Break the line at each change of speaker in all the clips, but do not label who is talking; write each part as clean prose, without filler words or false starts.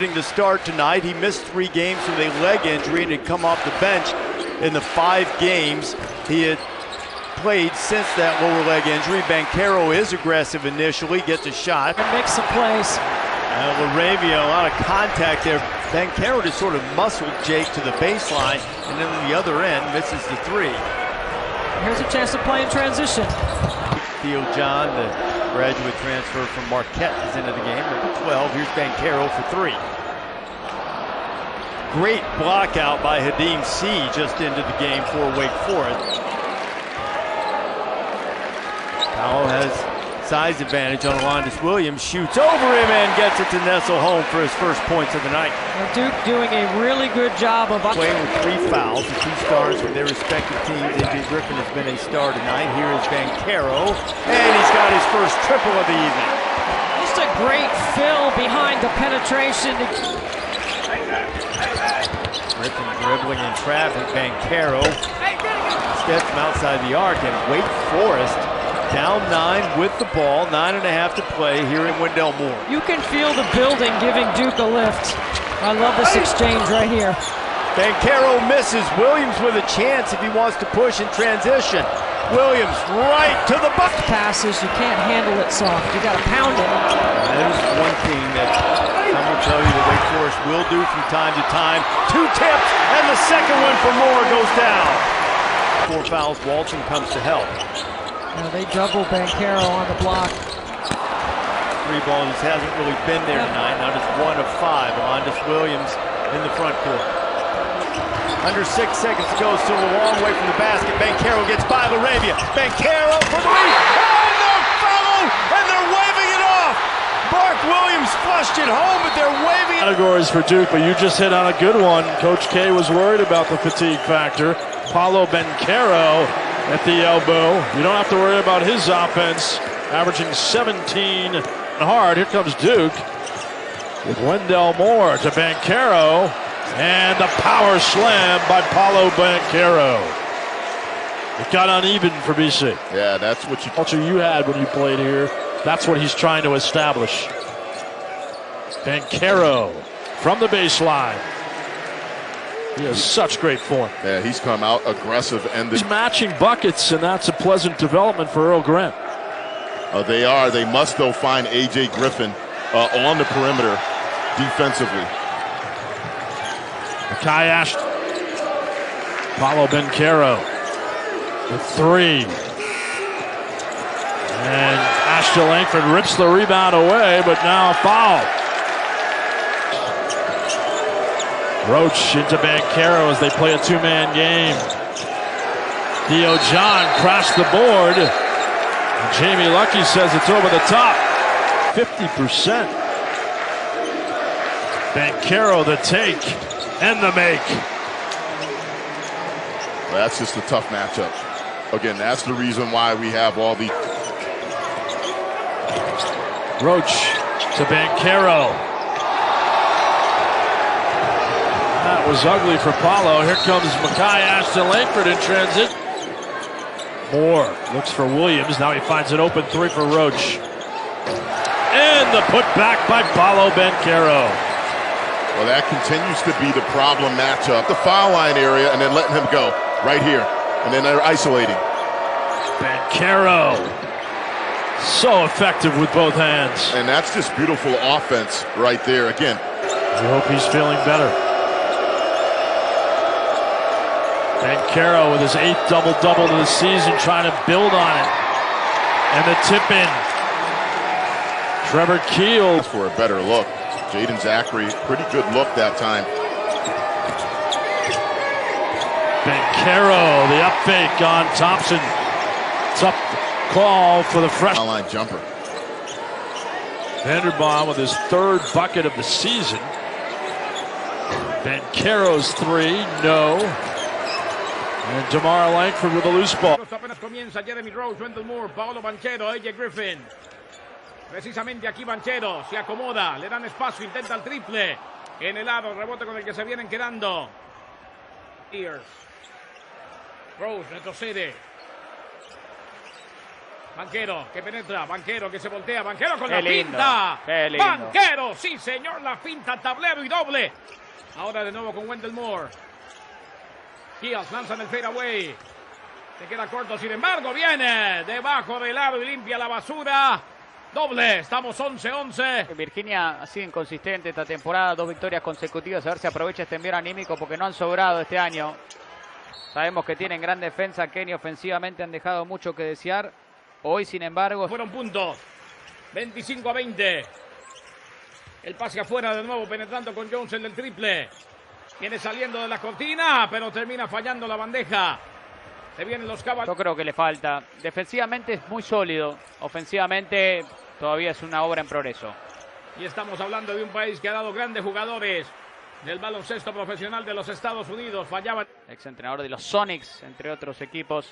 struggling to start tonight. He missed 3 games with a leg injury and had come off the bench in the 5 games he had played since that lower leg injury. Banchero is aggressive initially, gets a shot.
And makes some plays.
Laravia, a lot of contact there. Banchero just sort of muscled Jake to the baseline, and then on the other end misses the 3.
Here's a chance to play in transition.
Theo John, the graduate transfer from Marquette, is into the game. Number 12, here's Banchero for 3. Great block out by Hadim C. just into the game for Wake Forest. Paolo has size advantage on Alondis Williams, shoots over him and gets it to nestle home for his first points of the night.
Duke doing a really good job of
playing with 3 fouls, the 2 stars from their respective teams. A.J. Griffin has been a star tonight. Here is Banchero, and he's got his first triple of the evening.
Just a great fill behind the penetration.
Griffin dribbling in traffic. Banchero steps from outside the arc, and Wake Forest down 9 with the ball, 9.5 to play here in Wendell Moore.
You can feel the building giving Duke a lift. I love this exchange right here.
Banchero misses. Williams with a chance if he wants to push in transition. Williams right to the bucket.
Passes, you can't handle it soft. You got to pound it.
That is one thing that some will tell you that Wake Forest will do from time to time. 2 tips, and the second one for Moore goes down. 4 fouls, Walton comes to help.
They double Banchero on the block.
3 ball just hasn't really been there tonight. Now just 1 of 5. Alondis Williams in the front court. Under 6 seconds to go, still a long way from the basket. Banchero gets by Laravia. Banchero for the lead. And they'll follow, and they're waving it off. Mark Williams flushed it home, but they're waving it.
Categories for Duke, but you just hit on a good one. Coach K was worried about the fatigue factor. Paolo Banchero at the elbow. You don't have to worry about his offense, averaging 17 hard. Here comes Duke with Wendell Moore to Banchero, and the power slam by Paolo Banchero. It got uneven for BC.
Yeah, that's what
you had when you played here. That's what he's trying to establish. Banchero from the baseline. He has such great form.
Yeah, he's come out aggressive. And
he's matching buckets, and that's a pleasant development for Earl Grant.
They are. They must, though, find A.J. Griffin on the perimeter defensively.
Kai Ashton. Paolo Banchero with 3. And Ashton Langford rips the rebound away, but now a foul. Roach into Banchero as they play a 2-man game. Theo John crashed the board. And Jamie Lucky says it's over the top. 50%. Banchero the take and the make.
Well, that's just a tough matchup. Again, that's the reason why we have all the...
Roach to Banchero. That was ugly for Paolo. Here comes Makai Ashton Langford in transit. Moore looks for Williams. Now he finds an open 3 for Roach. And the putback by Paolo Banchero.
Well, that continues to be the problem matchup. The foul line area and then letting him go right here. And then they're isolating.
Banchero. So effective with both hands.
And that's just beautiful offense right there. Again,
I hope he's feeling better. Banchero with his 8th double-double of the season, trying to build on it. And the tip-in. Trevor Keel.
For a better look. Jaden Zachary, pretty good look that time.
Banchero, the up fake on Thompson. It's up call for the freshman.
Line jumper.
Vanderbaum with his 3rd bucket of the season. Banchero's 3, no. And DeMar Langford with a loose ball.
Apenas comienza Jeremy Rose, Wendell Moore, Paolo Banchero, A.J. Griffin. Precisamente aquí Banchero se acomoda, le dan espacio, intenta el triple. En el lado, rebote con el que se vienen quedando. Rose retrocede. Banchero que penetra, Banchero que se voltea, Banchero con la
lindo,
finta.
qué lindo.
Banchero, sí señor, la finta, tablero y doble. Ahora de nuevo con Wendell Moore. Keels lanza en el fadeaway. Se queda corto, sin embargo, viene debajo del aro y limpia la basura. Doble, estamos 11-11.
Virginia ha sido inconsistente esta temporada, 2 victorias consecutivas, a ver si aprovecha este envío anímico porque no han sobrado este año. Sabemos que tienen gran defensa, Kenny ofensivamente han dejado mucho que desear. Hoy, sin embargo,
fueron puntos. 25-20. El pase afuera de nuevo, penetrando con Jones en el triple. Viene saliendo de la cortina, pero termina fallando la bandeja. Se vienen los Caballeros.
Yo creo que le falta. Defensivamente es muy sólido. Ofensivamente todavía es una obra en progreso.
Y estamos hablando de un país que ha dado grandes jugadores del baloncesto profesional de los Estados Unidos. Fallaba.
Exentrenador de los Sonics, entre otros equipos.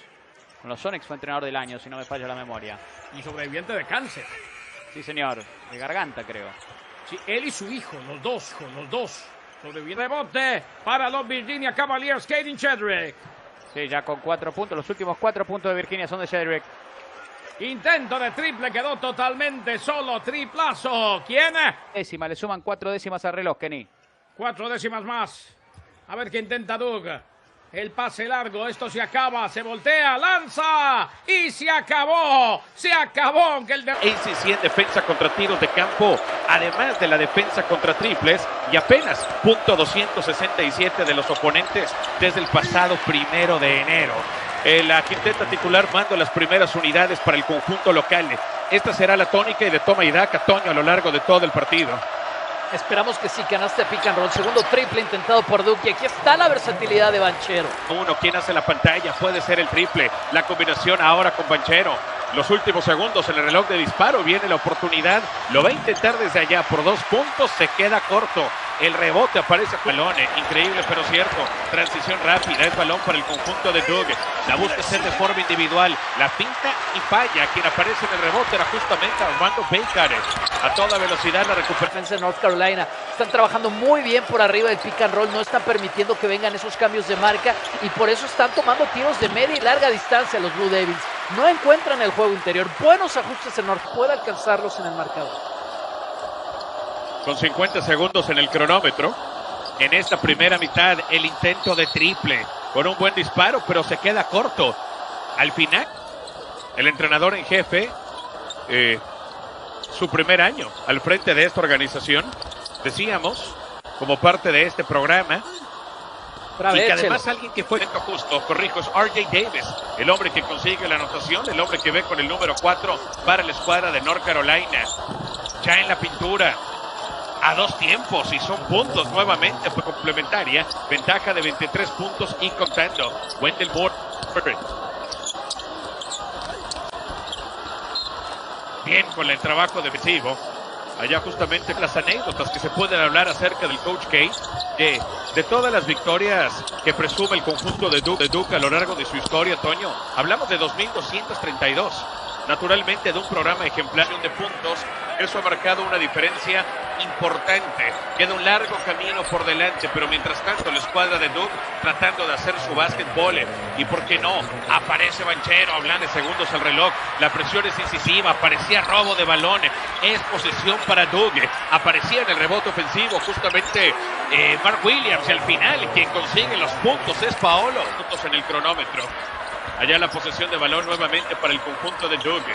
Con los Sonics fue entrenador del año, si no me falla la memoria.
Y sobreviviente de cáncer.
Sí, señor. De garganta, creo.
Sí, él y su hijo, los dos. Rebote para los Virginia Cavaliers, Caden Shedrick.
Sí, ya con 4 puntos. Los últimos 4 puntos de Virginia son de Shedrick.
Intento de triple, quedó totalmente solo. Triplazo. ¿Quién?
Décima, le suman 4 décimas al reloj, Kenny.
4 décimas más. A ver qué intenta Doug. El pase largo, esto se acaba, se voltea, lanza y se acabó. Se acabó. Aunque el
ACC en defensa contra tiros de campo, además de la defensa contra triples, y apenas punto 267 de los oponentes desde el pasado 1 de enero. La quinteta titular manda las primeras unidades para el conjunto local. Esta será la tónica y de toma y daca, Toño, a lo largo de todo el partido.
Esperamos que sí, canasta de pick and roll. Segundo triple intentado por Duke. Y aquí está la versatilidad de Banchero.
¿Quién hace la pantalla? Puede ser el triple. La combinación ahora con Banchero. Los últimos segundos en el reloj de disparo. Viene la oportunidad. Lo va a intentar desde allá por 2 puntos. Se queda corto. El rebote aparece a balón. Increíble pero cierto. Transición rápida. Es balón para el conjunto de Doug. La busca hacer de forma individual. La pinta y falla. Quien aparece en el rebote era justamente Armando Banchero. A toda velocidad la recuperación.
Defensa de North Carolina. Están trabajando muy bien por arriba del pick and roll. No están permitiendo que vengan esos cambios de marca. Y por eso están tomando tiros de media y larga distancia los Blue Devils. No encuentran el juego interior. Buenos ajustes en North. Puede alcanzarlos en el marcador.
Con 50 segundos en el cronómetro. En esta primera mitad, el intento de triple. Con un buen disparo, pero se queda corto. Al final, el entrenador en jefe, su primer año al frente de esta organización, decíamos, como parte de este programa, y que además alguien que fue justo, corrijo, es R.J. Davis, el hombre que consigue la anotación, el hombre que ve con el número 4 para la escuadra de North Carolina. Ya en la pintura, a 2 tiempos, y son puntos nuevamente por complementaria, ventaja de 23 puntos y contando. Wendell Moore. Bien con el trabajo defensivo. Allá justamente las anécdotas que se pueden hablar acerca del Coach K, de todas las victorias que presume el conjunto de Duke a lo largo de su historia, Toño. Hablamos de 2.232. Naturalmente de un programa ejemplar de puntos. Eso ha marcado una diferencia importante. Queda un largo camino por delante, pero mientras tanto la escuadra de Duke tratando de hacer su básquetbol. Y por qué no, aparece Banchero, hablan de segundos al reloj. La presión es incisiva, parecía robo de balón. Es posesión para Duke. Aparecía en el rebote ofensivo justamente Mark Williams. Y al final quien consigue los puntos es Paolo. Puntos en el cronómetro. Allá la posesión de balón nuevamente para el conjunto de Duke.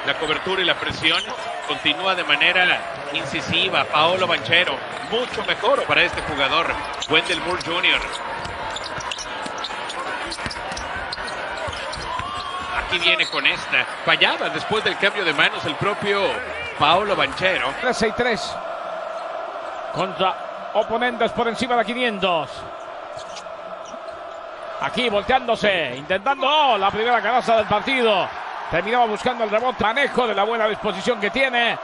La cobertura y la presión continúa de manera incisiva. Paolo Banchero, mucho mejor para este jugador. Wendell Moore Jr. Aquí viene con esta. Fallaba después del cambio de manos el propio Paolo Banchero.
3-6-3 contra oponentes por encima de 500. Aquí volteándose, intentando la primera canasta del partido. Terminaba buscando el rebote, manejo de la buena disposición que tiene.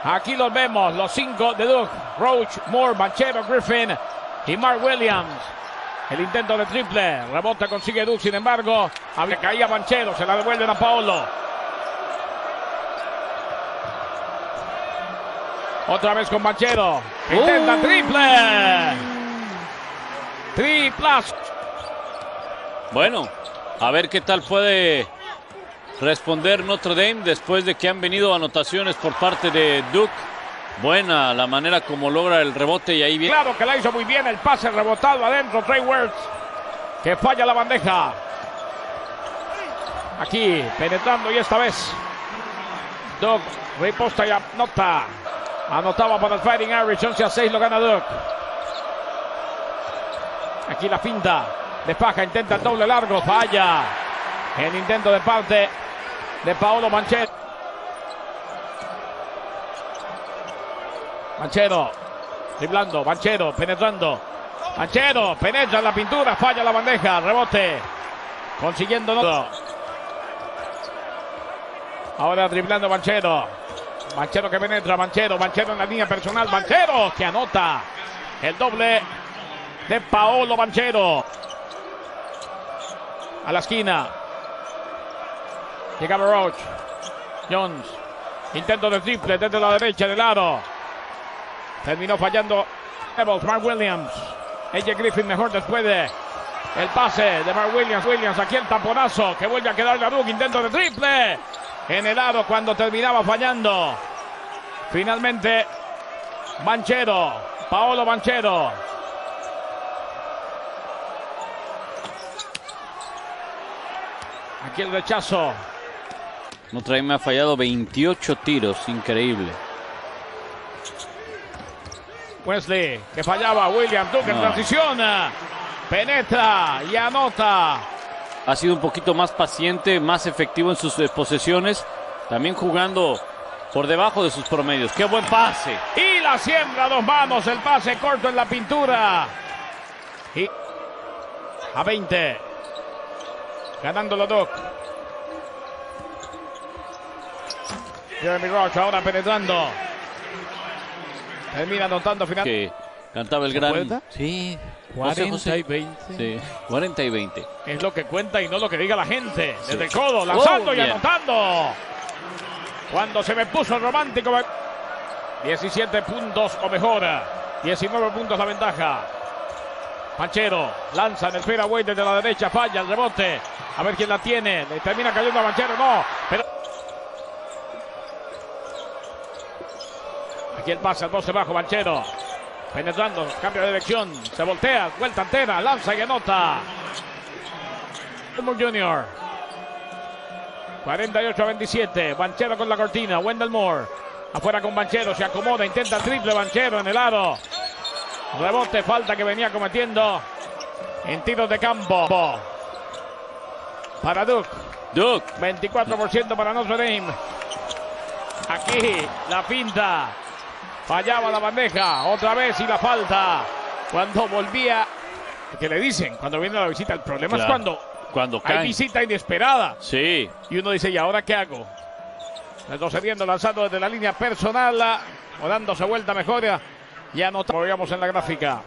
Aquí los vemos, los 5 de Duke. Roach, Moore, Banchero, Griffin y Mark Williams. El intento de triple, rebota consigue Duke, sin embargo, caía Banchero, se la devuelven a Paolo. Otra vez con Banchero, intenta triple. Triplazo.
Bueno, a ver qué tal puede responder Notre Dame después de que han venido anotaciones por parte de Duke. Buena la manera como logra el rebote y ahí viene.
Claro que la hizo muy bien, el pase rebotado adentro, Trey Wirtz, que falla la bandeja. Aquí, penetrando y esta vez Duke reposta y anota. Anotaba para el Fighting Irish, 11-6 lo gana Duke. Aquí la finta de Faja, intenta el doble largo, falla. El intento de parte de Paolo Banchero. Banchero, driblando, Banchero, penetrando. Banchero, penetra en la pintura, falla la bandeja, rebote. Consiguiendo no. Ahora driblando Banchero. Banchero que penetra, Banchero en la línea personal, Banchero que anota el doble de Paolo Banchero. A la esquina. Llegaba Roach. Jones. Intento de triple desde la derecha del aro. Terminó fallando Mark Williams. AJ Griffin mejor después de el pase de Mark Williams. Williams aquí el tamponazo que vuelve a quedar la Duke. Intento de triple en el aro cuando terminaba fallando. Finalmente Banchero, Paolo Banchero. Aquí el rechazo.
Notre Dame ha fallado 28 tiros, increíble.
Wesley, que fallaba, Williams, Duke en transición, penetra y anota.
Ha sido un poquito más paciente, más efectivo en sus posesiones, también jugando por debajo de sus promedios. ¡Qué buen pase!
Y la siembra a dos manos, el pase corto en la pintura. Y a 20, ganándolo Duke. Jeremy Roach ahora penetrando. Termina anotando final.
Que cantaba el gran.
¿Cuenta?
Sí.
40 y 20.
Sí, 40 y 20.
Es lo que cuenta y no lo que diga la gente. Desde el codo, lanzando y anotando. Cuando se me puso romántico. 17 puntos o mejor. 19 puntos la ventaja. Banchero lanza en el fadeaway desde la derecha. Falla el rebote. A ver quién la tiene. Le termina cayendo a Banchero. No. Pero aquí el pase al poste bajo, Banchero. Penetrando, cambio de dirección. Se voltea, vuelta entera, lanza y anota. Wendell Jr. 48-27. Banchero con la cortina. Wendell Moore. Afuera con Banchero. Se acomoda, intenta el triple Banchero en el aro. Rebote, falta que venía cometiendo en tiros de campo. Para Duke. 24% para Notre Dame. Aquí la pinta. Fallaba la bandeja, otra vez y la falta. Cuando volvía, ¿qué le dicen? Cuando viene la visita, el problema es cuando hay visita inesperada.
Sí.
Y uno dice, ¿y ahora qué hago? Retrocediendo, lanzando desde la línea personal, o dándose vuelta mejor y anotando. Veíamos en la gráfica.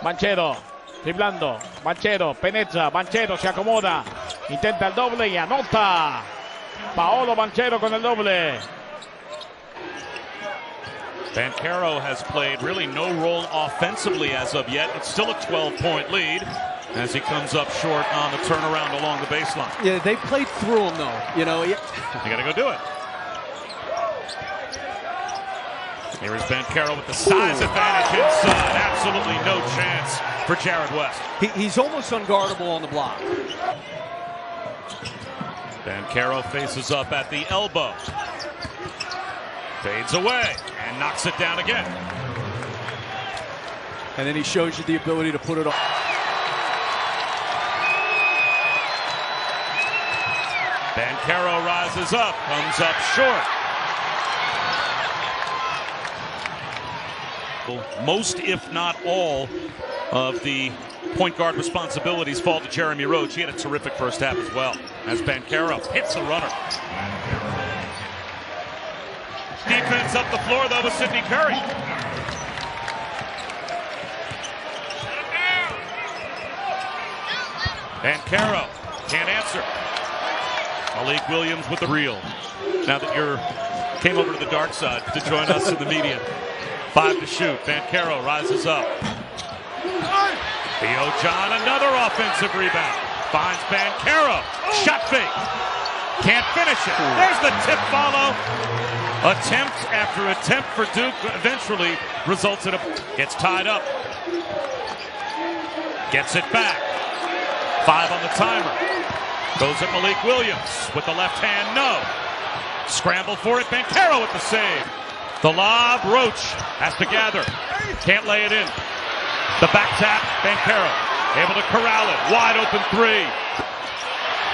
Banchero, driblando. Banchero, penetra. Banchero se acomoda. Intenta el doble y anota. Paolo Banchero con el doble.
Banchero has played really no role offensively as of yet. It's still a 12-point lead as he comes up short on the turnaround along the baseline.
Yeah, they played through him, though. You know,
you got to go do it. Here is Banchero with the size advantage inside. Absolutely no chance for Jared West.
He's almost unguardable on the block.
Banchero faces up at the elbow. Fades away and knocks it down again.
And then he shows you the ability to put it on.
Banchero rises up, comes up short. Most, if not all, of the point guard responsibilities fall to Jeremy Roach. He had a terrific first half as well, as Banchero hits a runner. Defense up the floor, though, with Sidney Curry. Banchero can't answer. Malik Williams with the reel. Now that you came over to the dark side to join us in the media. 5 to shoot. Banchero rises up. Theo John, another offensive rebound. Finds Banchero. Shot fake. Can't finish it. There's the tip follow. Attempt after attempt for Duke eventually results in a... Gets tied up. Gets it back. 5 on the timer. Goes at Malik Williams with the left hand, no. Scramble for it, Banchero with the save. The lob, Roach has to gather. Can't lay it in. The back tap, Banchero able to corral it. Wide open 3.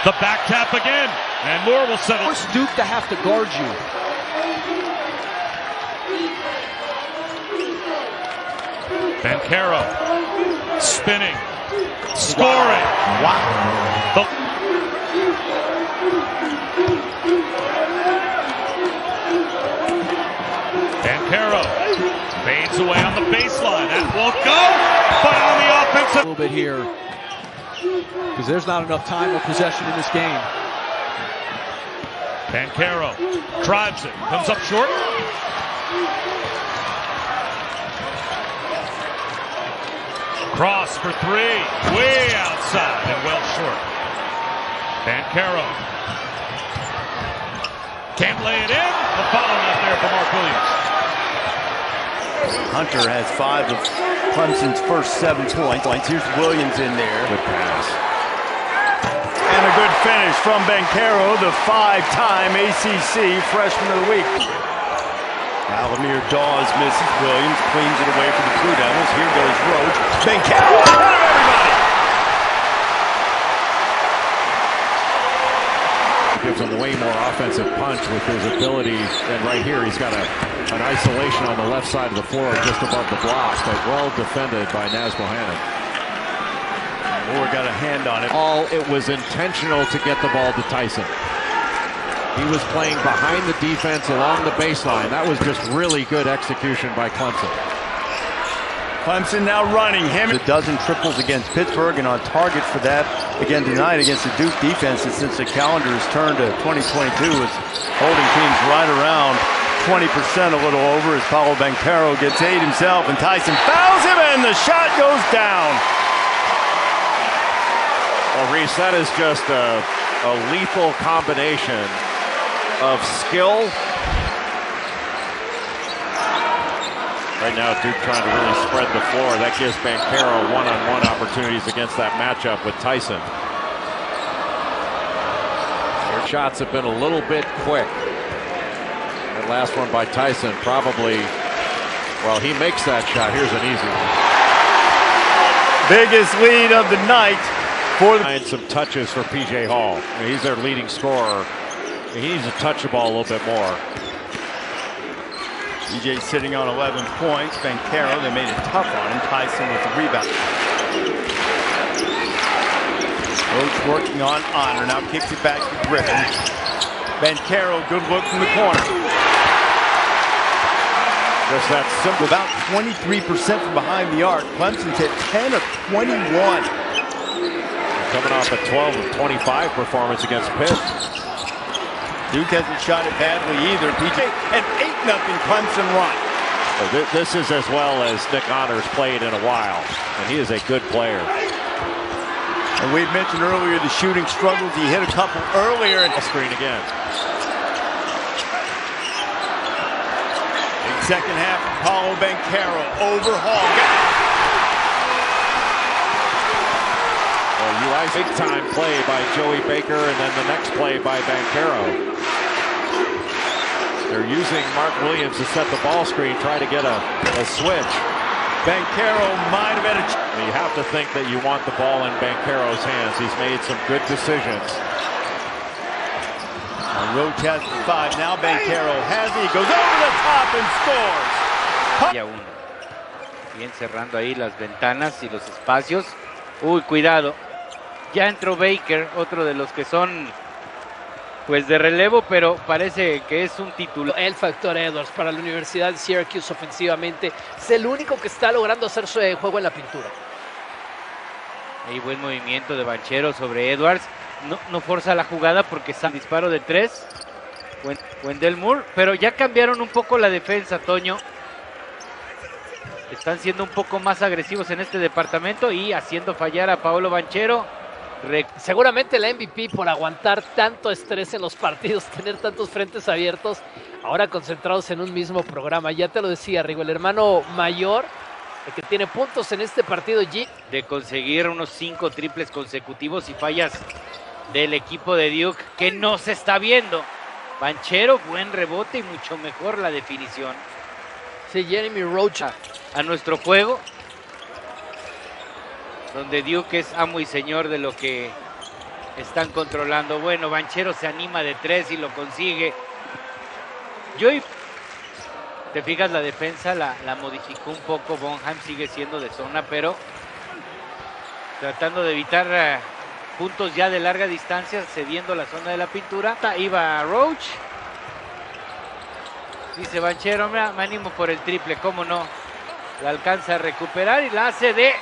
The back tap again, and Moore will settle.
Force Duke to have to guard you.
Banchero spinning, scoring. Wow. Banchero fades away on the baseline. That won't go, but on the offensive.
A little bit here, because there's not enough time or possession in this game.
Banchero drives it, comes up short. Cross for 3, way outside and well short. Banchero can't lay it in. The foul not there for Mark Williams.
Hunter has 5 of Clemson's first 7 points. Here's Williams in there.
Good pass.
And a good finish from Banchero, the 5-time ACC Freshman of the Week. Alamir Dawes misses. Williams cleans it away for the Blue Devils. Here goes Roach. Banchero ahead of everybody.
Gives him way more offensive punch with his ability. And right here, he's got an isolation on the left side of the floor just above the block, but well defended by Naz Bohannon.
Moore got a hand on it.
It was intentional to get the ball to Tyson. He was playing behind the defense along the baseline. That was just really good execution by Clemson.
Clemson now running him. A dozen triples against Pittsburgh and on target for that again tonight against the Duke defense. And since the calendar has turned to 2022, is holding teams right around 20%, a little over, as Paolo Banchero gets 8 himself and Tyson fouls him and the shot goes down.
Well, Reese, that is just a lethal combination of skill. Right now, Duke trying to really spread the floor. That gives Banchero one-on-one opportunities against that matchup with Tyson. Their shots have been a little bit quick. That last one by Tyson probably, well, he makes that shot. Here's an easy one.
Biggest lead of the night for the...
And some touches for P.J. Hall. I mean, he's their leading scorer. He needs to touch the ball a little bit more.
DJ sitting on 11 points. Banchero, they made it tough on him. Tyson with the rebound. Roach working on Honor. Now kicks it back to Griffin. Banchero, good look from the corner.
Just that simple.
About 23% from behind the arc. Clemson's hit 10 of 21.
Coming off a 12 of 25 performance against Pitt.
Duke hasn't shot it badly either. PJ, an 8-0 Clemson run.
This is as well as Nick Honors played in a while, and he is a good player.
And we had mentioned earlier the shooting struggles. He hit a couple earlier. And
screen again.
Big second half, Paolo Banchero overhaul.
Big time play by Joey Baker, and then the next play by Banchero. They're using Mark Williams to set the ball screen, try to get a switch.
Banchero might have had a...
You have to think that you want the ball in Banchero's hands. He's made some good decisions.
Roach has the 5. Now Banchero has it. He goes over the top and scores.
Y a 1. Bien cerrando ahí las ventanas y los espacios. Uy, cuidado. Ya entró Baker, otro de los que son pues de relevo, pero parece que es un título.
El factor Edwards para la Universidad de Syracuse ofensivamente es el único que está logrando hacer su juego en la pintura.
Ahí buen movimiento de Banchero sobre Edwards. No forza la jugada porque está un disparo de 3. Wendell Moore, pero ya cambiaron un poco la defensa, Toño. Están siendo un poco más agresivos en este departamento y haciendo fallar a Paolo Banchero.
Seguramente la MVP por aguantar tanto estrés en los partidos, tener tantos frentes abiertos, ahora concentrados en un mismo programa. Ya te lo decía, Rigo, el hermano mayor, el que tiene puntos en este partido,
de conseguir unos 5 triples consecutivos y fallas del equipo de Duke que no se está viendo. Banchero, buen rebote y mucho mejor la definición.
Sí, Jeremy Roach
a nuestro juego, donde Duke es amo y señor de lo que están controlando. Bueno, Banchero se anima de 3 y lo consigue. Te fijas, la defensa la modificó un poco. Bonham sigue siendo de zona, pero tratando de evitar puntos ya de larga distancia, cediendo la zona de la pintura. Iba Roach. Dice Banchero, me animo por el triple, cómo no. La alcanza a recuperar y la hace de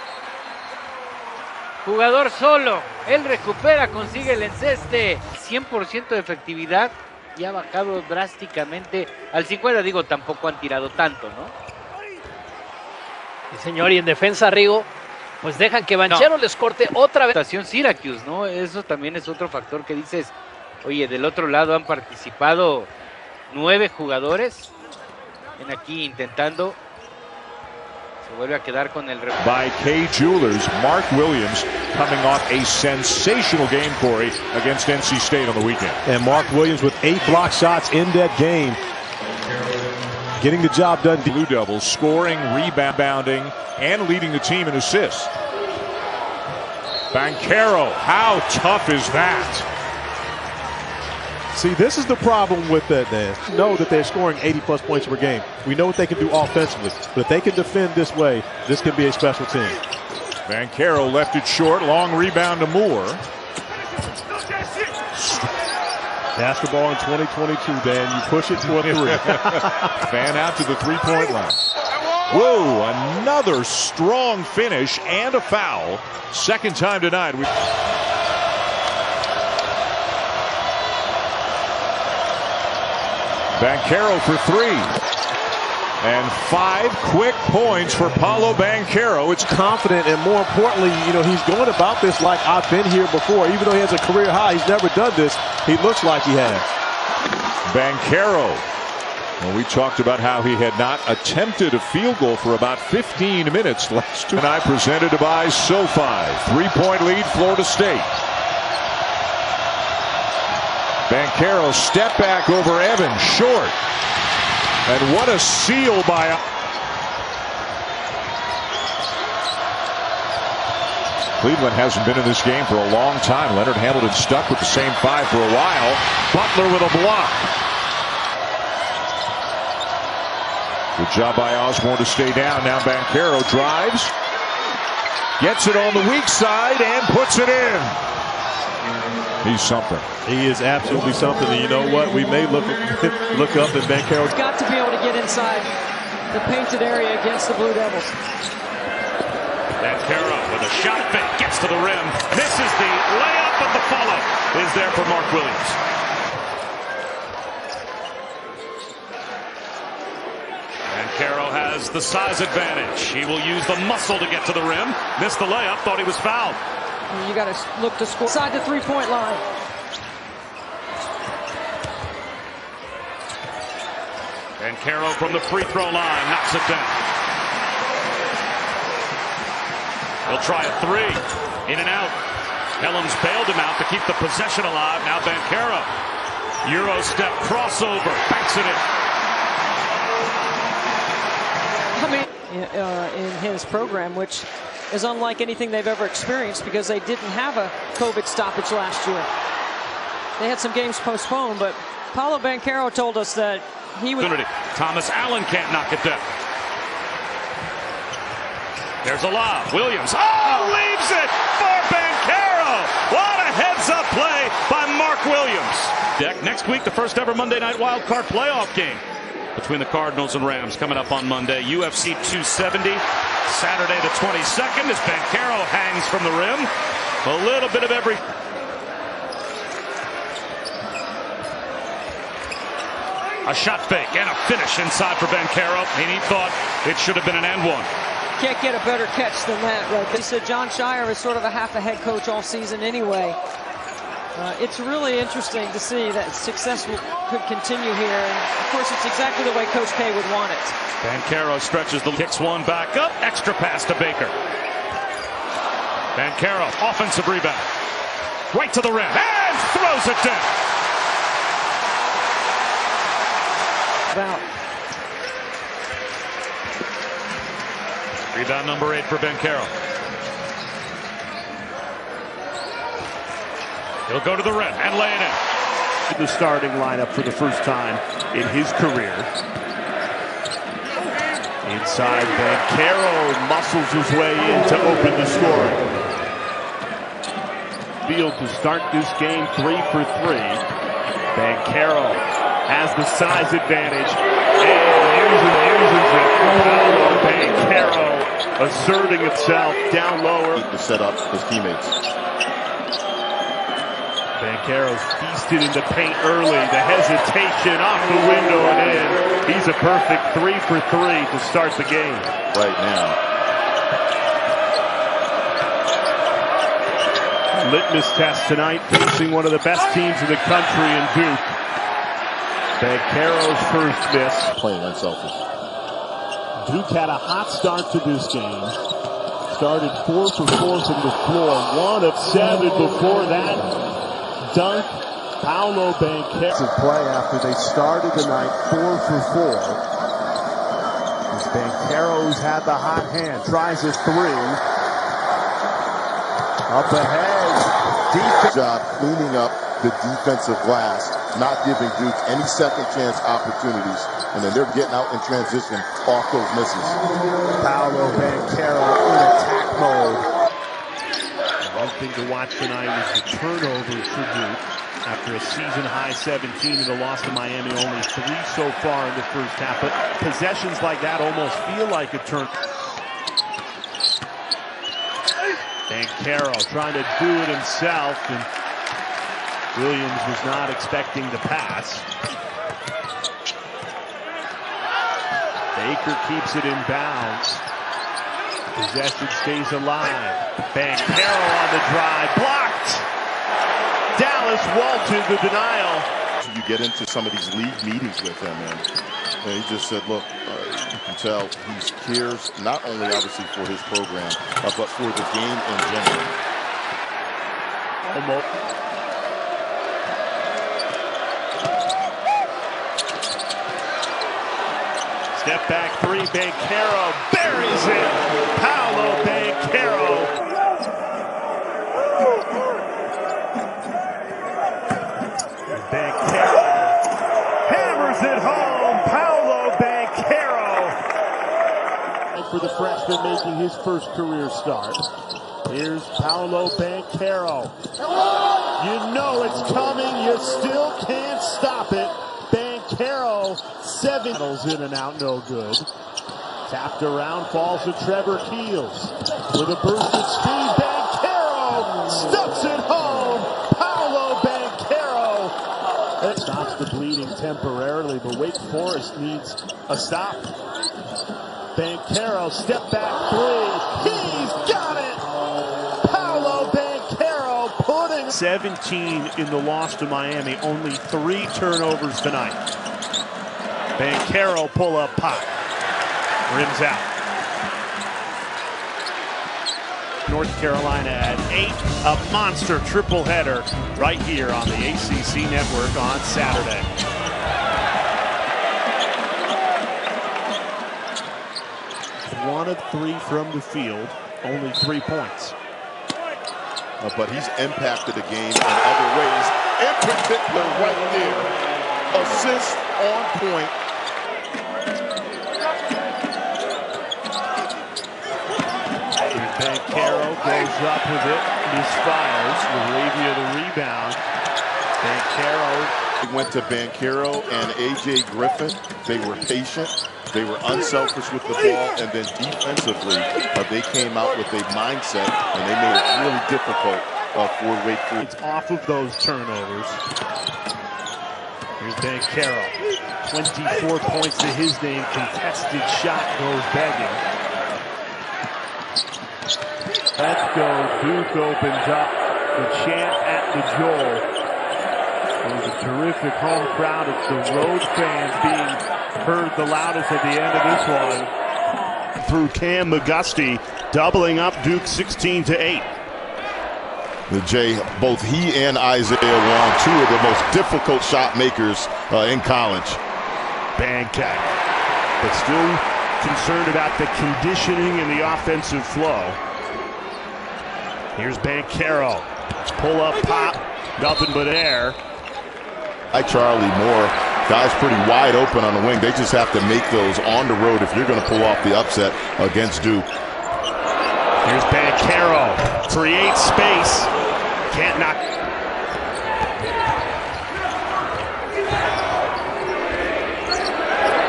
jugador solo. Él recupera, consigue el enceste. 100% de efectividad y ha bajado drásticamente al 50. Digo, tampoco han tirado tanto, ¿no?
Sí, señor, y en defensa, Rigo, pues dejan que Banchero les corte otra vez.
Estación Syracuse, ¿no? Eso también es otro factor que dices, oye, del otro lado han participado 9 jugadores. En aquí intentando. Se vuelve a quedar con el rebote.
By K Jewelers, Mark Williams coming off a sensational game, Corey, against NC State on the weekend.
And Mark Williams with 8 block shots in that game. Getting the job done.
Blue Devils scoring, rebounding, and leading the team in assists. Banchero, how tough is that?
See, this is the problem with that, Dan. We know that they're scoring 80-plus points per game. We know what they can do offensively. But if they can defend this way, this can be a special team.
Banchero left it short. Long rebound to Moore.
Basketball in 2022, Dan. You push it to a 3.
Fan out to the three-point line. Whoa, another strong finish and a foul. Second time tonight. Banchero for 3. And 5 quick points for Paolo Banchero.
It's confident, and more importantly, you know, he's going about this like I've been here before. Even though he has a career high, he's never done this. He looks like he has.
Banchero. Well, we talked about how he had not attempted a field goal for about 15 minutes last night. Tonight presented by SoFi. 3-point lead, Florida State. Banchero step back over Evans, short. And what a seal by... Cleveland hasn't been in this game for a long time. Leonard Hamilton stuck with the same 5 for a while. Butler with a block. Good job by Osborne to stay down. Now Banchero drives. Gets it on the weak side and puts it in. He's something.
He is absolutely something. And you know what? We may look up at Banchero's
got to be able to get inside the painted area against the Blue Devils.
Banchero with a shot fake, gets to the rim, misses the layup, but the follow is there for Mark Williams. Banchero has the size advantage. He will use the muscle to get to the rim. Missed the layup, thought he was fouled.
You got to look to score inside the three-point line.
Banchero from the free throw line knocks it down. He'll try a 3. In and out. Helms bailed him out to keep the possession alive. Now Banchero. Euro step crossover. Banks it in.
I mean, in his program, which is unlike anything they've ever experienced because they didn't have a COVID stoppage last year. They had some games postponed, but Paolo Banchero told us that he was...
Thomas Allen can't knock it down. There's a lob. Williams. Oh, leaves it for Banchero. What a heads-up play by Mark Williams. Next week, the first ever Monday Night Wild Card playoff game between the Cardinals and Rams coming up on Monday. UFC 270, Saturday the 22nd, as Banchero hangs from the rim. A little bit of every... A shot fake and a finish inside for Banchero, and he thought it should have been an and one.
Can't get a better catch than that, right? He said John Shire is sort of a half a head coach all season anyway. It's really interesting to see that success could continue here. And of course, it's exactly the way Coach K would want it.
Banchero stretches kicks one back up. Extra pass to Baker. Banchero, offensive rebound. Right to the rim and throws it down. Rebound number 8 for Banchero. He'll go to the rim and lay it in.
The starting lineup for the first time in his career. Inside, Banchero muscles his way in to open the scoring. Field to start this game 3 for 3. Banchero has the size advantage and uses it. Paolo Banchero asserting himself down lower
to set up his teammates.
Banchero's feasted into paint early. The hesitation off the window and in. He's a perfect 3 for 3 to start the game.
Right now.
Litmus test tonight, facing one of the best teams in the country in Duke. Banchero's first miss.
Playing unselfish.
Duke had a hot start to this game. Started 4 for 4 from the floor. 1 of 7 before that. Dunk, Paolo Banchero. Play after they started the night 4 for 4. As Banchero's had the hot hand, tries a 3. Up ahead,
Defense job cleaning up the defensive glass, not giving Duke any second chance opportunities, and then they're getting out in transition off those misses.
Paolo Banchero in attack mode. One thing to watch tonight is the turnovers for Duke. After a season-high 17 in the loss to Miami, only 3 so far in the first half. But possessions like that almost feel like a turn. Banchero trying to do it himself, and Williams was not expecting the pass. Baker keeps it in bounds. Possession stays alive. Banchero on the drive, blocked. Dallas Walton the denial.
You get into some of these league meetings with him, and he just said, look, you can tell he cares not only obviously for his program, but for the game in general.
Step back 3, Banchero buries it. Paolo Banchero. Banchero hammers it home. Paolo Banchero. For the freshman making his first career start. Here's Paolo Banchero. You know it's coming. You still can't stop it. Banchero, 7 in and out, no good. Tapped around, falls to Trevor Keels. With a burst of speed, Banchero stuffs it home. Paolo Banchero. It stops the bleeding temporarily, but Wake Forest needs a stop. Banchero, step back 3. He's got it. Paolo Banchero putting 17 in the loss to Miami. Only 3 turnovers tonight. Banchero pull up pop. Rims out. North Carolina at 8. A monster triple header right here on the ACC network on Saturday. One of 3 from the field, only 3 points.
But he's impacted the game in other ways. In particular, right there, assist on point.
Banchero goes up with it, misfires. Laravia the rebound. Banchero.
He went to Banchero and A.J. Griffin. They were patient. They were unselfish with the ball, and then defensively, they came out with a mindset, and they made it really difficult for Wake Forest.
It's off of those turnovers. Here's Banchero. 24 points to his name. Contested shot goes begging. Let's go. Duke opens up the chant at the Joel. It was a terrific home crowd. It's the road fans being heard the loudest at the end of this one. Through Cam McGusty, doubling up Duke 16-8.
Jay, both he and Isaiah Wong, two of the most difficult shot makers in college.
Banchero, but still concerned about the conditioning and the offensive flow. Here's Banchero. Pull up, pop, nothing but air.
Charlie Moore, guys pretty wide open on the wing. They just have to make those on the road if you're going to pull off the upset against Duke.
Here's Banchero, creates space, can't knock.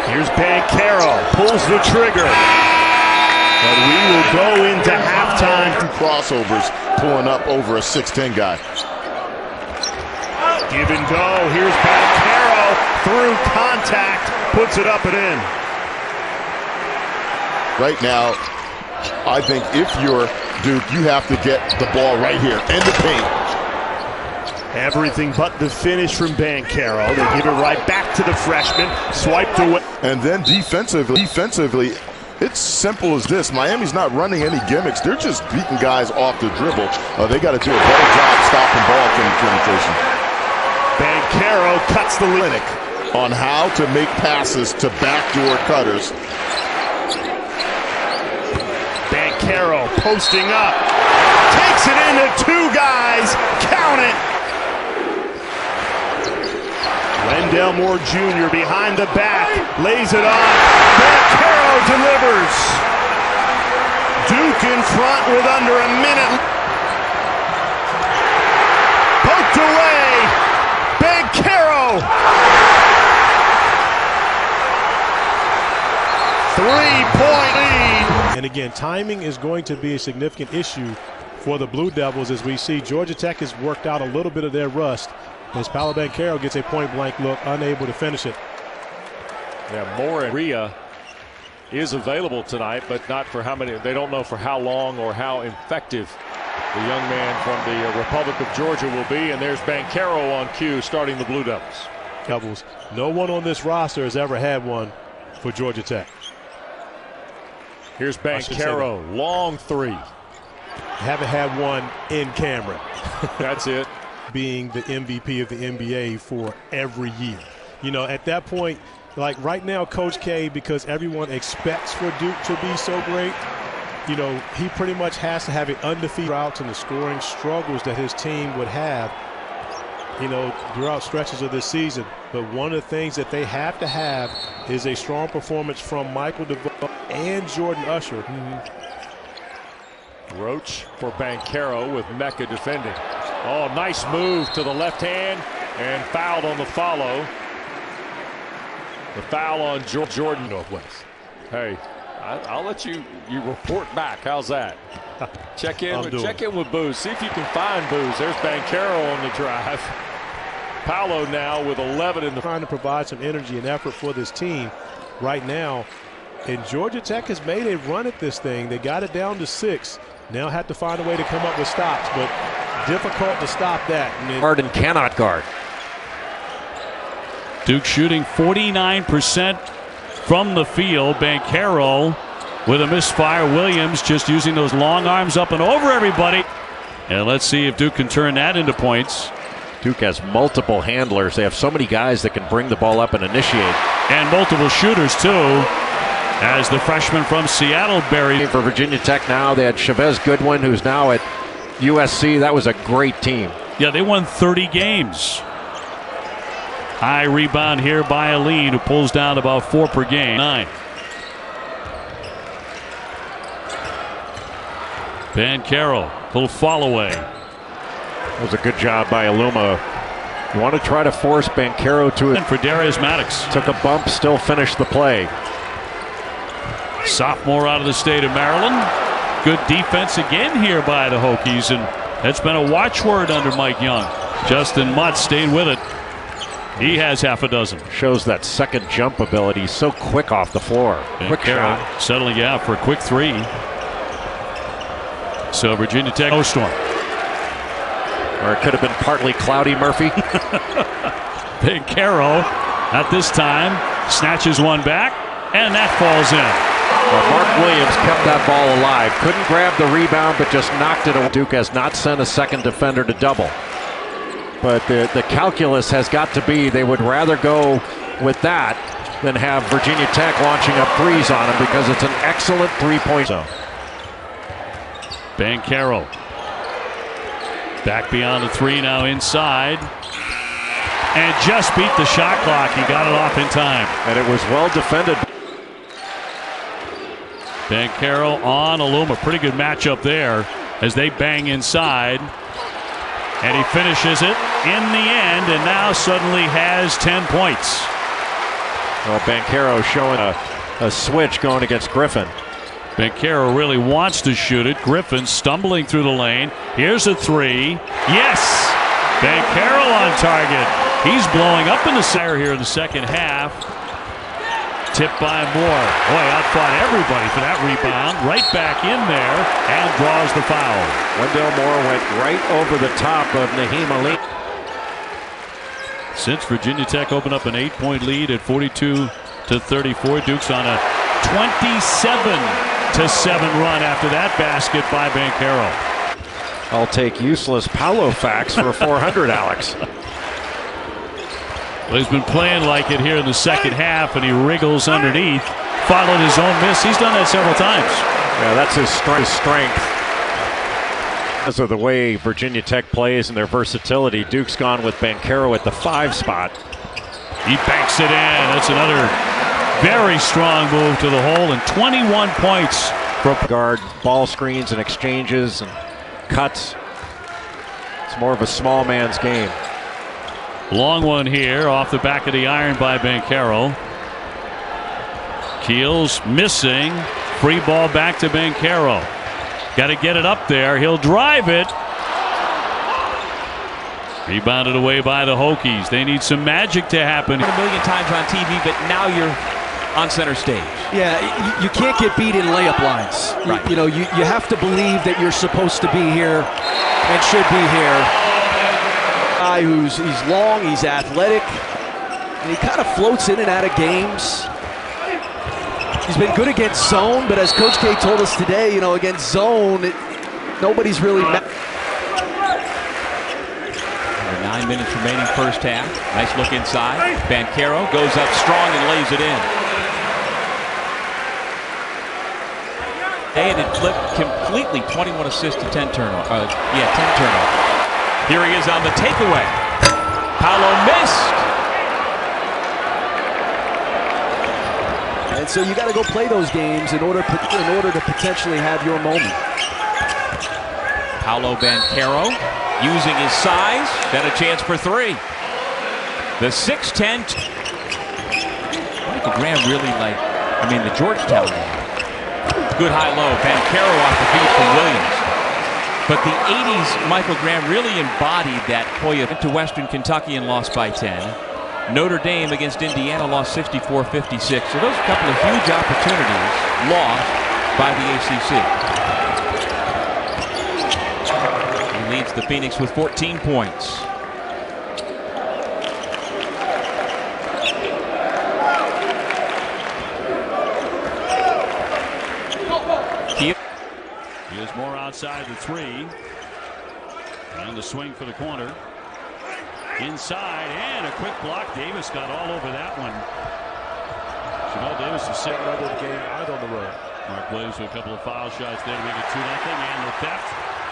Here's Banchero, pulls the trigger. But we will go into halftime.
Two crossovers pulling up over a 6'10" guy.
Give and go. Here's Banchero through contact, puts it up and in.
Right now, I think if you're Duke, you have to get the ball right here in the paint.
Everything but the finish from Banchero. They give it right back to the freshman, swiped away.
And then defensively, it's simple as this. Miami's not running any gimmicks. They're just beating guys off the dribble. They got to do a better job stopping ball penetration.
Banchero cuts the clinic
on how to make passes to backdoor cutters.
Banchero posting up, takes it into two guys, count it. Wendell Moore Jr. behind the back, lays it on. Banchero delivers. Duke in front with under a minute. Poked away. Banchero. 3-point lead.
And again, timing is going to be a significant issue for the Blue Devils as we see Georgia Tech has worked out a little bit of their rust as Paolo Banchero gets a point-blank look, unable to finish it.
Yeah, Moore and Rhea is available tonight, but not for how many. They don't know for how long or how effective the young man from the Republic of Georgia will be. And there's Banchero on cue starting the Blue Devils.
No one on this roster has ever had one for Georgia Tech.
Here's Banchero, long three.
Haven't had one in camera.
That's it.
Being the MVP of the NBA for every year. You know, at that point, like right now, Coach K, because everyone expects for Duke to be so great, you know, he pretty much has to have an undefeated route and the scoring struggles that his team would have, you know, throughout stretches of this season. But one of the things that they have to have is a strong performance from Michael DeVoe and Jordan Usher.
Roach for Banchero with Mecca defending. Oh, nice move to the left hand and fouled on the follow. The foul on Jordan Northwest. Hey, I'll let you report back. How's that? Check in with Booze. See if you can find Booze. There's Banchero on the drive. Paolo now with 11 in the.
Trying to provide some energy and effort for this team right now. And Georgia Tech has made a run at this thing. They got it down to 6. Now have to find a way to come up with stops, but difficult to stop that.
Harden cannot guard.
Duke shooting 49% from the field. Banchero with a misfire. Williams just using those long arms up and over everybody. And let's see if Duke can turn that into points.
Duke has multiple handlers. They have so many guys that can bring the ball up and initiate.
And multiple shooters, too, as the freshman from Seattle buried.
For Virginia Tech now, they had Chavez Goodwin, who's now at USC. That was a great team.
Yeah, they won 30 games. High rebound here by Aline, who pulls down about 4 per game. 9. Banchero, little fall away.
That was a good job by Aluma. You want to try to force Banchero to it.
And for Darius Maddox.
Took a bump, still finished the play.
Sophomore out of the state of Maryland. Good defense again here by the Hokies, and that's been a watchword under Mike Young. Justin Mutt stayed with it. He has half a dozen.
Shows that second jump ability, so quick off the floor.
And
quick shot.
Settling out for a quick 3. So Virginia Tech, no storm.
Or it could have been partly cloudy, Murphy.
Banchero, at this time, snatches one back, and that falls in.
Well, Mark Williams kept that ball alive. Couldn't grab the rebound, but just knocked it away. Duke has not sent a second defender to double. But the calculus has got to be they would rather go with that than have Virginia Tech launching up threes on them, because it's an excellent three-point zone.
Banchero back beyond the three, now inside, and just beat the shot clock. He got it off in time,
and it was well defended.
Banchero on Aluma, pretty good matchup there as they bang inside, and he finishes it in the end, and now suddenly has 10 points.
Well, Banchero showing a switch going against Griffin.
Banchero really wants to shoot it. Griffin stumbling through the lane. Here's a three. Yes! Banchero on target. He's blowing up in the center here in the second half. Tipped by Moore. Boy, outfought everybody for that rebound. Right back in there and draws the foul.
Wendell Moore went right over the top of Naheem Ali.
Since Virginia Tech opened up an 8-point lead at 42-34, Duke's on a 27-7 run after that basket by Banchero.
I'll take useless Paolo facts for 400, Alex.
Well, he's been playing like it here in the second half, and he wriggles underneath. Followed his own miss. He's done that several times.
Yeah, that's his strength. Because of the way Virginia Tech plays and their versatility, Duke's gone with Banchero at the 5 spot.
He banks it in. That's another very strong move to the hole, and 21 points for
guard, ball screens and exchanges and cuts. It's more of a small man's game.
Long one here off the back of the iron by Banchero. Keels missing. Free ball back to Banchero. Got to get it up there. He'll drive it. Rebounded away by the Hokies. They need some magic to happen.
A million times on TV, but now you're on center stage.
Yeah, you can't get beat in layup lines.
Right.
You know, you have to believe that you're supposed to be here and should be here. Guy he's long, he's athletic, and he kind of floats in and out of games. He's been good against zone, but as Coach K told us today, you know, against zone, nobody's really.
9 minutes remaining first half. Nice look inside. Banchero goes up strong and lays it in. And it flipped completely. 21 assists to 10 turnovers. 10 turnovers. Here he is on the takeaway. Paolo missed.
And so you got to go play those games in order to potentially have your moment.
Paolo Banchero using his size, then a chance for 3. The 6'10". Michael Graham really the Georgetown game. Good high-low. Banchero off the feet from Williams. But the 80s, Michael Graham really embodied that Hoya. Went to Western Kentucky and lost by 10. Notre Dame against Indiana lost 64-56. So those are a couple of huge opportunities lost by the ACC. He leads the Phoenix with 14 points.
Here's more outside the 3. And the swing for the corner. Inside, and a quick block. Davis got all over that one. Jamal Davis is sitting right in the game out on the road. Mark Williams with a couple of foul shots there to make it 2-0. And the theft.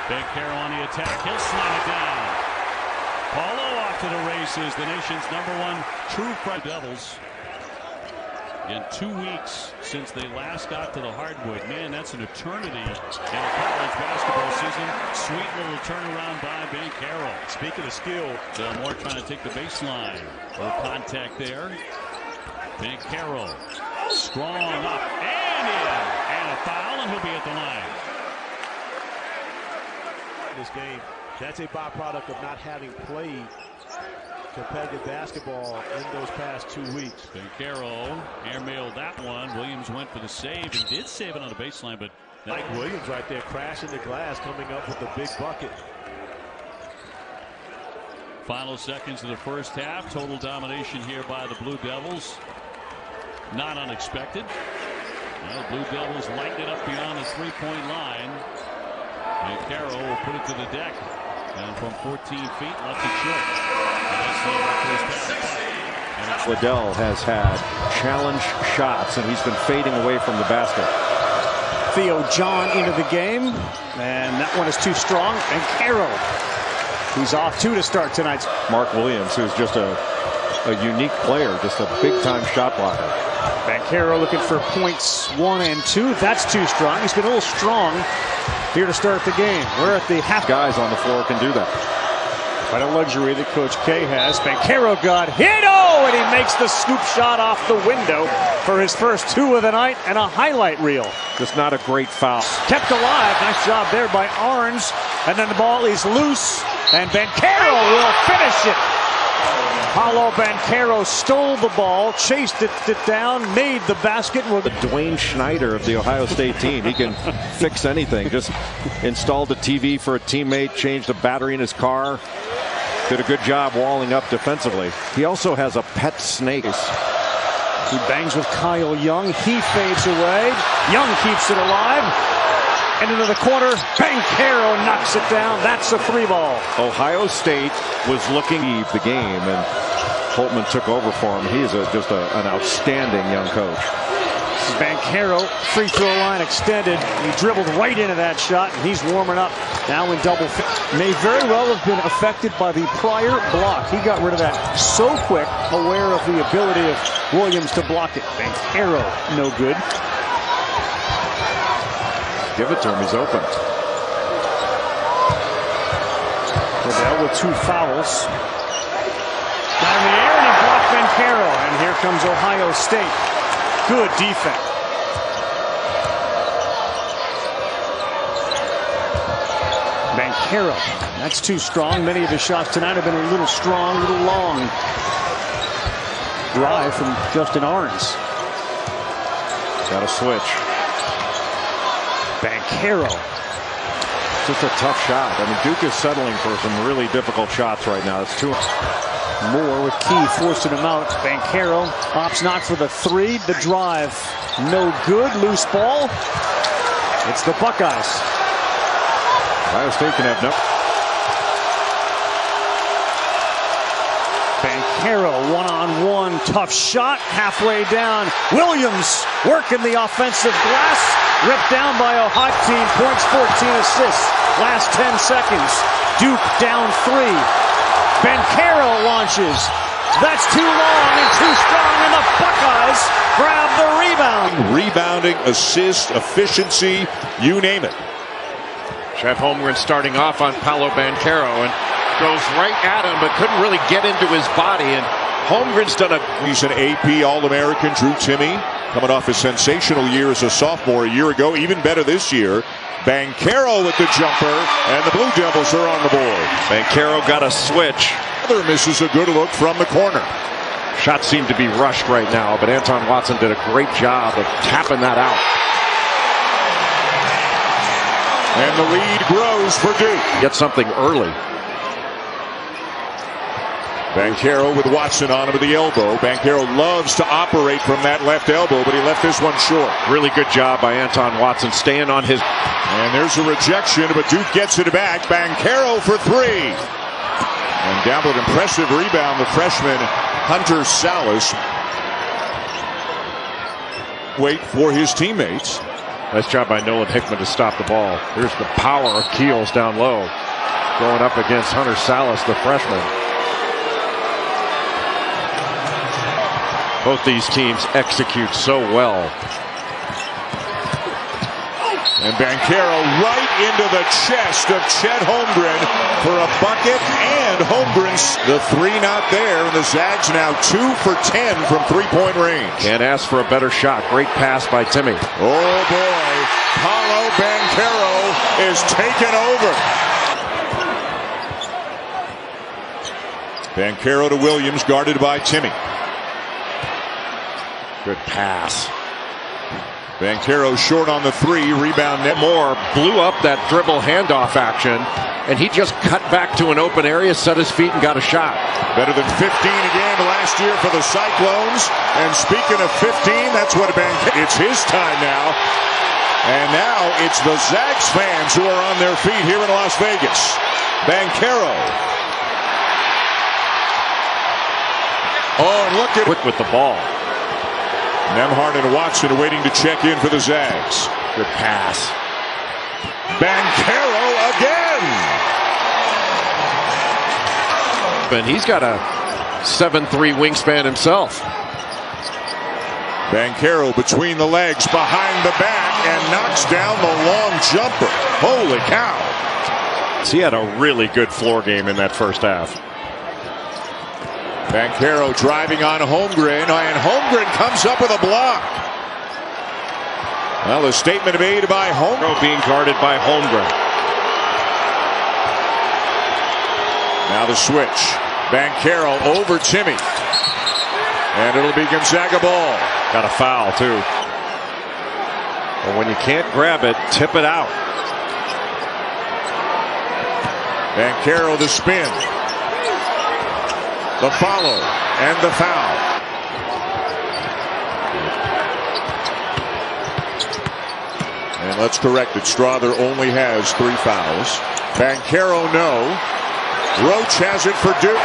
Banchero on the attack. He'll slam it down. Paolo off to the races. The nation's #1 true front Devils. In 2 weeks since they last got to the hardwood. Man, that's an eternity in a college basketball season. Sweet little turnaround by Banchero.
Speaking of skill,
Moore trying to take the baseline. Little contact there. Banchero strong up and in. And a foul, and he'll be at the line.
This game, that's a byproduct of not having played competitive basketball in those past 2 weeks.
Banchero airmailed that one. Williams went for the save and did save it on the baseline, but
Mike Williams right there crashing the glass, coming up with a big bucket.
Final seconds of the first half. Total domination here by the Blue Devils. Not unexpected. Well, the Blue Devils lighten it up beyond the three-point line. Banchero will put it to the deck. And from 14 feet, left it short. And that's the first pass.
Waddell has had challenge shots, and he's been fading away from the basket.
Theo John into the game, and that one is too strong. And Banchero, who's off 2 to start tonight.
Mark Williams, who's just a unique player, just a big-time shot blocker.
Banchero looking for points 1 and 2. That's too strong. He's been a little strong here to start the game. We're at the half.
Guys on the floor can do that.
Quite a luxury that Coach K has. Banchero got hit. Oh, and he makes the scoop shot off the window for his first 2 of the night and a highlight reel.
Just not a great foul.
Kept alive. Nice job there by Arns. And then the ball is loose. And Banchero will finish it. Paolo Banchero stole the ball, chased it down, made the basket.
The Dwayne Schneider of the Ohio State team. He can fix anything. Just installed a TV for a teammate, changed a battery in his car. Did a good job walling up defensively. He also has a pet snake.
He bangs with Kyle Young. He fades away. Young keeps it alive. And into the corner, Banchero knocks it down. That's a 3-ball.
Ohio State was looking to leave the game, and Holtman took over for him. He's just an outstanding young coach.
This is Banchero, free throw line extended. He dribbled right into that shot, and he's warming up now in double. May very well have been affected by the prior block. He got rid of that so quick, aware of the ability of Williams to block it. Banchero, no good.
Give it to him, he's open.
Waddell with 2 fouls. Got in the air and he blocked Banchero. And here comes Ohio State. Good defense. Banchero, that's too strong. Many of his shots tonight have been a little strong, a little long. Drive from Justin Arns.
Got a switch.
Banchero.
Just a tough shot. I mean, Duke is settling for some really difficult shots right now. It's 2.
Moore with Key forcing him out. Banchero opts not for the 3. The drive, no good. Loose ball. It's the Buckeyes.
Ohio State can have no.
Banchero, one-on-one, tough shot, halfway down. Williams working the offensive glass, ripped down by Ohio team. Points, 14 assists. Last 10 seconds. Duke down 3. Banchero launches. That's too long and too strong, and the Buckeyes grab the rebound.
Rebounding, assist, efficiency, you name it.
Chet Holmgren starting off on Paolo Banchero and goes right at him, but couldn't really get into his body. And Holmgren's done
He's an AP All-American, Drew Timme, coming off a sensational year as a sophomore a year ago, even better this year. Banchero with the jumper, and the Blue Devils are on the board.
Banchero got a switch.
Other misses a good look from the corner.
Shots seem to be rushed right now, but Anton Watson did a great job of tapping that out.
And the lead grows for Duke.
Get something early.
Banchero with Watson on him with the elbow. Banchero loves to operate from that left elbow, but he left this one short.
Really good job by Anton Watson staying on his.
And there's a rejection, but Duke gets it back. Banchero for 3. And down with an impressive rebound, the freshman Hunter Salas. Wait for his teammates.
Nice job by Nolan Hickman to stop the ball. Here's the power of Keels down low. Going up against Hunter Salas, the freshman. Both these teams execute so well.
And Banchero right into the chest of Chet Holmgren for a bucket, and Holmgren's the 3 not there, and the Zags now 2 for 10 from 3-point range.
Can't ask for a better shot. Great pass by Timme.
Oh boy, Paolo Banchero is taken over. Banchero to Williams, guarded by Timme.
Good pass.
Banchero short on the three, rebound net.
Moore blew up that dribble handoff action, and he just cut back to an open area, set his feet, and got a shot.
Better than 15 again last year for the Cyclones. And speaking of 15, that's what it's his time now. And now it's the Zags fans who are on their feet here in Las Vegas. Banchero. Oh, and look at
quick with the ball.
Nembhard and Watson waiting to check in for the Zags.
Good pass.
Banchero again.
And he's got a 7'3" wingspan himself.
Banchero between the legs, behind the back, and knocks down the long jumper. Holy cow.
He had a really good floor game in that first half.
Banchero driving on Holmgren, and Holmgren comes up with a block. Well, the statement made by Holmgren.
Being guarded by Holmgren.
Now the switch. Banchero over Timmy. And it'll be Gonzaga ball.
Got a foul, too. But when you can't grab it, tip it out.
Banchero the spin. The follow and the foul. And let's correct it. Strother only has 3 fouls. Banchero no. Roach has it for Duke.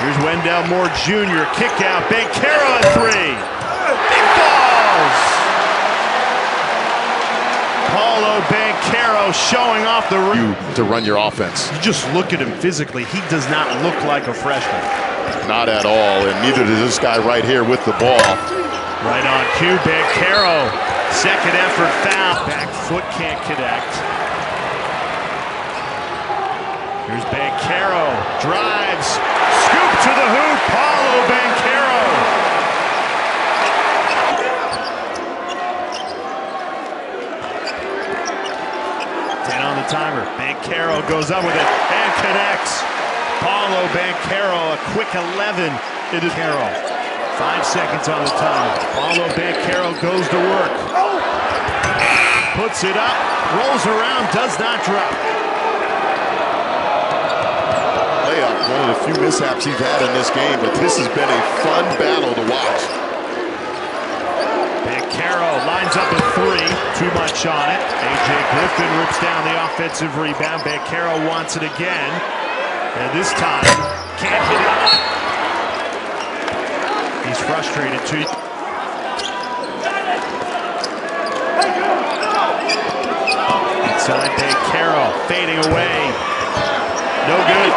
Here's Wendell Moore Jr. Kick out. Banchero at 3. Big balls. Paolo Banchero showing off the rim.
To run your offense.
You just look at him physically. He does not look like a freshman.
Not at all, and neither does this guy right here with the ball.
Right on cue, Banchero. Second effort foul. Back foot can't connect. Here's Banchero. Drives. Scoop to the hoop. Paolo Banchero. Timer. Banchero goes up with it and connects. Paolo Banchero, a quick 11 into Carroll. 5 seconds on the timer. Paolo Banchero goes to work. Puts it up, rolls around, does not drop.
Layup, one of the few mishaps he's had in this game, but this has been a fun battle to watch.
Banchero lines up a 3. Too much on it. A.J. Griffin rips down the offensive rebound. Banchero wants it again. And this time, can't hit it. He's frustrated too. Inside Banchero, fading away. No good.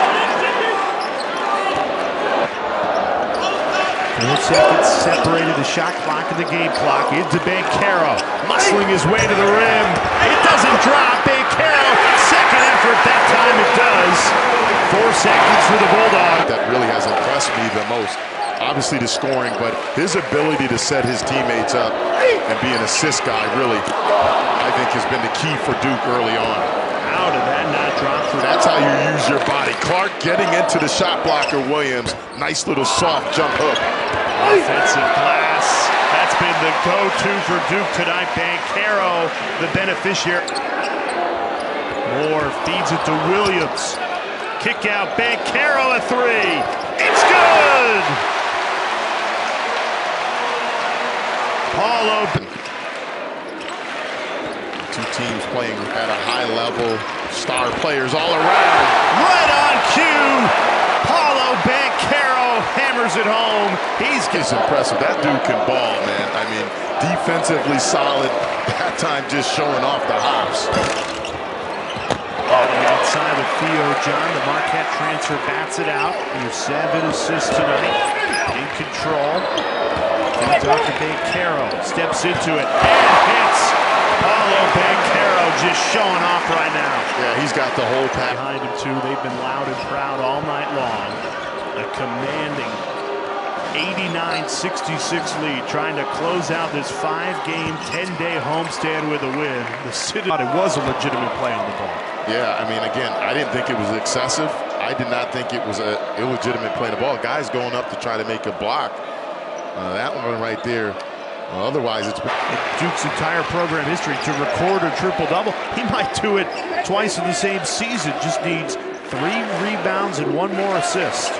4 seconds separated the shot clock and the game clock. Into Banchero, muscling his way to the rim. It doesn't drop. Banchero, second effort. That time it does. 4 seconds for the Bulldog.
That really has impressed me the most. Obviously the scoring, but his ability to set his teammates up and be an assist guy really, I think, has been the key for Duke early on.
How did that not drop through?
That's how you use your body. Clark getting into the shot blocker, Williams. Nice little soft jump hook.
Offensive glass. That's been the go-to for Duke tonight. Banchero, the beneficiary. Moore feeds it to Williams. Kick out. Banchero a 3. It's good! Paolo.
Two teams playing at a high level. Star players all around.
Right on cue. Paolo Banchero hammers it home. He's
impressive. That dude can ball, man. I mean, defensively solid. That time just showing off the hops.
Outside of Theo John, the Marquette transfer bats it out. He has 7 assists tonight. In control. Comes out to Banchero. Steps into it and hits. Paolo Banchero just showing off right now.
Yeah, he's got the whole pack
behind him too. They've been loud and proud all night long. A commanding 89-66 lead, trying to close out this 5-game, 10-day homestand with a win. The city thought it was a legitimate play on the ball.
Yeah, I mean, again, I didn't think it was excessive. I did not think it was an illegitimate play on the ball. Guys going up to try to make a block. That one right there Otherwise, it's
Duke's entire program history to record a triple-double. He might do it twice in the same season. Just needs 3 rebounds and 1 more assist.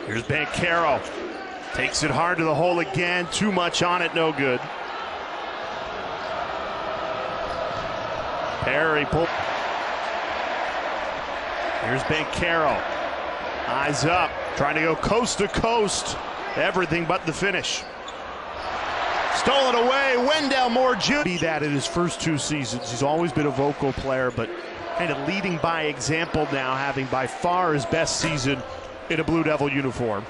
Here's Banchero. Takes it hard to the hole again. Too much on it, no good. Perry pull. Here's Banchero. Eyes up, trying to go coast to coast. Everything but the finish. Stolen away, Wendell Moore Jr. Be that in his first 2 seasons. He's always been a vocal player, but kind of leading by example now, having by far his best season in a Blue Devil uniform.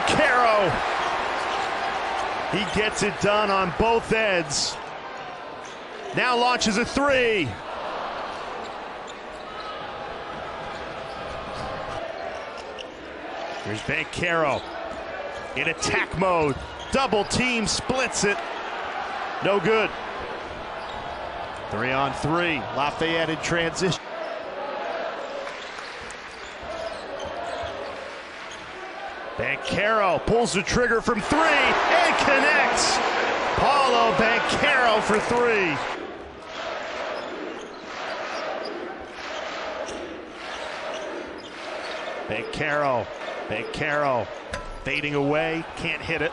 Caro. He gets it done on both ends. Now launches a 3. Here's Banchero in attack mode. Double team, splits it. No good. 3-on-3. Lafayette in transition. Banchero pulls the trigger from 3 and connects. Paolo Banchero for 3. Banchero fading away, can't hit it.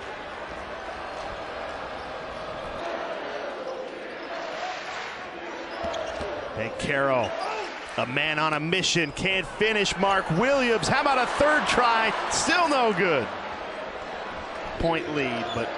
Banchero, a man on a mission, can't finish. Mark Williams, how about a 3rd try? Still no good. Point lead, but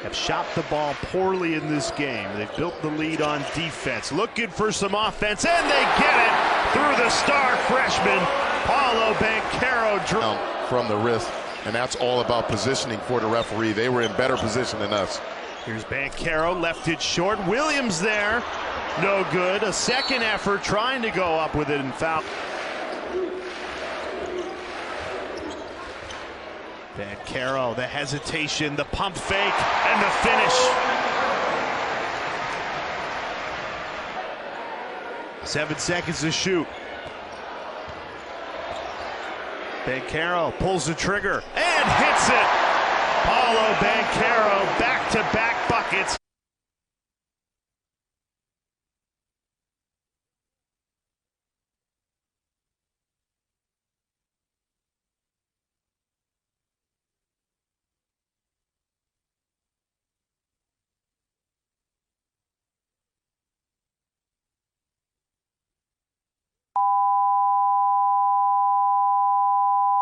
have shot the ball poorly in this game. They've built the lead on defense. Looking for some offense, and they get it through the star freshman, Paolo Banchero.
From the wrist, and that's all about positioning for the referee. They were in better position than us.
Here's Banchero, left it short. Williams there, no good. A second effort trying to go up with it and foul. Banchero, the hesitation, the pump fake, and the finish. 7 seconds to shoot. Banchero pulls the trigger and hits it. Paolo Banchero, back-to-back buckets.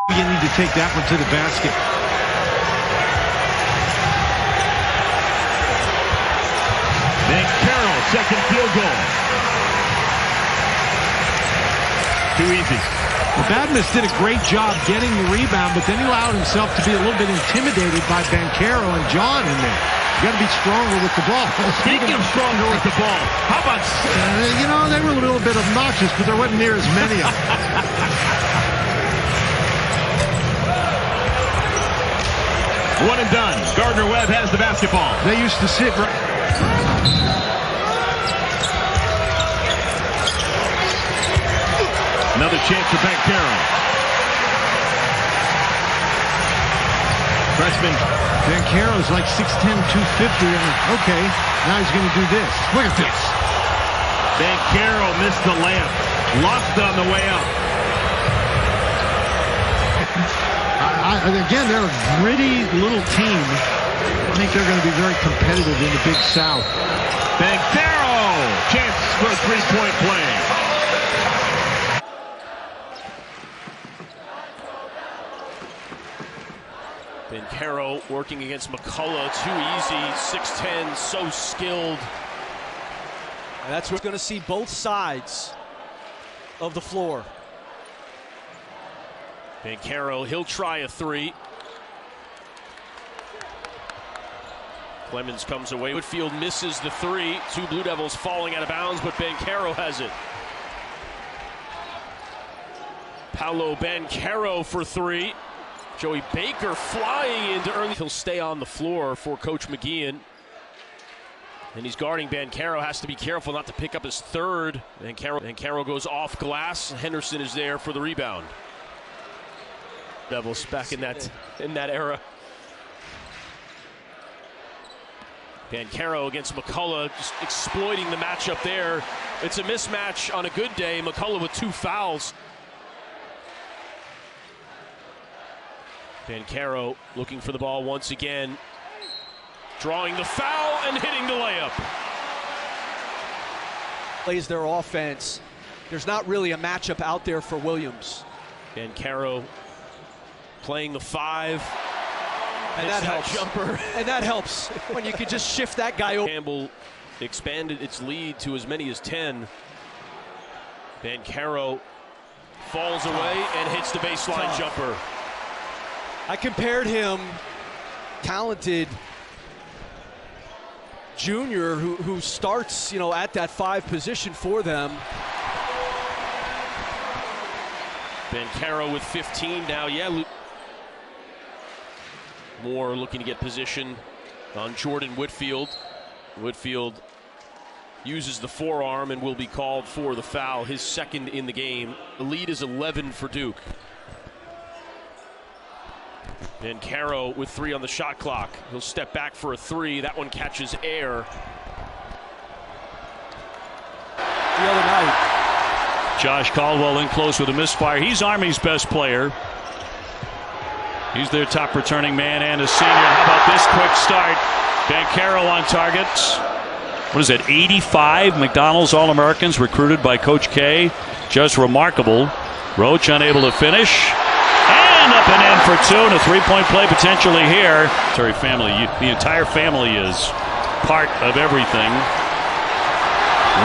You need to take that one to the basket.
Banchero, second field goal. Too easy.
Well, Badmus did a great job getting the rebound, but then he allowed himself to be a little bit intimidated by Banchero and John in there. You got to be stronger with the ball.
Speaking of stronger with the ball, how about...
you know, they were a little bit obnoxious, but there wasn't near as many of them.
One and done. Gardner-Webb has the basketball.
They used to sit right.
Another chance for Banchero. Freshman.
Banchero's like 6'10", 250. And okay, now he's going to do this. Look at this.
Banchero missed the layup. Lost on the way up.
Again, they're a gritty little team. I think they're going to be very competitive in the Big South.
Banchero! Chance for a 3-point play.
Banchero working against McCullough. Too easy. 6'10", so skilled.
And that's what's going to see both sides of the floor.
Banchero, he'll try a 3. Clemens comes away. Whitfield misses the 3. 2 Blue Devils falling out of bounds, but Banchero has it. Paolo Banchero for 3. Joey Baker flying into early. He'll stay on the floor for Coach McGeehan.
And he's guarding Banchero, has to be careful not to pick up his third. Banchero goes off glass. Henderson is there for the rebound. Devils back in that era. Banchero against McCullough, just exploiting the matchup there. It's a mismatch on a good day. McCullough with 2 fouls. Banchero looking for the ball once again. Drawing the foul and hitting the layup.
Plays their offense. There's not really a matchup out there for Williams.
Banchero playing the 5.
And that helps.
Jumper.
And that helps when you can just shift that guy over.
Campbell expanded its lead to as many as 10. Banchero falls away and hits the baseline jumper.
I compared him, talented junior who starts, at that 5 position for them.
Banchero with 15 now. Yeah. Moore looking to get position on Jordan Whitfield. Whitfield uses the forearm and will be called for the foul, his second in the game. The lead is 11 for Duke. Banchero with 3 on the shot clock. He'll step back for a 3. That one catches air.
The other night.
Josh Caldwell in close with a misfire. He's Army's best player. He's their top returning man and a senior. How about this quick start? Banchero on target. What is it, 85 McDonald's All-Americans recruited by Coach K. Just remarkable. Roach unable to finish. And up and in for 2, and a 3-point play potentially here. The entire family is part of everything.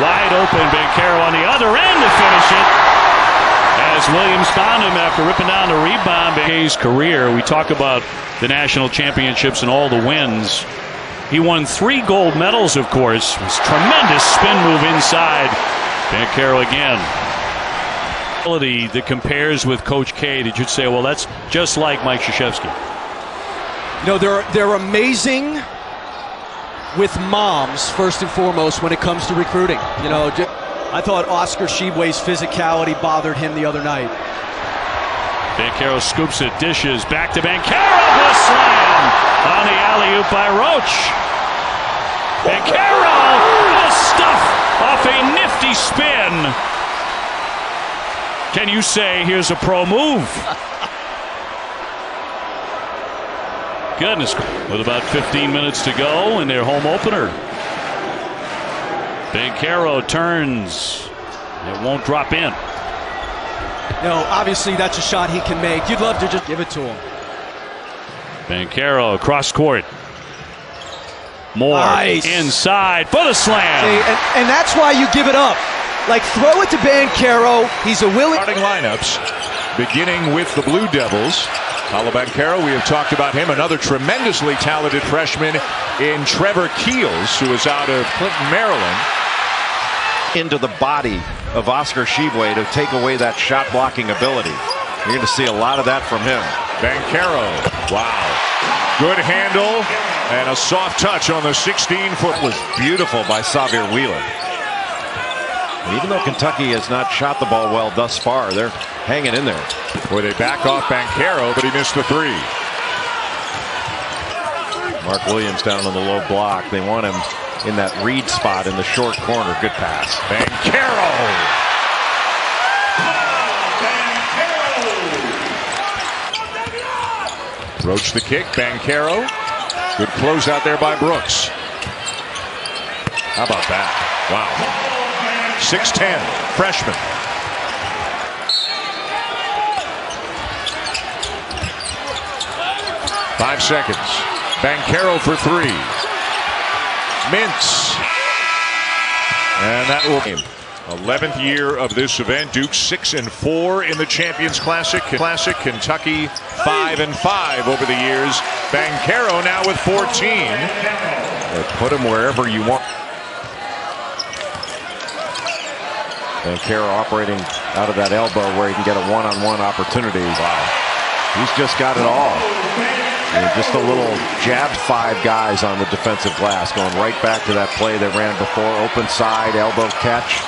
Wide open, Banchero on the other end to finish it. As Williams found him after ripping down the rebound. His career, we talk about the national championships and all the wins. He won 3 gold medals, of course. It was a tremendous spin move inside. Banchero again. That compares with Coach K, that you'd say, well, that's just like Mike Krzyzewski.
They're amazing with moms, first and foremost, when it comes to recruiting. I thought Oscar Tshiebwe's physicality bothered him the other night.
Banchero scoops it, dishes, back to Banchero, the slam on the alley-oop by Roach. Banchero, the stuff off a nifty spin. Can you say here's a pro move? Goodness, with about 15 minutes to go in their home opener. Banchero turns. It won't drop in.
Obviously that's a shot he can make. You'd love to just give it to him.
Banchero across court. Moore inside for the slam.
And that's why you give it up. Like, throw it to Banchero. He's a willing.
Starting lineups, beginning with the Blue Devils. Paolo Banchero, we have talked about him. Another tremendously talented freshman in Trevor Keels, who is out of Clinton, Maryland.
Into the body of Oscar Tshiebwe to take away that shot blocking ability. You're going to see a lot of that from him.
Banchero, wow. Good handle and a soft touch on the 16-foot.
Was beautiful by Xavier Wheeler. Even though Kentucky has not shot the ball well thus far, they're hanging in there.
Boy, they back off Banchero, but he missed the 3.
Mark Williams down on the low block. They want him in that read spot in the short corner. Good pass.
Banchero. Roach the kick. Banchero. Good close out there by Brooks. How about that? Wow. 6'10", freshman. Five seconds. Banchero for 3. Mintz. And that will be 11th year of this event. Duke 6-4 in the Champions Classic. Kentucky 5-5 over the years. Banchero now with 14.
Put him wherever you want. Banchero operating out of that elbow where he can get a one-on-one opportunity. Wow. He's just got it all. And just a little jabbed 5 guys on the defensive glass, going right back to that play they ran before. Open side, elbow catch.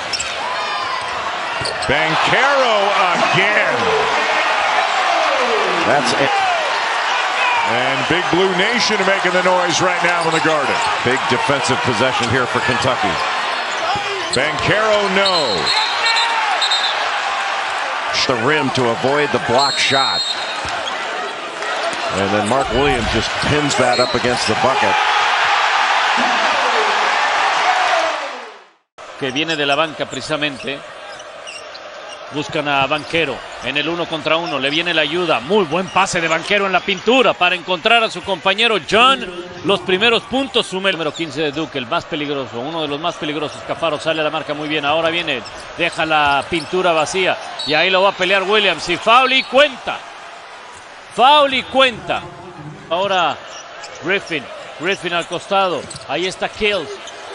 Banchero again. That's it. And Big Blue Nation making the noise right now in the Garden.
Big defensive possession here for Kentucky.
Banchero, no.
The rim to avoid the block shot. And then Mark Williams just pins that up against the bucket.
Que viene de la banca precisamente. Buscan a Banchero en el 1 contra 1. Le viene la ayuda. Muy buen pase de Banchero en la pintura para encontrar a su compañero John. Los primeros puntos. Suma el número 15 de Duke, el más peligroso. Uno de los más peligrosos. Cafaro sale a la marca muy bien. Ahora viene, deja la pintura vacía. Y ahí lo va a pelear Williams. Y foul y cuenta. Foul y cuenta. Ahora Griffin al costado. Ahí está Kills.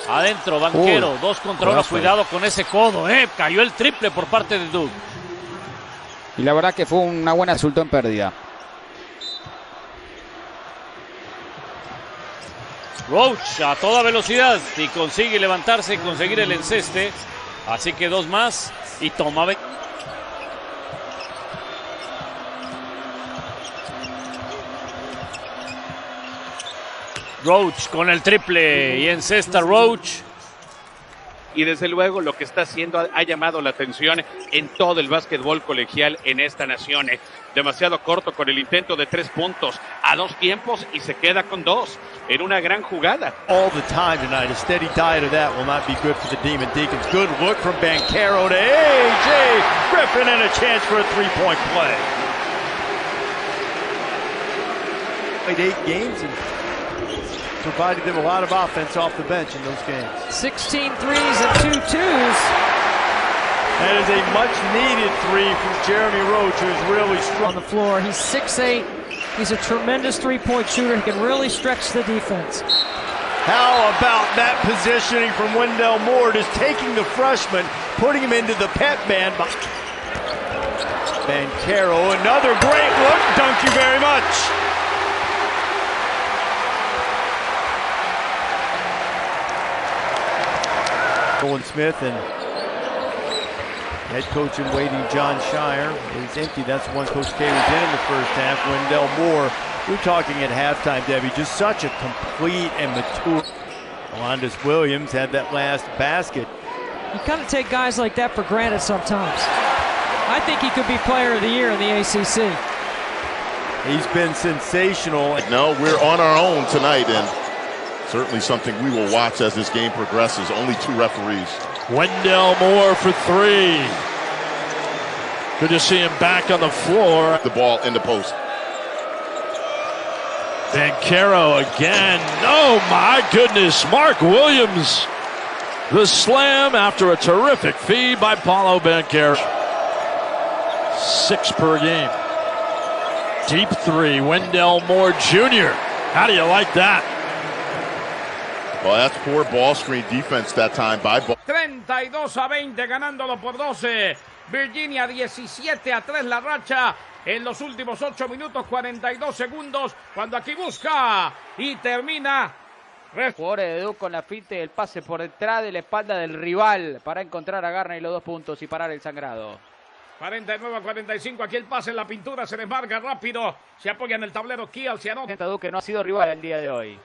Adentro, Banchero, 2 contra 1, cuidado con ese codo, cayó el triple por parte de Duke.
Y la verdad que fue una buena resultado en pérdida.
Roach a toda velocidad y consigue levantarse y conseguir el enceste. Así que 2 más y toma. Roach con el triple y encesta Roach.
Y desde luego lo que está haciendo ha llamado la atención en todo el básquetbol colegial en esta nación. Demasiado corto con el intento de 3 puntos a 2 tiempos y se queda con 2 en una gran jugada.
All the time tonight, a steady diet of that will not be good for the Demon Deacons. Good look from Banchero to A.J. Griffin and a chance for a 3-point play. Played 8 games and provided them a lot of offense off the bench in those games.
16 threes and 2 twos.
That is a much-needed 3 from Jeremy Roach, who's really strong
on the floor. He's 6'8". He's a tremendous three-point shooter. He can really stretch the defense.
How about that positioning from Wendell Moore, just taking the freshman, putting him into the pep band. Banchero, another great look. Thank you very much. Owen Smith and head coach in waiting John Shire is empty. That's one Coach K was in the first half. Wendell Moore, we're talking at halftime, Debbie, just such a complete and mature. Alondis Williams had that last basket.
You kind of take guys like that for granted sometimes. I think he could be player of the year in the ACC.
He's been sensational.
No, we're on our own tonight, and certainly something we will watch as this game progresses. Only 2 referees.
Wendell Moore for 3. Good to see him back on the floor.
The ball in the post.
Banchero again. Oh my goodness. Mark Williams. The slam after a terrific feed by Paolo Banchero. 6 per game. Deep 3. Wendell Moore Jr. How do you like that?
Well, that's poor ball screen defense that time by
32-20, ganándolo por 12. Virginia 17-3 la racha en los últimos 8 minutos 42 segundos. Cuando aquí busca y termina.
Jugadores de Duke con la finta y el pase por detrás de la espalda del rival para encontrar a Garner y los 2 puntos y parar el sangrado.
49-45, aquí el pase en la pintura, se desmarca rápido. Se apoya en el tablero Kiel, se anota.
Duke no ha sido rival el día de hoy.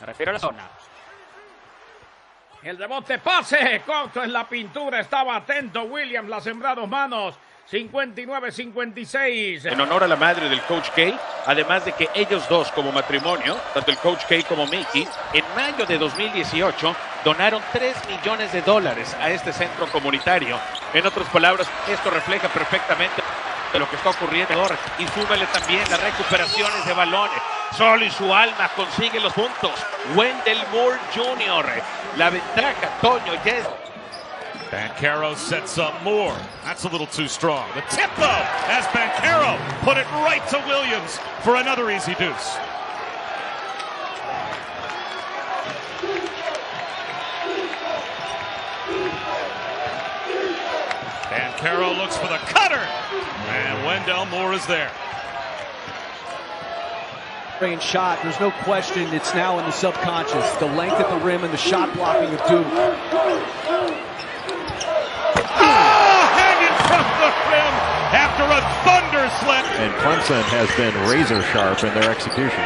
Me refiero a la zona.
El rebote, pase, corto en la pintura, estaba atento Williams, las sembradas manos, 59-56.
En honor a la madre del Coach K, además de que ellos dos como matrimonio, tanto el Coach K como Mickey, en mayo de 2018 donaron $3 millones a este centro comunitario. En otras palabras, esto refleja perfectamente lo que está ocurriendo y súmele también las recuperaciones de balones. Solo y su alma consigue los puntos. Wendell Moore Jr. La ventaja, Toño, yes.
Banchero sets up Moore. That's a little too strong. The tip, though, as Banchero put it right to Williams for another easy deuce. Banchero looks for the cutter, and Wendell Moore is there.
Range shot, there's no question it's now in the subconscious. The length at the rim and the shot blocking of Duke.
Hanging from the rim after a thunder slip.
And Clemson has been razor sharp in their execution.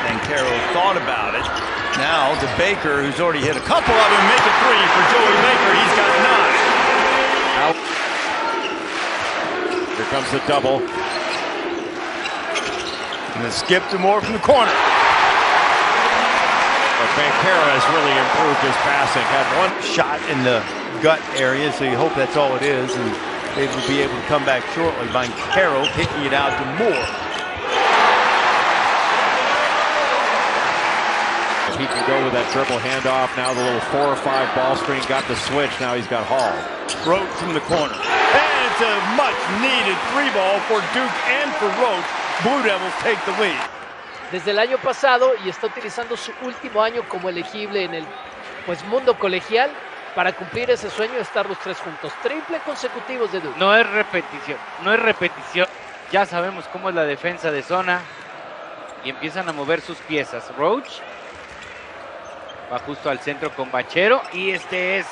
Banchero thought about it. Now to Baker, who's already hit a couple of them, make a three for Joey Baker. He's got 9.
Here comes the double.
And the skip to Moore from the corner.
But Banchero has really improved his passing. Had one
Shot in the gut area, so you hope that's all it is, and they will be able to come back shortly. Banchero kicking it out to Moore.
He can go with that dribble handoff. Now the little 4 or 5 ball screen got the switch. Now he's got Hall.
Roach from the corner. And it's a much needed 3-ball for Duke and for Roach. Blue Devils take the lead.
Desde el año pasado y está utilizando su último año como elegible en el mundo colegial para cumplir ese sueño de estar los tres juntos. Triple consecutivos de Duke.
No es repetición, no es repetición. Ya sabemos cómo es la defensa de zona y empiezan a mover sus piezas. Roach va justo al centro con Banchero y este es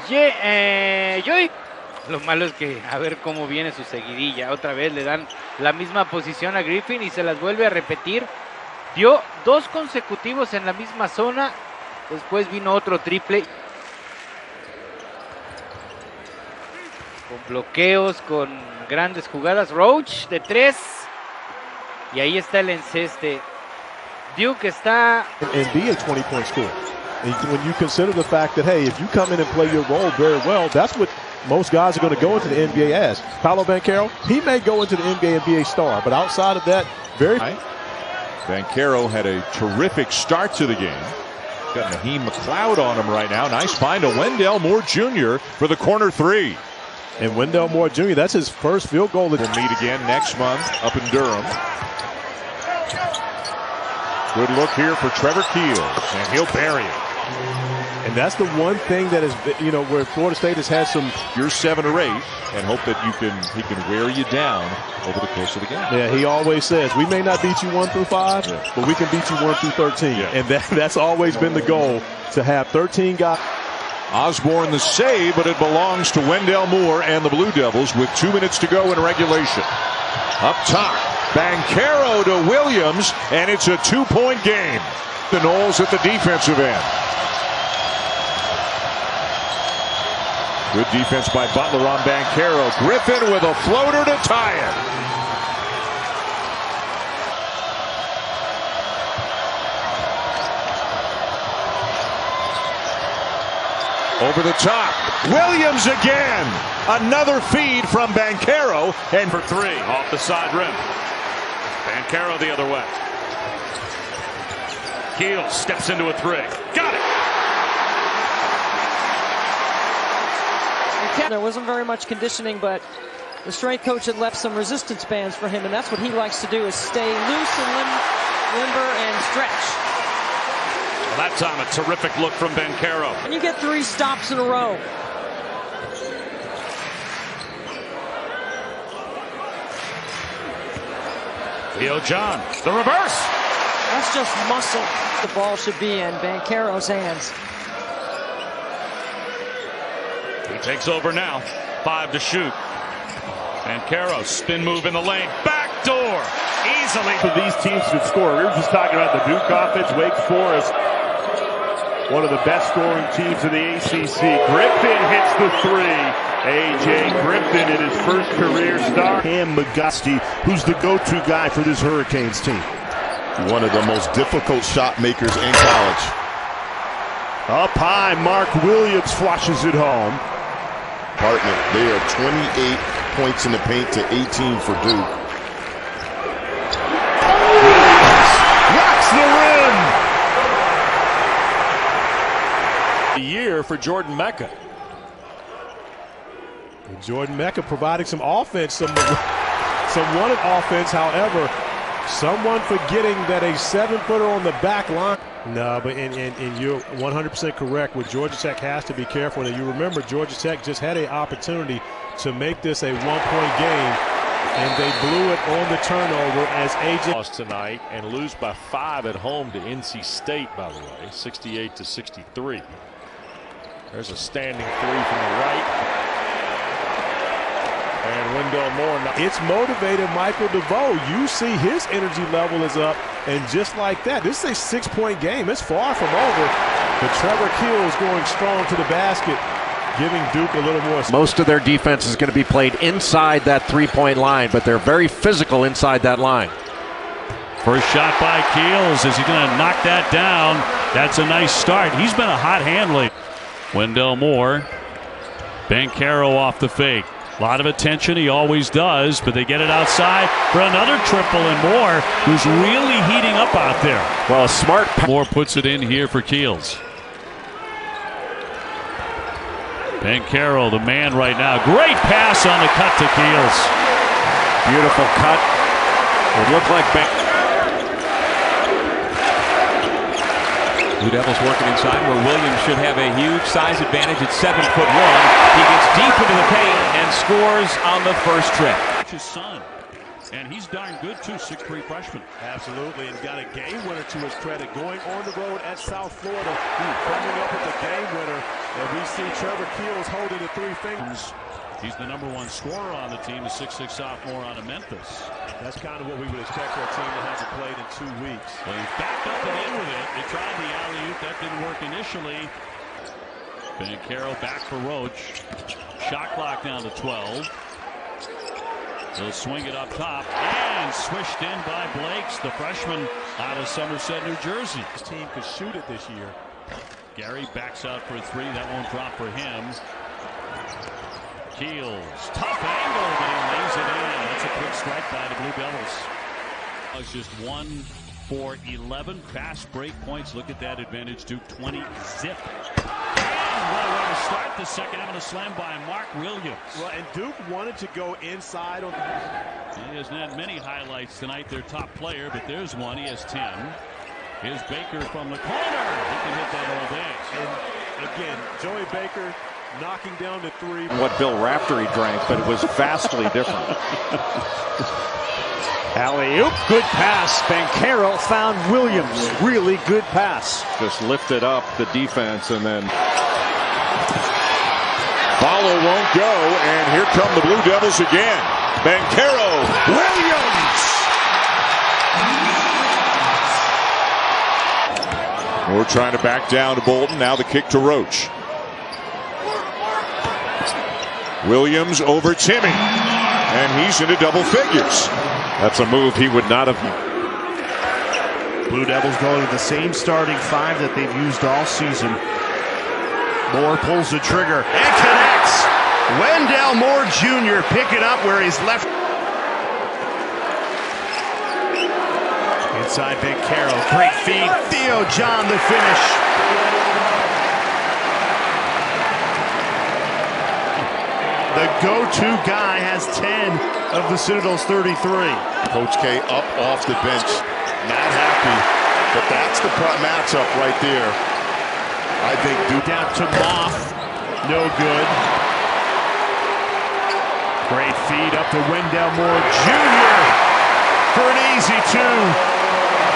Joy. Lo malo es que a ver cómo viene su seguidilla. Otra vez le dan la misma posición a Griffin y se las vuelve a repetir. Dio 2 consecutivos en la misma zona. Después vino otro triple. Con bloqueos, con grandes jugadas. Roach de 3. Y ahí está el enceste. Duke está...
And be a 20-point scorer. And when you consider the fact that, hey, if you come in and play your role very well, that's what most guys are going to go into the NBA as. Paolo Banchero, he may go into the NBA and be a star, but outside of that, very...
Banchero had a terrific start to the game. Got Naheem McLeod on him right now. Nice find to Wendell Moore Jr. for the corner 3.
And Wendell Moore Jr., that's his first field goal.
We'll meet again next month up in Durham. Good look here for Trevor Keels, and he'll bury it.
And that's the one thing that is, you know, where Florida State has had some...
You're 7 or 8, and hope that he can wear you down over the course of the game.
Yeah, he always says, we may not beat you 1 through 5, but we can beat you 1 through 13. Yeah. And that's always been the goal, to have 13 guys.
Osborne the save, but it belongs to Wendell Moore and the Blue Devils with 2 minutes to go in regulation. Up top, Banchero to Williams, and it's a 2-point game. The Knowles at the defensive end. Good defense by Butler on Banchero. Griffin with a floater to tie it. Over the top. Williams again. Another feed from Banchero.
And for 3 off the side rim. Banchero the other way. Keels steps into a 3. Got it.
There wasn't very much conditioning, but the strength coach had left some resistance bands for him, and that's what he likes to do, is stay loose and limber and stretch.
Well, that time a terrific look from Banchero.
And you get 3 stops in a row.
Theo John, the reverse.
That's just muscle. The ball should be in Banchero's hands.
He takes over now. 5 to shoot. Banchero, spin move in the lane. Back door. Easily.
For these teams to score. We were just talking about the Duke offense. Wake Forest, one of the best scoring teams in the ACC. Griffin hits the 3. A.J. Griffin in his first career start. Cam McGusty, who's the go-to guy for this Hurricanes team.
One of the most difficult shot makers in college.
Up high, Mark Williams flushes it home.
Partner, they are 28 points in the paint to 18 for Duke.
Williams rocks the rim.
The year for Jordan Mecca.
And Jordan Mecca providing some offense, some wanted offense. However, someone forgetting that a 7-footer on the back line. No, but and you're 100% correct. What Georgia Tech has to be careful. And you remember Georgia Tech just had an opportunity to make this a 1-point game and they blew it on the turnover as AJ
lost tonight and lose by 5 at home to NC State, by the way, 68-63. There's a standing three from the right. And Wendell Moore.
It's motivated Michael DeVoe. You see his energy level is up, and just like that, this is a 6-point game. It's far from over, but Trevor Keels going strong to the basket, giving Duke a little more.
Most of their defense is going to be played inside that three-point line, but they're very physical inside that line.
First shot by Keels. Is he going to knock that down? That's a nice start. He's been a hot hand lately. Wendell Moore. Banchero off the fake. A lot of attention, he always does, but they get it outside for another triple, and Moore, who's really heating up out there.
Well, smart.
Moore puts it in here for Keels. Banchero, the man right now. Great pass on the cut to Keels.
Beautiful cut. It looked like
Blue Devils working inside where Williams should have a huge size advantage at 7'1". He gets deep into the paint and scores on the first trip.
His son, and he's darn good too, 6'3" freshman.
Absolutely, and got a game winner to his credit. Going on the road at South Florida, coming up with the game winner, and we see Trevor Keels holding the three fingers.
He's the #1 scorer on the team, a 6'6" sophomore out of Memphis.
That's kind of what we would expect for a team that hasn't played in 2 weeks.
Well, he's backed up and in with it. They tried the alley-oop. That didn't work initially. Banchero back for Roach. Shot clock down to 12. They'll swing it up top and swished in by Blakes, the freshman out of Somerset, New Jersey.
This team could shoot it this year.
Gary backs out for a three. That won't drop for him. Keels, tough angle, but he lays it in. That's a quick strike by the Blue Devils. It's just 1 for 11 fast break points. Look at that advantage, Duke 20 zip. And what a way to start the second half, a slam by Mark Williams.
Well, and Duke wanted to go inside on.
He hasn't had many highlights tonight, their top player, but there's one. He has 10. Here's Baker from the corner. He can hit that all day.
And again, Joey Baker knocking down the three.
What Bill Raftery drank, but it was vastly different.
Alley-oop, good pass. Banchero found Williams. Really good pass.
Just lifted up the defense, and then Paolo won't go, and here come the Blue Devils again. Banchero, Williams. We're trying to back down to Bolton. Now the kick to Roach. Williams over Timmy, and he's into double figures. That's a move he would not have.
Blue Devils going to the same starting five that they've used all season. Moore pulls the trigger and connects. Wendell Moore Jr. picking up where he's left. Inside Banchero, great feed. Theo John the finish. The go-to guy has 10 of the Citadel's 33.
Coach K up off the bench, not happy, but that's the matchup right there. I think Duke
down to Moff, no good. Great feed up to Wendell Moore Jr. for an easy two.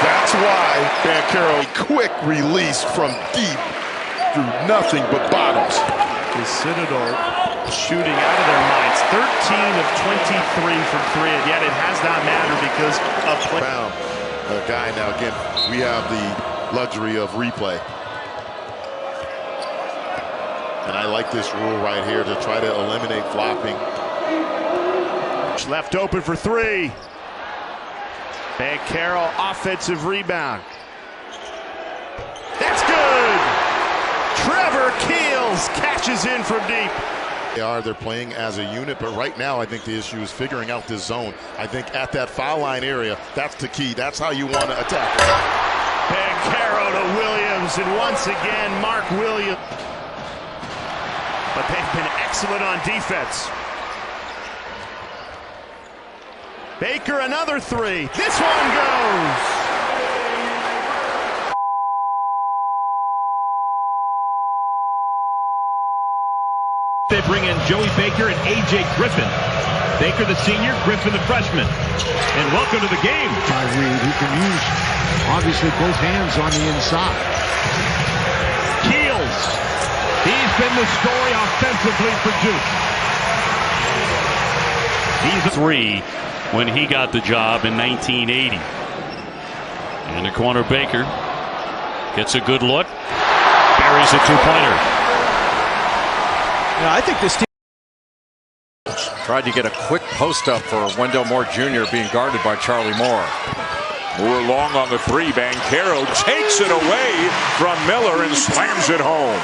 That's why Banchero, quick release from deep through nothing but bottoms.
The Citadel shooting out of their minds. 13 of 23 from three, and yet it has not mattered because of play.
Found a guy now. Again, we have the luxury of replay. And I like this rule right here to try to eliminate flopping.
Left open for three. Banchero offensive rebound. That's good. Trevor Keels catches in from deep.
They're playing as a unit, but right now I think the issue is figuring out this zone. I think at that foul line area, that's the key. That's how you want to attack.
Banchero to Williams, and once again, Mark Williams. But they've been excellent on defense. Baker, another three. This one goes.
bring in Joey Baker and A.J. Griffin. Baker, the senior, Griffin, the freshman. And welcome to the game.
Reed, who can use, obviously, both hands on the inside.
Keels. He's been the story offensively for Duke.
He's 3 when he got the job in 1980. In the corner, Baker gets a good look. Buries a two-pointer.
I think this team
tried to get a quick post-up for Wendell Moore Jr. being guarded by Charlie Moore.
Moore long on the 3. Banchero takes it away from Miller and slams it home.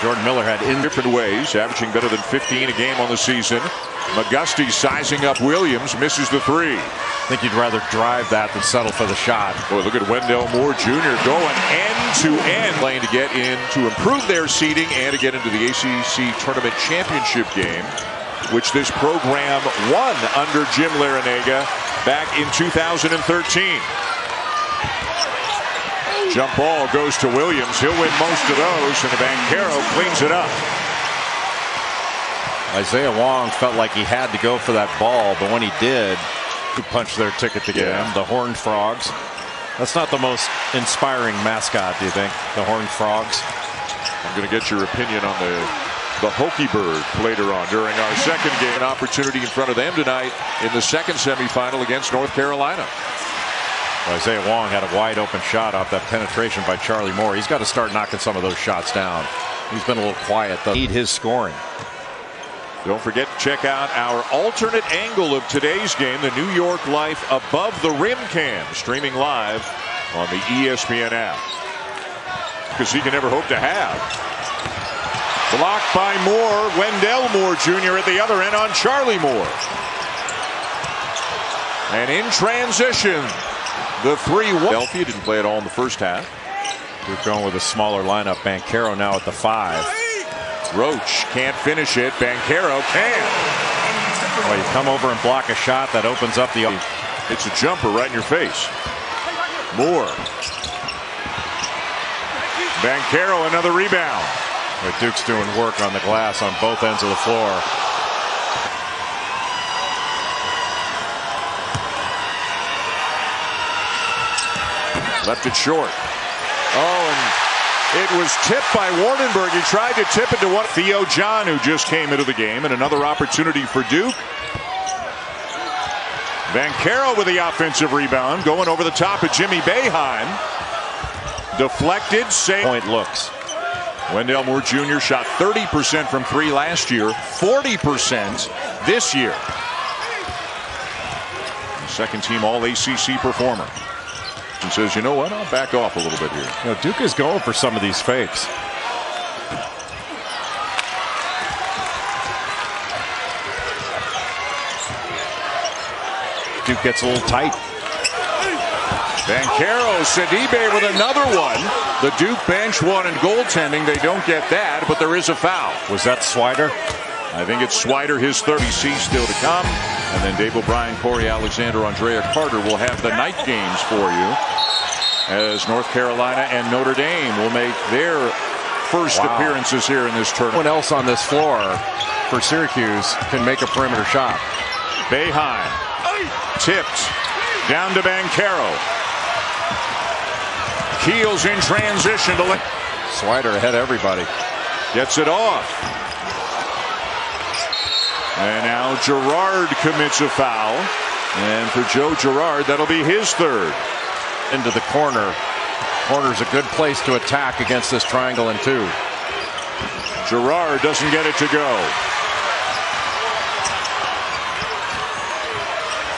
Jordan Miller had in
different ways, averaging better than 15 a game on the season. McGusty sizing up Williams, misses the 3.
I think you'd rather drive that than settle for the shot.
Boy, look at Wendell Moore Jr. going end-to-end, playing to get in to improve their seeding and to get into the ACC Tournament Championship game, which this program won under Jim Larinaga back in 2013. Jump ball goes to Williams. He'll win most of those, and Banchero cleans it up.
Isaiah Wong felt like he had to go for that ball, but when he did, he punched their ticket to get him. The Horned Frogs. That's not the most inspiring mascot, do you think? The Horned Frogs.
I'm going to get your opinion on the Hokie Bird later on during our second game. An opportunity in front of them tonight in the second semifinal against North Carolina.
Isaiah Wong had a wide open shot off that penetration by Charlie Moore. He's got to start knocking some of those shots down. He's been a little quiet, though. Need his scoring.
Don't forget to check out our alternate angle of today's game, the New York Life Above the Rim Cam, streaming live on the ESPN app. Because he can never hope to have. Blocked by Moore. Wendell Moore Jr. at the other end on Charlie Moore. And in transition, the 3-1. Philadelphia didn't play at all in the first half.
We're going with a smaller lineup. Banchero now at the 5.
Roach can't finish it. Banchero can.
Well, you come over and block a shot that opens up the.
It's a jumper right in your face. Moore. Banchero, another rebound.
Well, Duke's doing work on the glass on both ends of the floor.
Left it short. Oh, and it was tipped by Wardenberg. He tried to tip it to one. Theo John, who just came into the game, and another opportunity for Duke. Banchero with the offensive rebound, going over the top of Jimmy Boeheim. Deflected, save.
Point looks.
Wendell Moore Jr. shot 30% from 3 last year, 40% this year. Second team All-ACC performer. And says, you know what, I'll back off a little bit here.
You know, Duke is going for some of these fakes. Duke gets a little tight.
Banchero, Sidibe with another one. The Duke bench wanted goaltending. They don't get that, but there is a foul.
Was that Swider?
I think it's Swider, his 30C still to come. And then Dave O'Brien, Corey Alexander, Andrea Carter will have the night games for you as North Carolina and Notre Dame will make their first appearances here in this tournament.
No one else on this floor for Syracuse can make a perimeter shot.
Boeheim tipped down to Banchero. Keels in transition to
Swider ahead of everybody.
Gets it off. And now Girard commits a foul. And for Joe Girard, that'll be his 3rd.
Into the corner. Corner's a good place to attack against this triangle and 2.
Girard doesn't get it to go.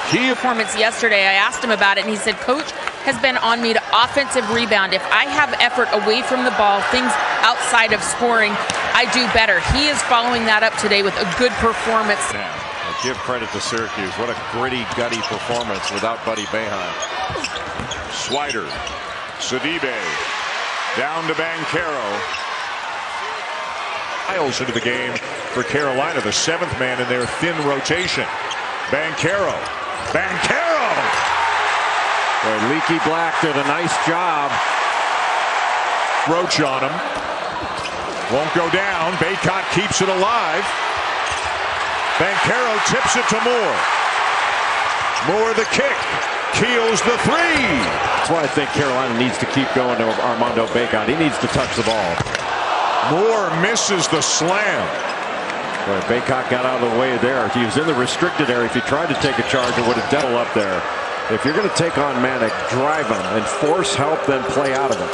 Key performance yesterday. I asked him about it, and he said, Coach has been on me to offensive rebound. If I have effort away from the ball, things outside of scoring, I do better. He is following that up today with a good performance.
Yeah, give credit to Syracuse. What a gritty, gutty performance without Buddy Boeheim.
Swider, Sidibe, down to Banchero. Miles into the game for Carolina, the 7th man in their thin rotation. Banchero.
Boy, Leaky Black did a nice job.
Roach on him. Won't go down. Baycott keeps it alive. Banchero tips it to Moore. Moore the kick. Keels the three.
That's why I think Carolina needs to keep going to Armando Bacot. He needs to touch the ball.
Moore misses the slam.
Boy, Bacot got out of the way there. He was in the restricted area. If he tried to take a charge, it would have doubled up there. If you're going to take on Manic, drive him and force help, then play out of it.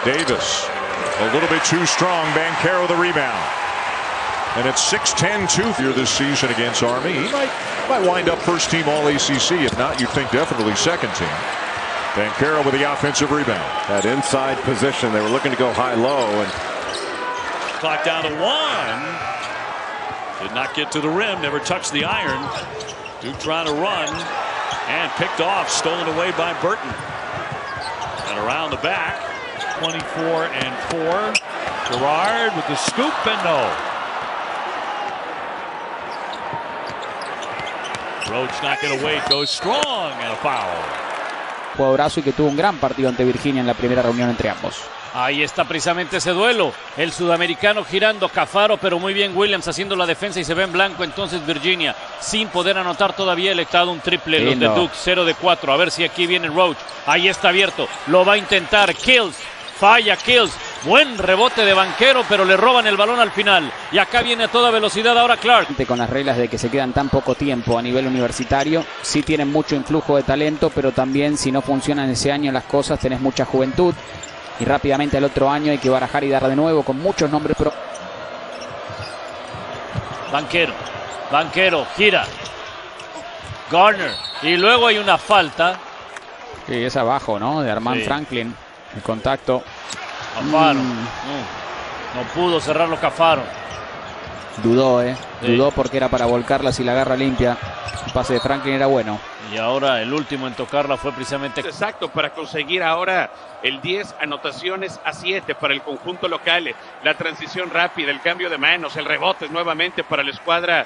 Davis, a little bit too strong. Banchero the rebound. And it's 6-10-2 here this season against Army. He might wind up first team all ACC. If not, you'd think definitely second team. Banchero with the offensive rebound.
That inside position, they were looking to go high-low. And
clock down to 1. Did not get to the rim, never touched the iron. Duke trying to run and picked off, stolen away by Burton. And around the back, 24-4. Gerard with the scoop and no. Roach not going to wait, goes strong and a foul.
Jugadorazo y que tuvo un gran partido ante Virginia en la primera reunión entre ambos.
Ahí está precisamente ese duelo. El sudamericano girando, Cafaro, pero muy bien Williams haciendo la defensa y se ve en blanco. Entonces Virginia sin poder anotar todavía, electado un triple. Los de Duke 0 de 4. A ver si aquí viene Roach. Ahí está abierto. Lo va a intentar. Kills. Falla Kills. Buen rebote de Banchero, pero le roban el balón al final. Y acá viene a toda velocidad ahora Clark.
Con las reglas de que se quedan tan poco tiempo a nivel universitario, sí tienen mucho influjo de talento, pero también si no funcionan ese año las cosas, tenés mucha juventud. Y rápidamente al otro año hay que barajar y dar de nuevo con muchos nombres pro.
Banchero gira. Garner. Y luego hay una falta.
Sí, es abajo, ¿no? De Armand Franklin. El contacto.
Cafaro. No pudo cerrarlo Cafaro.
Dudó, Dudó porque era para volcarla si la agarra limpia. El pase de Franklin era bueno.
Y ahora el último en tocarla fue precisamente...
Exacto, para conseguir ahora el 10 anotaciones a 7 para el conjunto local. La transición rápida, el cambio de manos, el rebote nuevamente para la escuadra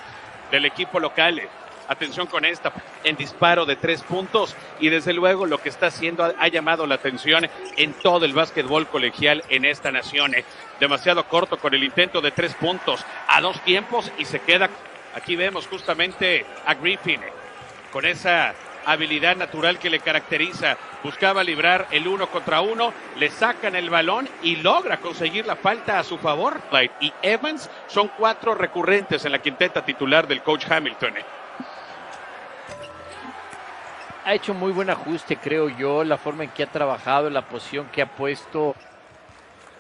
del equipo local. Atención con esta, en disparo de 3 puntos y desde luego lo que está haciendo ha llamado la atención en todo el básquetbol colegial en esta nación. Demasiado corto con el intento de 3 puntos a 2 tiempos y se queda. Aquí vemos justamente a Griffin con esa habilidad natural que le caracteriza. Buscaba librar el 1 contra 1, le sacan el balón y logra conseguir la falta a su favor. Y Evans son 4 recurrentes en la quinteta titular del coach Hamilton.
Ha hecho muy buen ajuste, creo yo, la forma en que ha trabajado, la posición que ha puesto.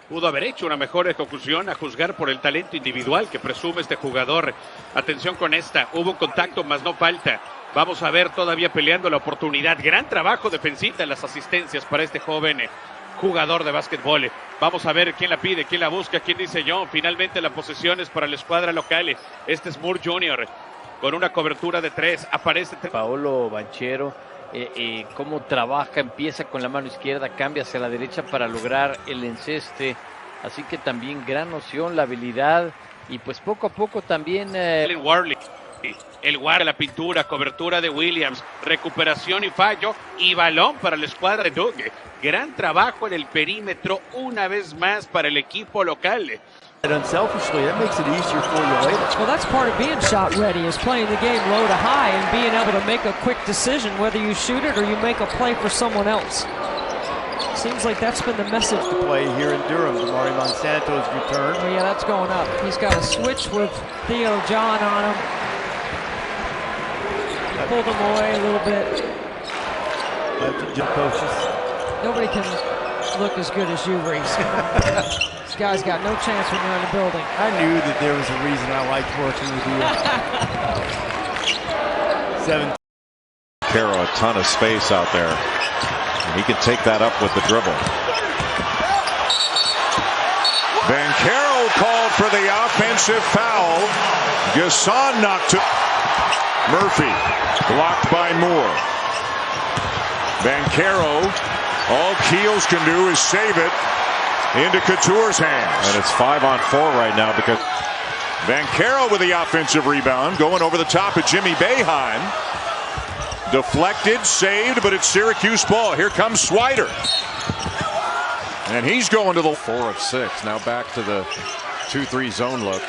Pudo haber hecho una mejor ejecución a juzgar por el talento individual que presume este jugador. Atención con esta, hubo un contacto más no falta. Vamos a ver todavía peleando la oportunidad. Gran trabajo defensivo en las asistencias para este joven jugador de básquetbol. Vamos a ver quién la pide, quién la busca, quién dice yo. Finalmente la posesión es para la escuadra local. Este es Moore Jr. con una cobertura de 3. Aparece
Paolo Banchero. Cómo trabaja, empieza con la mano izquierda, cambia hacia la derecha para lograr el enceste, así que también gran noción, la habilidad y pues poco a poco también
Warley, el guarda, la pintura, cobertura de Williams, recuperación y fallo y balón para la escuadra de Duke. Gran trabajo en el perímetro una vez más para el equipo local.
Unselfishly, that makes it easier for you later.
Well, that's part of being shot ready, is playing the game low to high and being able to make a quick decision whether you shoot it or you make a play for someone else. Seems like that's been the message.
To play here in Durham, Damari Monsanto's return.
Oh yeah, that's going up. He's got a switch with Theo John on him. Pulled him away a little bit.
Coaches.
Nobody can look as good as you, Reese. This guy's got no chance when you're in the building.
I knew that there was a reason I liked working with you. 7.
Banchero, a ton of space out there. And he can take that up with the dribble.
Banchero called for the offensive foul. Gasson knocked it. Murphy blocked by Moore. Banchero, all Keels can do is save it into Couture's hands.
And it's 5-on-4 right now because
Banchero with the offensive rebound, going over the top of Jimmy Boeheim. Deflected, saved, but it's Syracuse ball. Here comes Swider. And he's going to the
4 of 6. Now back to the 2-3 zone look.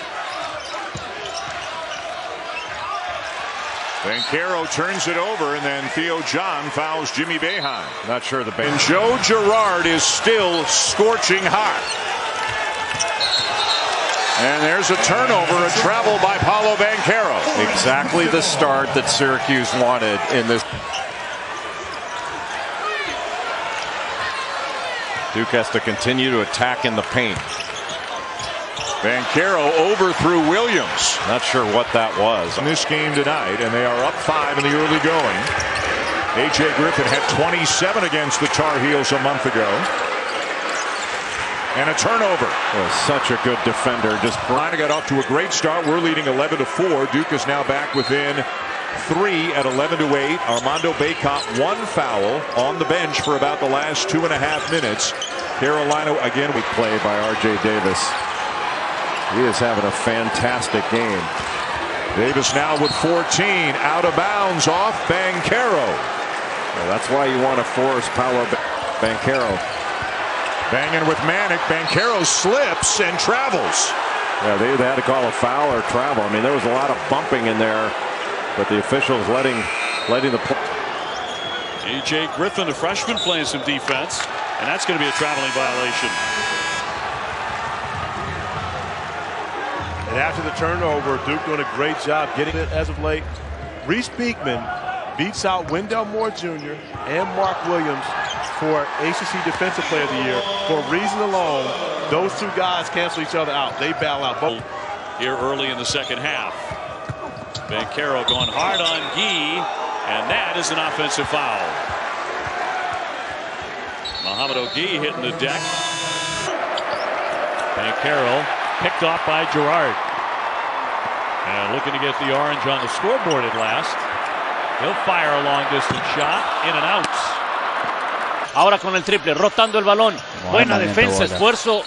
Banchero turns it over, and then Theo John fouls Jimmy Boeheim. Not sure the and Joe Girard is still scorching hot. And there's a turnover, a travel by Paolo Banchero.
Exactly the start that Syracuse wanted in this. Duke has to continue to attack in the paint.
Banchero overthrew Williams.
Not sure what that was.
In this game tonight, and they are up 5 in the early going. A.J. Griffin had 27 against the Tar Heels a month ago. And a turnover.
Such a good defender. Just
Carolina got off to a great start. We're leading 11-4. Duke is now back within 3 at 11-8. Armando Bacot, 1 foul on the bench for about the last 2.5 minutes. Carolina again.
Big play by R.J. Davis. He is having a fantastic game.
Davis now with 14, out of bounds off Banchero.
Well, that's why you want to force Paolo Banchero.
Banging with Manic. Banchero slips and travels.
Yeah, they either had to call a foul or travel. I mean, there was a lot of bumping in there, but the officials letting the play.
A.J. Griffin, a freshman, playing some defense, and that's going to be a traveling violation.
And after the turnover, Duke doing a great job getting it as of late. Reese Beekman beats out Wendell Moore Jr. and Mark Williams for ACC Defensive Player of the Year. For a reason alone, those two guys cancel each other out. They battle out both.
Here early in the second half. Banchero going hard on Gee, and that is an offensive foul. Mohamed Ogui hitting the deck. Banchero picked off by Girard. And looking to get the orange on the scoreboard at last. He'll fire a long distance shot, in and out.
Ahora con el triple, rotando el balón. Buena defensa, esfuerzo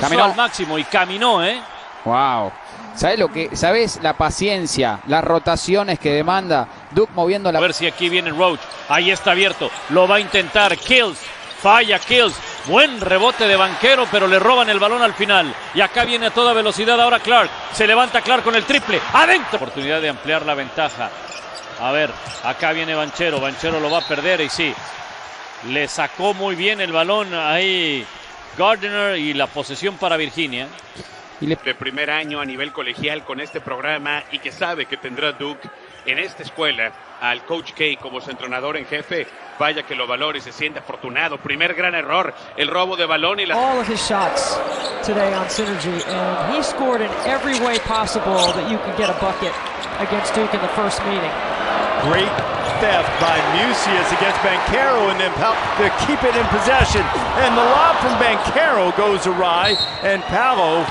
Caminó.
al máximo y caminó, ¿eh?
Wow. ¿Sabes la paciencia, las rotaciones que demanda Duke moviendo la...
A ver si aquí viene Roach. Ahí está abierto. Lo va a intentar. Kills. Falla Kills. Buen rebote de Banchero, pero le roban el balón al final. Y acá viene a toda velocidad ahora Clark. Se levanta Clark con el triple. ¡Adentro! Oportunidad de ampliar la ventaja. A ver, acá viene Banchero. Banchero lo va a perder y sí. Le sacó muy bien el balón ahí Gardner y la posesión para Virginia.
De primer año a nivel colegial con este programa y que sabe que tendrá Duke en esta escuela al Coach K como su entrenador en jefe. Vaya que lo valore y se siente afortunado. Primer gran error, el robo de balón y la...
All of his shots today on Synergy, and he scored in every way possible that you could get a bucket against Duke in the first meeting.
Great theft by Musius against Banchero, and then to keep it in possession. And the lob from Banchero goes awry, and Paolo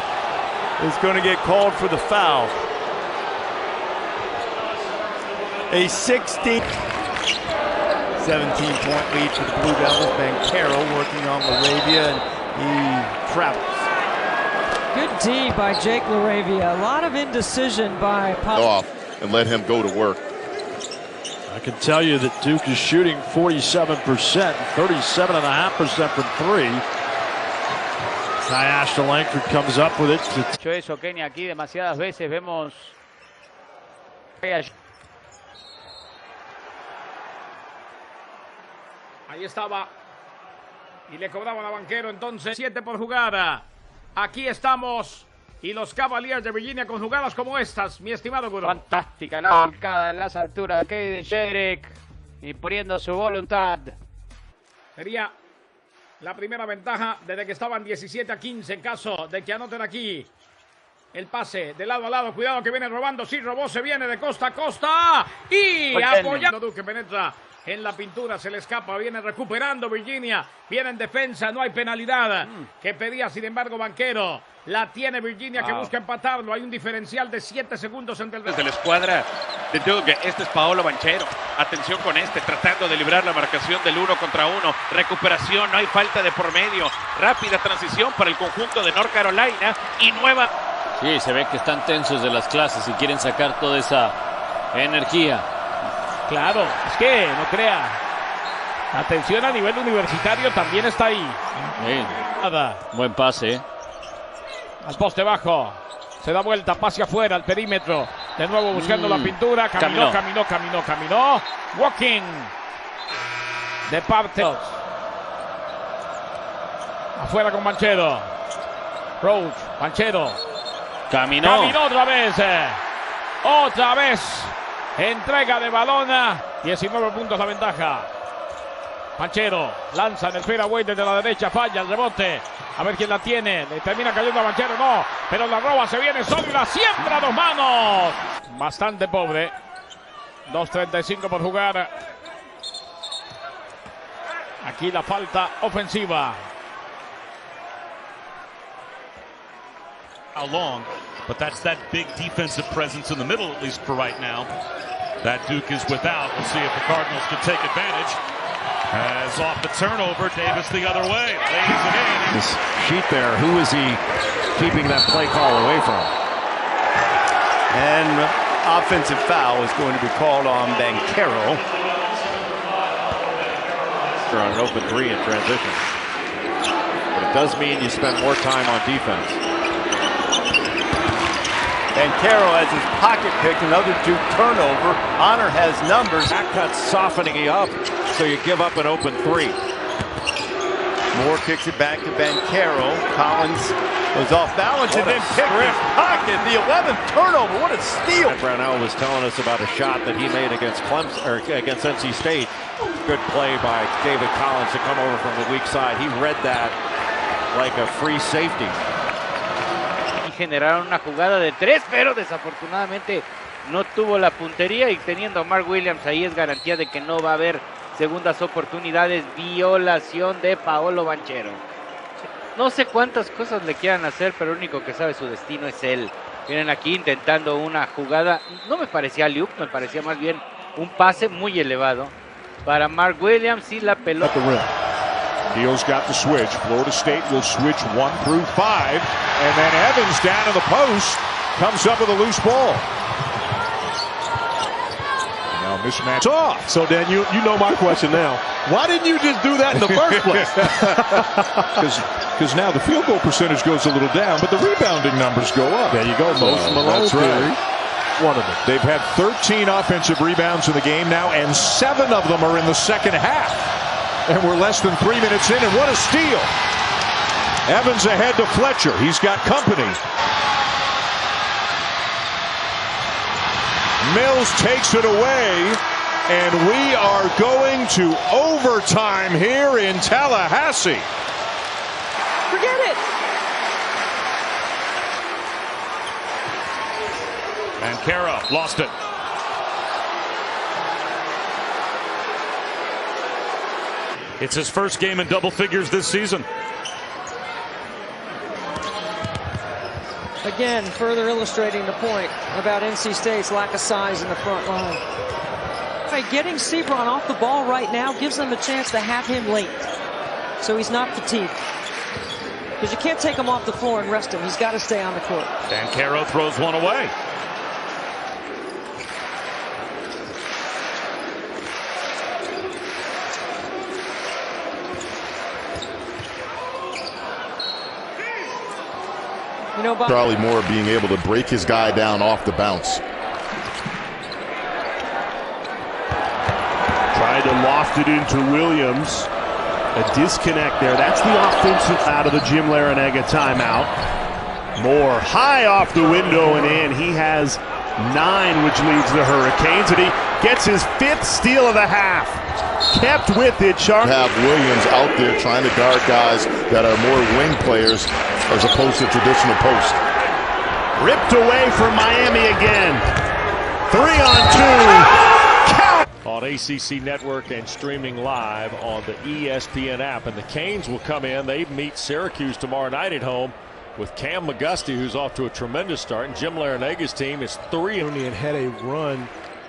is going to get called for the foul. A 17-point lead for the Blue Devils. Banchero working on LaRavia, and he travels.
Good D by Jake LaRavia. A lot of indecision by Paolo.
Off and let him go to work.
I can tell you that Duke is shooting 47%, 37.5% from 3. Ty Ashton Langford comes up with it.
Hecho eso, Kenny, aquí demasiadas veces vemos...
Ahí estaba. Y le cobraban a Banchero entonces. 7 por jugada. Aquí estamos. Y los Cavaliers de Virginia con jugadas como estas, mi estimado Guru.
Fantástica la marcada en las alturas. Kaden Sherrick imponiendo su voluntad.
Sería la primera ventaja desde que estaban 17-15 en caso de que anoten aquí. El pase de lado a lado. Cuidado que viene robando. Sí, robó. Se viene de costa a costa. Y apoyando. Duque penetra en la pintura. Se le escapa. Viene recuperando Virginia. Viene en defensa. No hay penalidad que pedía, sin embargo, Banchero. La tiene Virginia que busca empatarlo. Hay un diferencial de 7 segundos entre el...
Desde la escuadra de Duke, este es Paolo Banchero. Atención con este, tratando de librar la marcación del 1 contra 1. Recuperación, no hay falta de por medio. Rápida transición para el conjunto de North Carolina y nueva...
Sí, se ve que están tensos de las clases y quieren sacar toda esa energía.
Claro, es que no crea. Atención a nivel universitario también está ahí.
Sí.
Nada.
Buen pase, ¿eh?
Al poste bajo. Se da vuelta, pase afuera, al perímetro. De nuevo buscando la pintura. Caminó. Walking. De parte. Afuera con Banchero. Roach. Banchero.
Caminó
otra vez. Otra vez. Entrega de balón. 19 puntos la ventaja. Banchero lanza en el fairway desde la derecha. Falla el rebote. A ver quién la tiene. Le termina cayendo a Banchero. No. Pero la roba. Se viene solo y la siembra a 2 manos. Bastante pobre. 2:35 por jugar. Aquí la falta ofensiva.
How long, but that's that big defensive presence in the middle, at least for right now. That Duke is without. We'll see if the Cardinals can take advantage. As off the turnover, Davis the other way. Lays it in.
This sheet there, who is he keeping that play call away from?
And offensive foul is going to be called on Banchero.
On an open 3 in transition. But it does mean you spend more time on defense.
Banchero has his pocket pick, another Duke turnover. Honor has numbers.
That cut's softening you up, so you give up an open 3.
Moore kicks it back to Banchero. Collins was off balance and then picked his pocket. The 11th turnover. What a steal!
Brownell was telling us about a shot that he made against Clemson, or against NC State. Good play by David Collins to come over from the weak side. He read that like a free safety.
Generaron una jugada de 3, pero desafortunadamente no tuvo la puntería, y teniendo a Mark Williams ahí es garantía de que no va a haber segundas oportunidades. Violación de Paolo Banchero. No sé cuántas cosas le quieran hacer, pero el único que sabe su destino es él. Vienen aquí intentando una jugada, no me parecía alley-oop, me parecía más bien un pase muy elevado para Mark Williams, y la pelota.
Neal's got the switch. Florida State will switch 1 through 5. And then Evans down to the post. Comes up with a loose ball. Now mismatch off.
So Dan, you know my question now. Why didn't you just do that in the first place?
Because now the field goal percentage goes a little down, but the rebounding numbers go up.
There you go, Most Malone.
That's right.
One of them.
They've had 13 offensive rebounds in the game now, and 7 of them are in the second half. And we're less than 3 minutes in, and what a steal. Evans ahead to Fletcher. He's got company. Mills takes it away, and we are going to overtime here in Tallahassee.
Forget it.
Banchero lost it. It's his first game in double figures this season.
Again, further illustrating the point about NC State's lack of size in the front line. Getting Sebron off the ball right now gives them a chance to have him late, so he's not fatigued. Because you can't take him off the floor and rest him. He's got to stay on the court.
Banchero throws one away.
You know,
Charlie Moore being able to break his guy down off the bounce.
Tried to loft it into Williams. A disconnect there. That's the offensive out of the Jim Larrañaga timeout. Moore high off the window and in. He has 9, which leads the Hurricanes, and he gets his 5th steal of the half. Kept with it, Charlie.
Have Williams out there trying to guard guys that are more wing players as opposed to traditional post.
Ripped away from Miami again. 3-on-2. Count.
On ACC Network and streaming live on the ESPN app. And the Canes will come in. They meet Syracuse tomorrow night at home with Cam McGusty, who's off to a tremendous start. And Jim Larrañaga's team is 3.
And had a run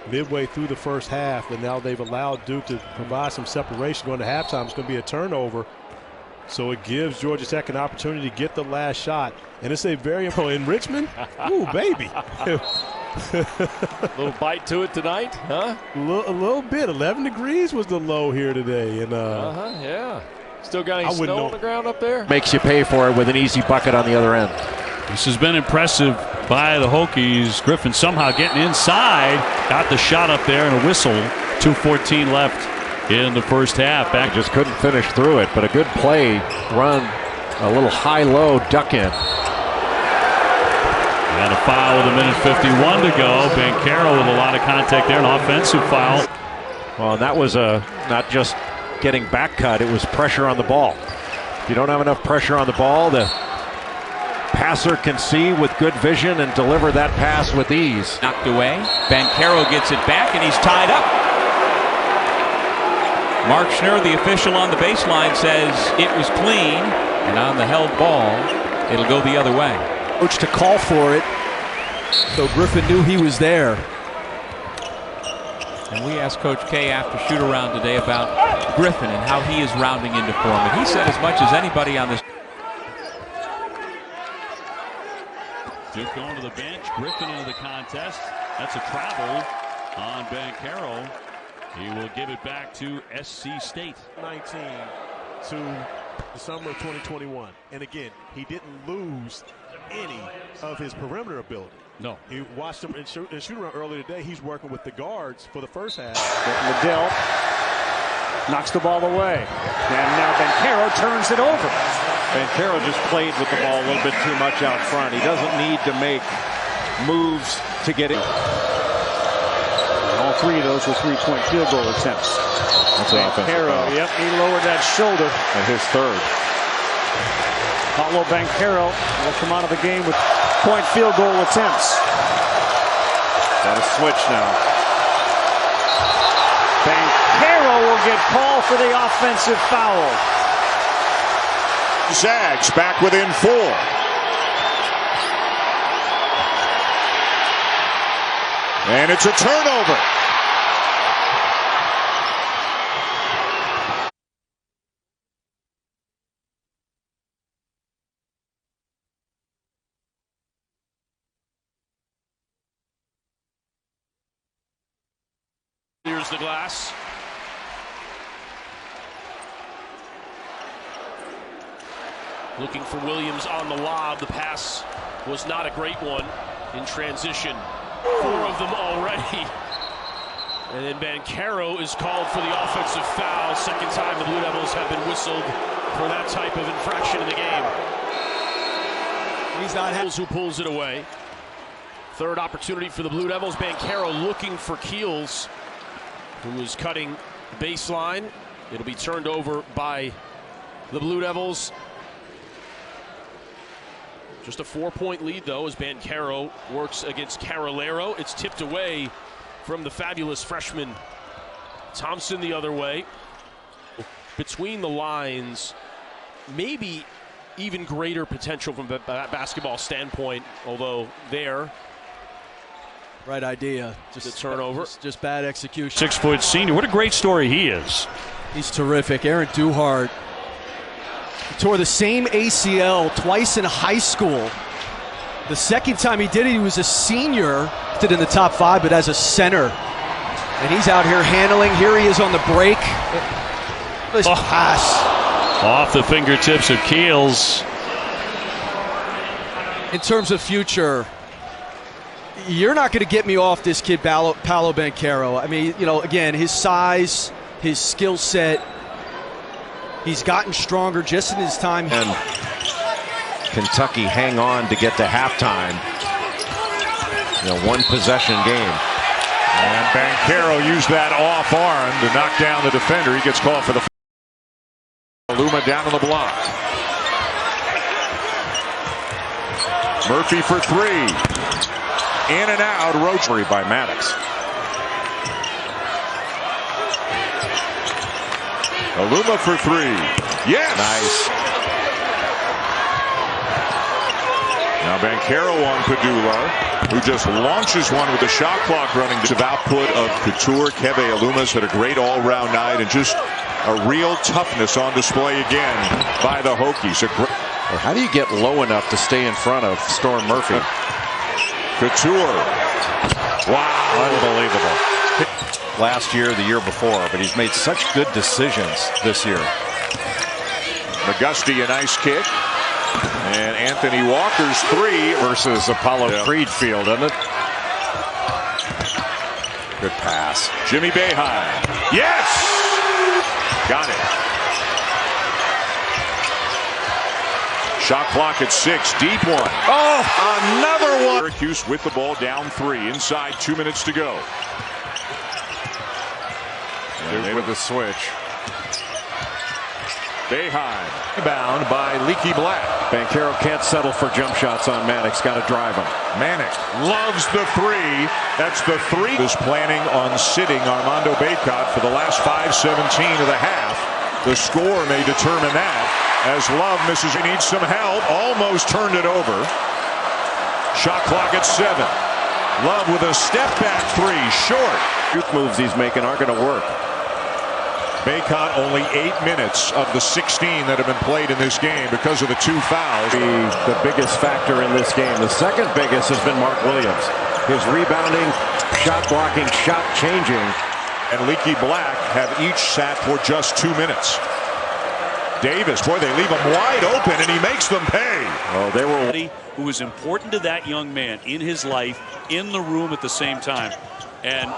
midway through the first half, and now they've allowed Duke to provide some separation going to halftime. It's going to be a turnover. So it gives Georgia Tech an opportunity to get the last shot. And it's a very important in Richmond. Ooh, baby.
Little bite to it tonight, huh?
A little bit. 11 degrees was the low here today. And
yeah. Still got any snow on the ground up there?
Makes you pay for it with an easy bucket on the other end.
This has been impressive by the Hokies. Griffin somehow getting inside. Got the shot up there and a whistle. 2:14 left in the first half. Back
just couldn't finish through it, but a good play, run, a little high-low duck in.
And a foul with 1:51 to go. Banchero with a lot of contact there, an offensive foul.
Well, and that was not just getting back cut, it was pressure on the ball. If you don't have enough pressure on the ball, the passer can see with good vision and deliver that pass with ease.
Knocked away. Banchero gets it back, and he's tied up. Mark Schnurr, the official on the baseline, says it was clean, and on the held ball, it'll go the other way.
Coach to call for it, so Griffin knew he was there.
And we asked Coach K after shoot-around today about Griffin and how he is rounding into form, and he said as much as anybody on this.
Duke going to the bench, Griffin into the contest. That's a travel on Banchero. He will give it back to SC State.
19 to the summer of 2021. And again, he didn't lose any of his perimeter ability.
No.
He watched him in shoot around earlier today. He's working with the guards for the first half.
Liddell knocks the ball away. And now Banchero turns it over.
Banchero just played with the ball a little bit too much out front. He doesn't need to make moves to get it.
All three of those were three-point field goal attempts.
That's an offensive foul.
Yep, he lowered that shoulder.
And his third.
Paolo Banchero will come out of the game with point field goal attempts.
Got a switch now.
Banchero will get called for the offensive foul.
Zags back within 4. And it's a turnover.
Clears the glass. Looking for Williams on the lob. The pass was not a great one in transition. 4 of them already. And then Banchero is called for the offensive foul. Second time the Blue Devils have been whistled for that type of infraction in the game. He's not who pulls it away. Third opportunity for the Blue Devils. Banchero looking for Keels, who is cutting baseline. It'll be turned over by the Blue Devils. Just a 4-point lead, though, as Banchero works against Carolero. It's tipped away from the fabulous freshman Thompson the other way. Between the lines, maybe even greater potential from a basketball standpoint, although there.
Right idea.
Just a turnover.
Just bad execution.
6-foot senior. What a great story he is.
He's terrific. Aaron Duhart tore the same ACL twice in high school. The second time he did it, he was a senior. Did in the top 5, but as a center. And he's out here handling. Here he is on the break. Pass.
Off the fingertips of Keels.
In terms of future, you're not going to get me off this kid, Paolo Banchero. I mean, you know, again, his size, his skill set, he's gotten stronger just in his time.
And Kentucky hang on to get to halftime. You know, 1 possession game.
And Banchero used that off arm to knock down the defender. He gets called for the Luma down on the block. Murphy for 3. In and out. Rotary by Maddox. Aluma for 3. Yes.
Nice.
Now Banchero on Padula, who just launches one with the shot clock running. The output of Couture. Keve Aluma's had a great all-round night and just a real toughness on display again by the Hokies.
How do you get low enough to stay in front of Storm Murphy?
Couture. Wow.
Unbelievable. Last year, the year before, but he's made such good decisions this year.
McGusty, a nice kick. And Anthony Walker's three
versus Apollo Creed field, isn't it? Good pass.
Jimmy Boeheim. Yes! Got it. Shot clock at 6. Deep one.
Oh, another one.
Syracuse with the ball down 3. Inside 2 minutes to go.
Duke with the switch.
Boeheim. Rebound by Leaky Black.
Banchero can't settle for jump shots on Mannix. Got to drive him.
Manic loves the 3. That's the 3. Is planning on sitting Armando Bacot for the last 5:17 of the half. The score may determine that as Love misses. He needs some help. Almost turned it over. Shot clock at 7. Love with a step back 3. Short.
Duke moves he's making aren't going to work.
Bacot only 8 minutes of the 16 that have been played in this game because of the 2 fouls.
The biggest factor in this game. The second biggest has been Mark Williams. His rebounding, shot blocking, shot changing.
And Leaky Black have each sat for just 2 minutes. Davis, boy, they leave him wide open and he makes them pay.
Oh, they were.
Who was important to that young man in his life, in the room at the same time. And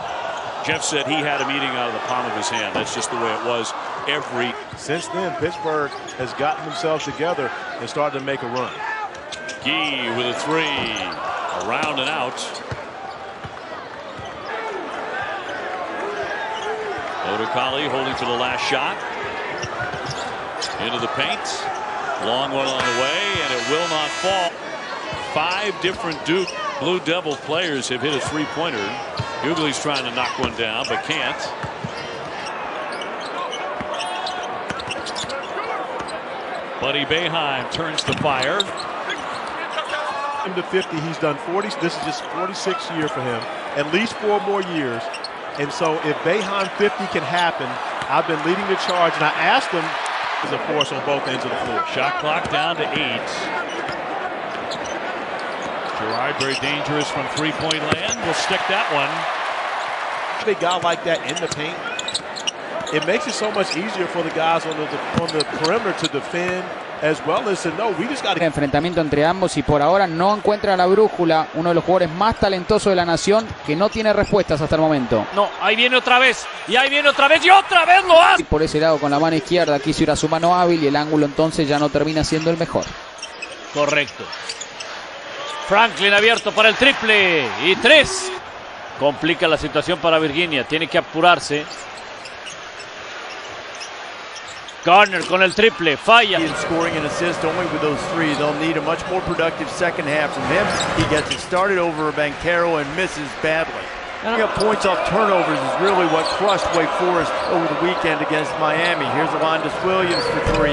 Jeff said he had a meeting out of the palm of his hand. That's just the way it was every.
Since then, Pittsburgh has gotten themselves together and started to make a run.
Gee with a 3. Around and out. Odokali holding for the last shot. Into the paint. Long one on the way, and it will not fall. 5 different Duke Blue Devil players have hit a 3-pointer. Hughley's trying to knock one down, but can't. Buddy Boeheim turns the fire.
Him to 50, he's done 40. This is just 46th year for him. At least 4 more years. And so if Boeheim 50 can happen, I've been leading the charge, and I asked him as a force on both ends of the floor.
Shot clock down to 8. Gerard very dangerous from 3-point land. We'll stick that one.
A guy like that in the paint, it makes it so much easier for the guys on the perimeter to defend as well as to know we just got to.
Enfrentamiento entre ambos y por ahora no encuentra la brújula. Uno de los jugadores más talentosos de la nación que no tiene respuestas hasta el momento.
No, ahí viene otra vez. Y ahí viene otra vez. Y otra vez lo hace.
Por ese lado con la mano izquierda quiso ir a su mano hábil y el ángulo entonces ya no termina siendo el mejor.
Correcto. Franklin abierto para el triple. Y 3. Complica la situación para Virginia. Tiene que apurarse. Garner con el triple. Falla.
Scoring an assist only with those 3. They'll need a much more productive second half from him. He gets it started over Banchero and misses badly. Points off turnovers is really what crushed Wake Forest over the weekend against Miami. Here's Alondis Williams for 3.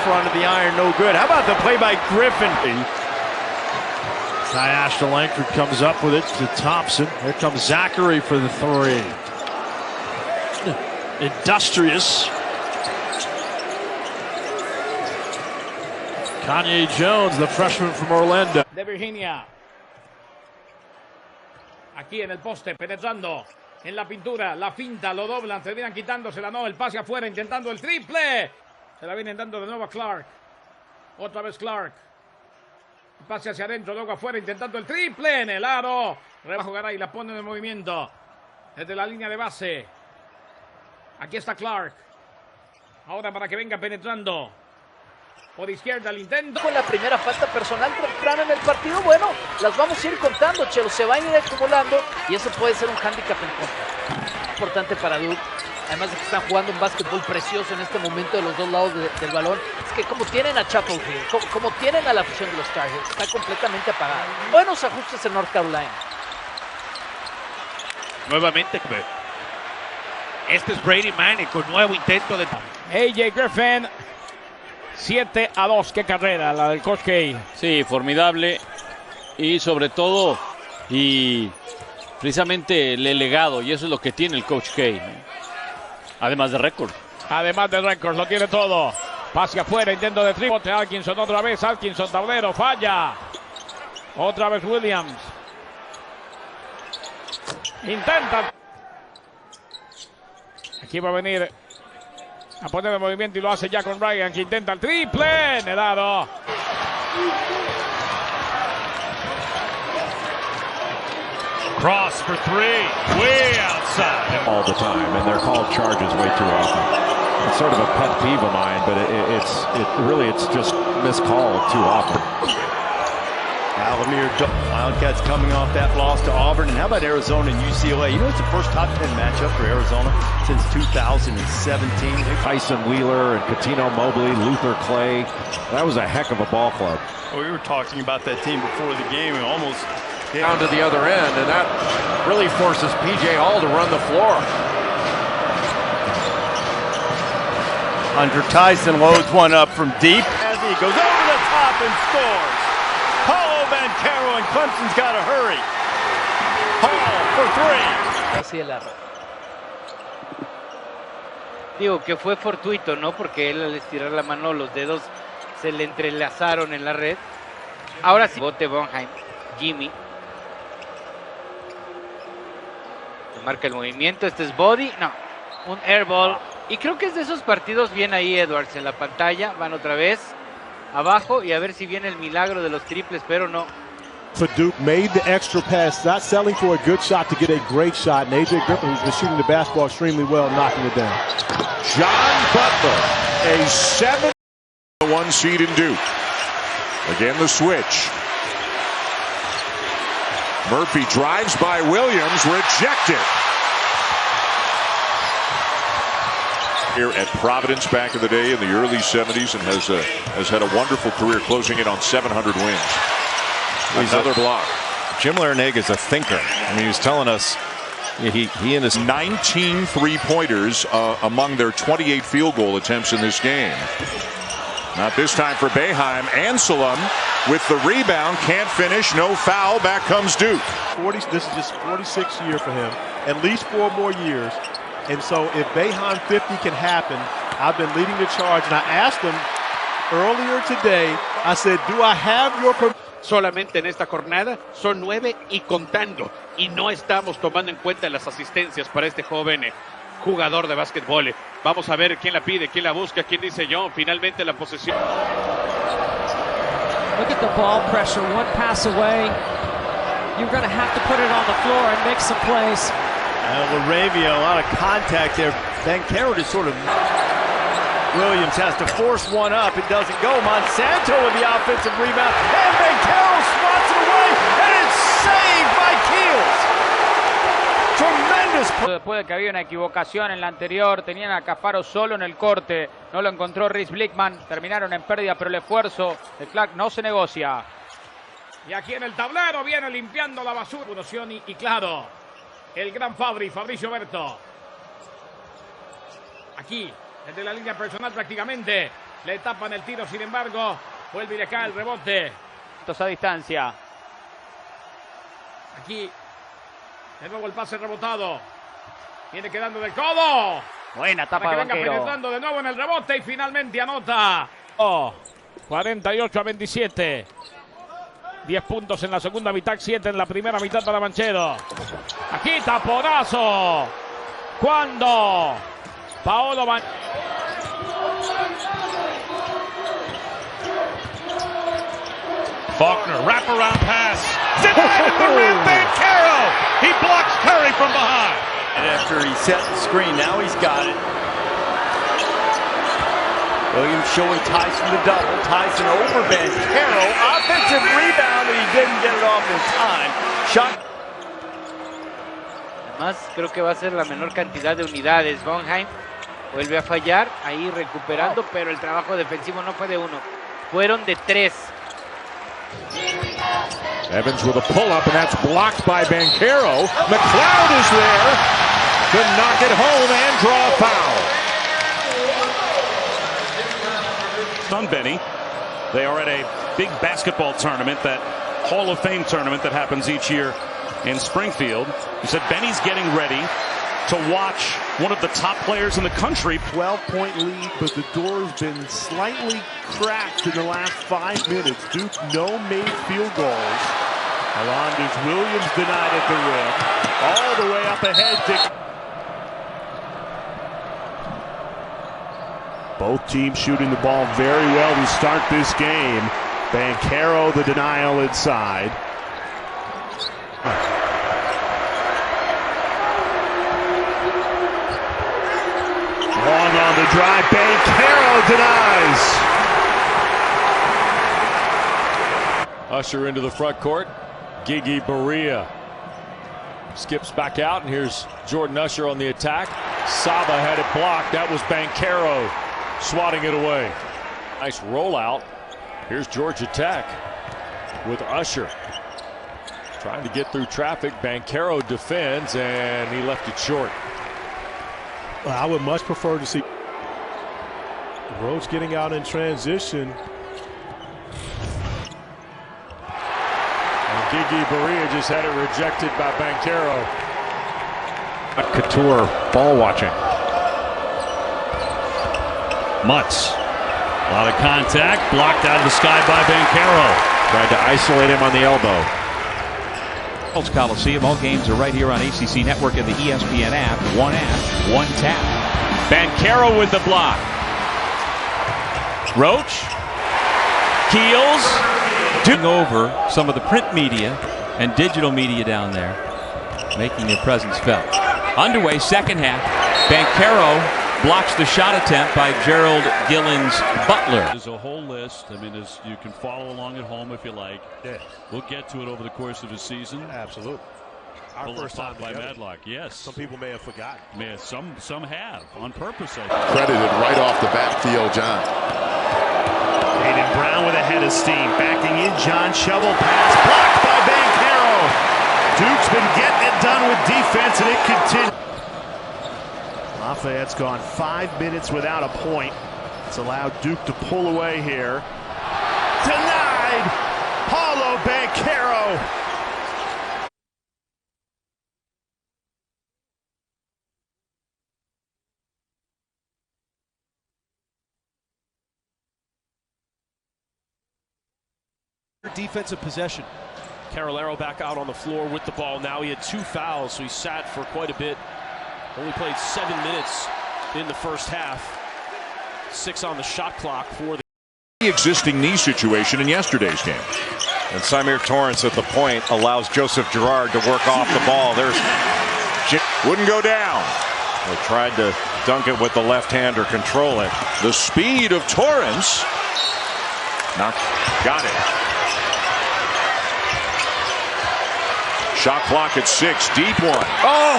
Front of the iron, no good. How about the play by Griffin?
Ty Ashton-Langford comes up with it to Thompson. Here comes Zachary for the 3. Industrious. Kanye Jones, the freshman from Orlando.
De Virginia. Aquí en el poste, penetrando en la pintura, la finta, lo doblan, terminan quitándosela, no, el pase afuera, intentando el triple. Se la vienen dando de nuevo a Clark. Otra vez Clark. El pase hacia adentro, luego afuera, intentando el triple en el aro. Rebajo Garay, la pone en movimiento. Desde la línea de base. Aquí está Clark. Ahora para que venga penetrando. Por izquierda el intento.
Con la primera falta personal temprana en el partido, bueno, las vamos a ir contando, Chelo, se van a ir acumulando y eso puede ser un hándicap en contra. Importante para Duke, además de que están jugando un básquetbol precioso en este momento de los dos lados del balón, es que como tienen a Chapel Hill, como tienen a la afición de los Tar Heels, está completamente apagado. Buenos ajustes en North Carolina.
Nuevamente, este es Brady Manning con nuevo intento de...
AJ Griffin. 7-2, qué carrera la del Coach K.
Sí, formidable y sobre todo y precisamente el legado, y eso es lo que tiene el Coach K, ¿no? Además de récord.
Además de récord, lo tiene todo. Pase afuera, intento de triple. Atkinson otra vez, Atkinson tablero, falla. Otra vez Williams. Intenta. Aquí va a venir a poner el movimiento y lo hace ya con Ryan, que intenta el triple en el aro.
Cross for three, way outside.
All the time, and they're called charges way too often. It's sort of a pet peeve of mine, but it's just miscalled too often.
Wildcats coming off that loss to Auburn. And how about Arizona and UCLA? You know, it's the first top 10 matchup for Arizona since 2017.
Tyson Wheeler and Catino Mobley, Luther Clay. That was a heck of a ball club.
Well, we were talking about that team before the game and almost
down to the other end, and that really forces P.J. Hall to run the floor.
Hunter Tyson loads one up from deep as he goes over the top and scores. Paolo Banchero, and Clemson's got to hurry. Hall for three.
Así el arroz. Digo que fue fortuito, ¿no? Porque él al estirar la mano, los dedos se le entrelazaron en la red. Ahora sí, bote Bonheim, Jimmy. Marca el movimiento, este es body, no, un airball. Y creo que es de esos partidos, bien ahí Edwards en la pantalla, van otra vez abajo y a ver si viene el milagro de los triples, pero no.
For Duke, made the extra pass, not settling for a good shot to get a great shot. And A.J. Griffin, who's been shooting the basketball extremely well, knocking it down.
John Butler, a 7-1 seed in Duke. Again, the switch. Murphy drives by Williams, rejected. Here at Providence back in the day in the early 70s and has had a wonderful career closing in on 700 wins. Another block.
Jim Larinaga is a thinker. I mean, he was telling us he and his
19 three-pointers among their 28 field goal attempts in this game. Not this time for Boeheim. Anselm with the rebound, can't finish, no foul, back comes Duke.
This is just 46th year for him, at least 4 more years. And so if Boeheim 50 can happen, I've been leading the charge. And I asked him earlier today, I said, do I have your permission?
Solamente en esta jornada son 9 y contando. Y no estamos tomando en cuenta las asistencias para este joven jugador de básquetbol. Vamos a ver quién la pide, quién la busca, quién dice John. Finalmente la posesión.
Look at the ball pressure, one pass away. You're going to have to put it on the floor and make some plays.
Laravia, a lot of contact there. Banchero just sort of... Williams has to force one up. It doesn't go. Monsanto with the offensive rebound. And Banchero swats it away. And it's saved by Keels. Tremendous.
Después de que había una equivocación en la anterior, tenían a Cafaro solo en el corte. No lo encontró Rhys Blickman. Terminaron en pérdida, pero el esfuerzo de Clark no se negocia.
Y aquí en el tablero viene limpiando la basura. Y claro, el gran Fabricio Berto. Aquí, desde la línea personal prácticamente. Le tapan el tiro, sin embargo, vuelve y le cae el rebote.
A distancia.
Aquí, de nuevo el pase rebotado. Viene quedando del codo.
Buena tapa
de
Banchero.
Venga penetrando de nuevo en el rebote y finalmente anota. 48-27. 10 puntos en la segunda mitad, 7 en la primera mitad para Banchero. Aquí taponazo. Cuando Paolo
Faulkner, wraparound pass. Denied at the rim, Banchero. He blocks Curry from behind.
And after he set the screen, now he's got it. Williams showing Tyson the double. Tyson over Banchero. Offensive rebound, and he didn't get it off in time. Shot.
Además, creo que va a ser la menor cantidad de unidades. Bonheim vuelve a fallar, ahí recuperando, pero el trabajo defensivo no fue de uno. Fueron de 3.
Evans with a pull-up, and that's blocked by Banchero. McLeod is there to knock it home and draw a foul.
On Benny, they are at a big basketball tournament, that Hall of Fame tournament that happens each year in Springfield. He said Benny's getting ready to watch one of the top players in the country.
12-point lead, but the door's been slightly cracked in the last 5 minutes. Duke no made field goals. Alondas Williams denied at the rim. All the way up ahead. Both teams shooting the ball very well to start this game.
Banchero, the denial inside. Long on the drive. Banchero denies.
Usher into the front court. Gigi Berea skips back out, and here's Jordan Usher on the attack. Saba had it blocked. That was Banchero swatting it away. Nice rollout. Here's Georgia Tech with Usher trying to get through traffic. Banchero defends, and he left it short.
I would much prefer to see Roach getting out in transition.
And Gigi Berea just had it rejected by Banchero.
Couture ball watching.
Mutz. A lot of contact, blocked out of the sky by Banchero.
Tried to isolate him on the elbow.
Coliseum. All games are right here on ACC Network and the ESPN app. One tap.
Banchero with the block. Roach. Keels. Over some of the print media and digital media down there, making their presence felt. Underway, second half. Banchero blocks the shot attempt by Gerald Gillens Butler.
There's a whole list. I mean, as you can follow along at home if you like.
Yeah.
We'll get to it over the course of the season.
Absolutely. Our first time
by
together.
Madlock, yes.
Some people may have forgotten.
Some have on purpose. I think.
Credited right off the bat, Theo John.
Aiden Brown with a head of steam. Backing in, John shovel pass. Blocked by Banchero. Duke's been getting it done with defense, and it continues. Lafayette's gone 5 minutes without a point. It's allowed Duke to pull away here. Denied! Paolo Banchero.
Defensive possession.
Carolero back out on the floor with the ball. Now he had 2 fouls, so he sat for quite a bit. Only played 7 minutes in the first half. 6 on the shot clock for the
existing knee situation in yesterday's game.
And Samir Torrance at the point allows Joseph Girard to work off the ball.
Wouldn't go down.
They tried to dunk it with the left hand or control it.
The speed of Torrance. Got it. Shot clock at 6. Deep one. Oh,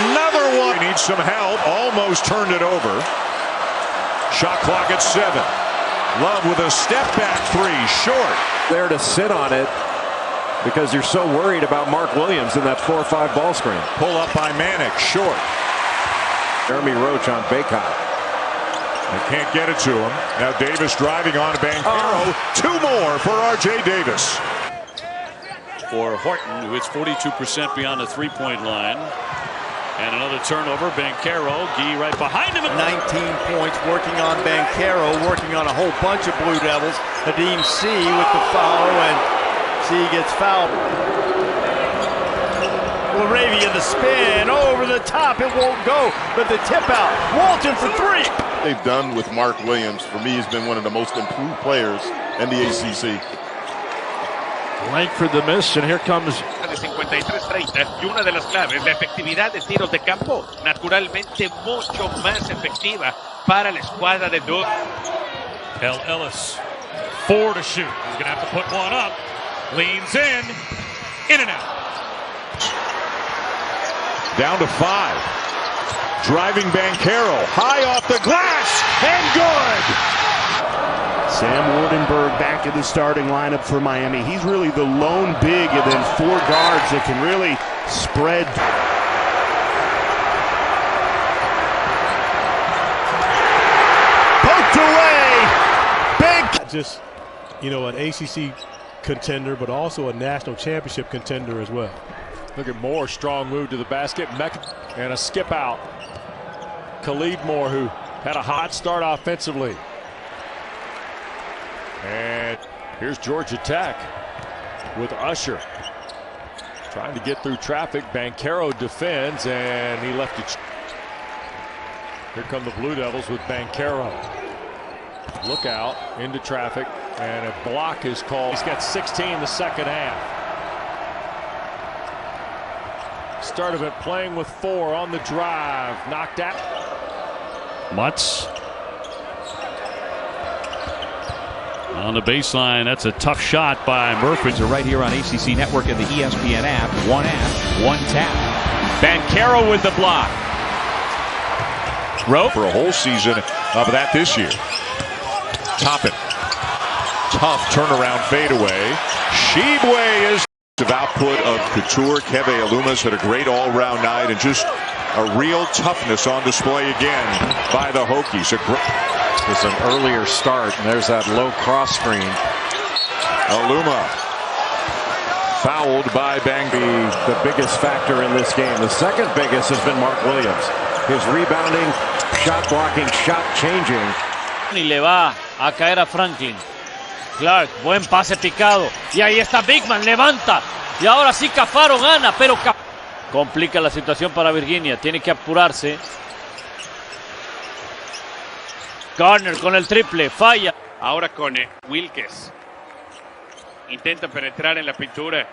another one. He needs some help. Almost turned it over. Shot clock at 7. Love with a step back 3. Short.
There to sit on it because you're so worried about Mark Williams in that 4-5 ball screen.
Pull up by Manick. Short.
Jeremy Roach on Bacot.
They can't get it to him. Now Davis driving on Banchero. 2 more for R.J. Davis.
For Horton, who hits 42% beyond the three-point line. And another turnover. Banchero, Guy right behind him.
19 points working on Banchero, working on a whole bunch of Blue Devils. Hadim C with the foul, and C gets fouled. Laravia the spin over the top. It won't go, but the tip out. Walton for 3.
They've done with Mark Williams, for me, has been one of the most improved players in the ACC.
Langford the miss, and here comes
De 53-30 y una de las claves, la efectividad de tiros de campo, naturalmente mucho más efectiva para la escuadra de Duke.
El Ellis, 4 to shoot. He's going to have to put one up. Leans in and out.
Down to 5. Driving Banchero. High off the glass, and good.
Sam Wardenberg back in the starting lineup for Miami. He's really the lone big, and then 4 guards that can really spread. Poked away. Big.
Just, an ACC contender, but also a national championship contender as well.
Look at Moore, strong move to the basket. And a skip out. Khalid Moore, who had a hot start offensively. And here's Georgia Tech with Usher trying to get through traffic. Banchero defends, and he left it. Here come the Blue Devils with Banchero. Look out into traffic, and a block is called. He's got 16 the second half. Started it playing with 4 on the drive. Knocked out.
Mutz. On the baseline, that's a tough shot by Murphy.
They're right here on ACC Network and the ESPN app. One tap. Banchero with the block.
Rope for a whole season of that this year. Toppin. Tough turnaround fadeaway. Shibwe is the output of Couture. Keve Aluma's had a great all-round night and just a real toughness on display again by the Hokies.
It's an earlier start, and there's that low cross screen.
Aluma fouled by Banchero.
The biggest factor in this game. The second biggest has been Mark Williams. His rebounding, shot blocking, shot changing.
Y le va a caer a Franklin. Clark, buen pase picado. Y ahí está Bigman, levanta. Y ahora sí Cafaro gana, pero complica la situación para Virginia. Tiene que apurarse. Garner con el triple, falla.
Ahora con Wilkes. Intenta penetrar en la pintura.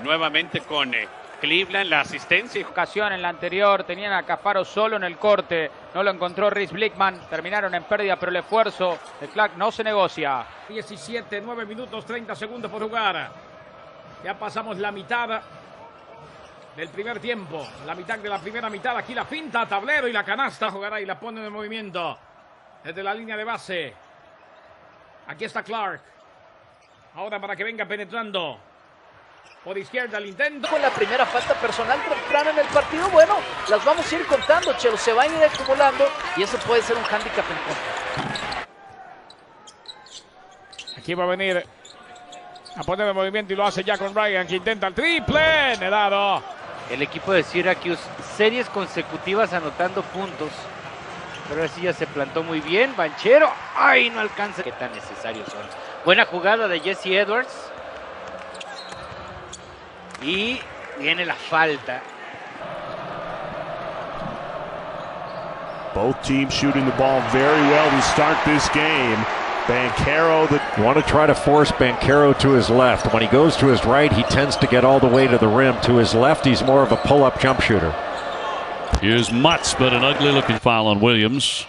Nuevamente con Cleveland, la asistencia.
Ocasión en la anterior, tenían a Cafaro solo en el corte. No lo encontró Rhys Blickman. Terminaron en pérdida, pero el esfuerzo de Clark no se negocia.
17, 9 minutos, 30 segundos por jugar. Ya pasamos la mitad del primer tiempo. La mitad de la primera mitad. Aquí la finta, tablero y la canasta. Jugará y la pone en movimiento. Desde la línea de base. Aquí está Clark. Ahora para que venga penetrando. Por izquierda el intento.
Con la primera falta personal temprano en el partido, bueno, las vamos a ir contando, Chelo. Se van a ir acumulando y eso puede ser un hándicap en contra.
Aquí va a venir a poner el movimiento y lo hace ya con Ryan, que intenta el triple. Nedado.
El equipo de Syracuse, series consecutivas anotando puntos. Pero así ya se plantó muy bien. Banchero, ¡ay! No alcanza. Qué tan necesarios son. Buena jugada de Jesse Edwards. Y viene la falta.
Both teams shooting the ball very well to start this game. Banchero,
you want to try to force Banchero to his left. When he goes to his right, he tends to get all the way to the rim. To his left, he's more of a pull-up jump shooter.
Here's Mutz, but an ugly-looking foul on Williams.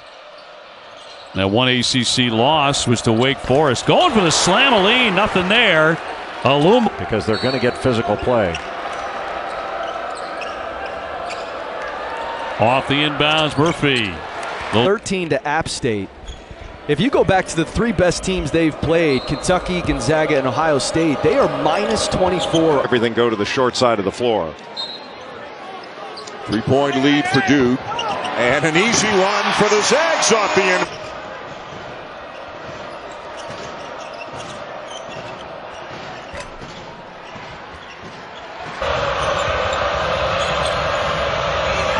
That one ACC loss was to Wake Forest. Going for the slam-a-lee, nothing there. Aluma.
Because they're going to get physical play.
Off the inbounds, Murphy.
13 to App State. If you go back to the 3 best teams they've played, Kentucky, Gonzaga, and Ohio State, they are minus 24.
Everything go to the short side of the floor. 3-point lead for Duke. And an easy one for the Zags off the end.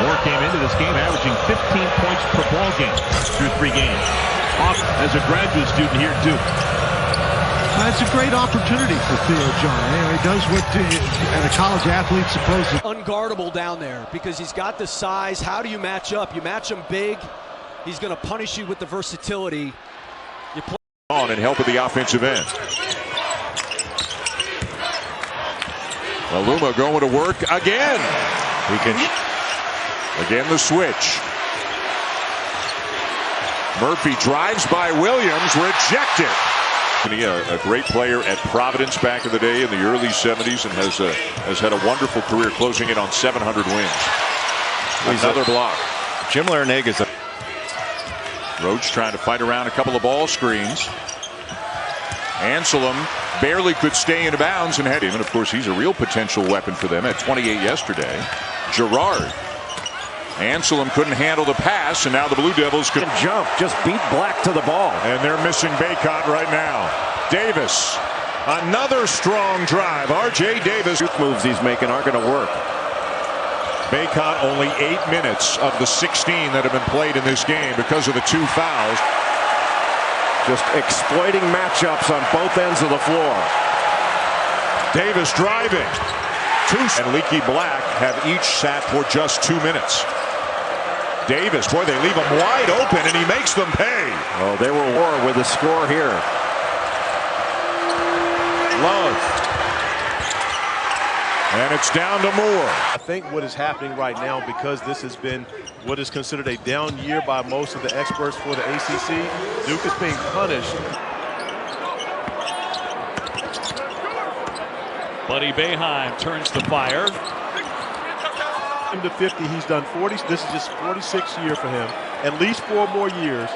Moore came into this game averaging 15 points per ball game through 3 games. Off as a graduate student here at Duke.
It's a great opportunity for Theo John. He does what a college athlete's supposed to.
Unguardable down there because he's got the size. How do you match up? You match him big. He's going to punish you with the versatility. You play
on and help at the offensive end. Aluma going to work again. He can again the switch. Murphy drives by Williams, rejected. A great player at Providence back in the day in the early 70s and has had a wonderful career closing in on 700 wins. Another block.
Jim Larinaga.
Roach trying to fight around a couple of ball screens. Anselm barely could stay in bounds and head him. And of course, he's a real potential weapon for them at 28 yesterday. Gerard. Anselm couldn't handle the pass, and now the Blue Devils can
jump. Just beat Black to the ball.
And they're missing Baycott right now. Davis. Another strong drive. R.J. Davis.
Moves he's making aren't going to work.
Baycott only 8 minutes of the 16 that have been played in this game because of the 2 fouls.
Just exploiting matchups on both ends of the floor.
Davis driving. And Leaky Black have each sat for just 2 minutes. Davis. Boy, they leave him wide open, and he makes them pay.
Oh, they were war with the score here.
Love. And it's down to Moore.
I think what is happening right now, because this has been what is considered a down year by most of the experts for the ACC, Duke is being punished.
Buddy Boeheim turns the fire.
Him to 50, he's done 40. This is just 46th year for him. At least 4 more years.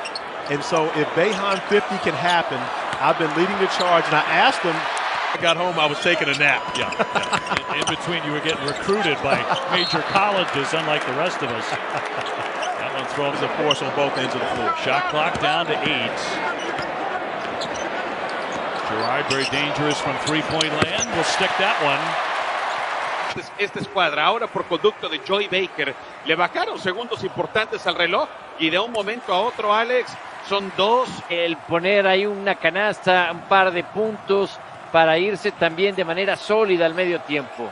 And so if Boeheim 50 can happen, I've been leading the charge, and I asked him. I got home, I was taking a nap.
Yeah. In between, you were getting recruited by major colleges, unlike the rest of us. That one throws
a force on both ends of the floor.
Shot clock down to 8. Gerard, very dangerous from three-point land. Will stick that one.
Esta escuadra ahora por conducto de Joy Baker le bajaron segundos importantes al reloj y de un momento a otro, Alex, son 2.
El poner ahí una canasta, un par de puntos para irse también de manera sólida al medio tiempo.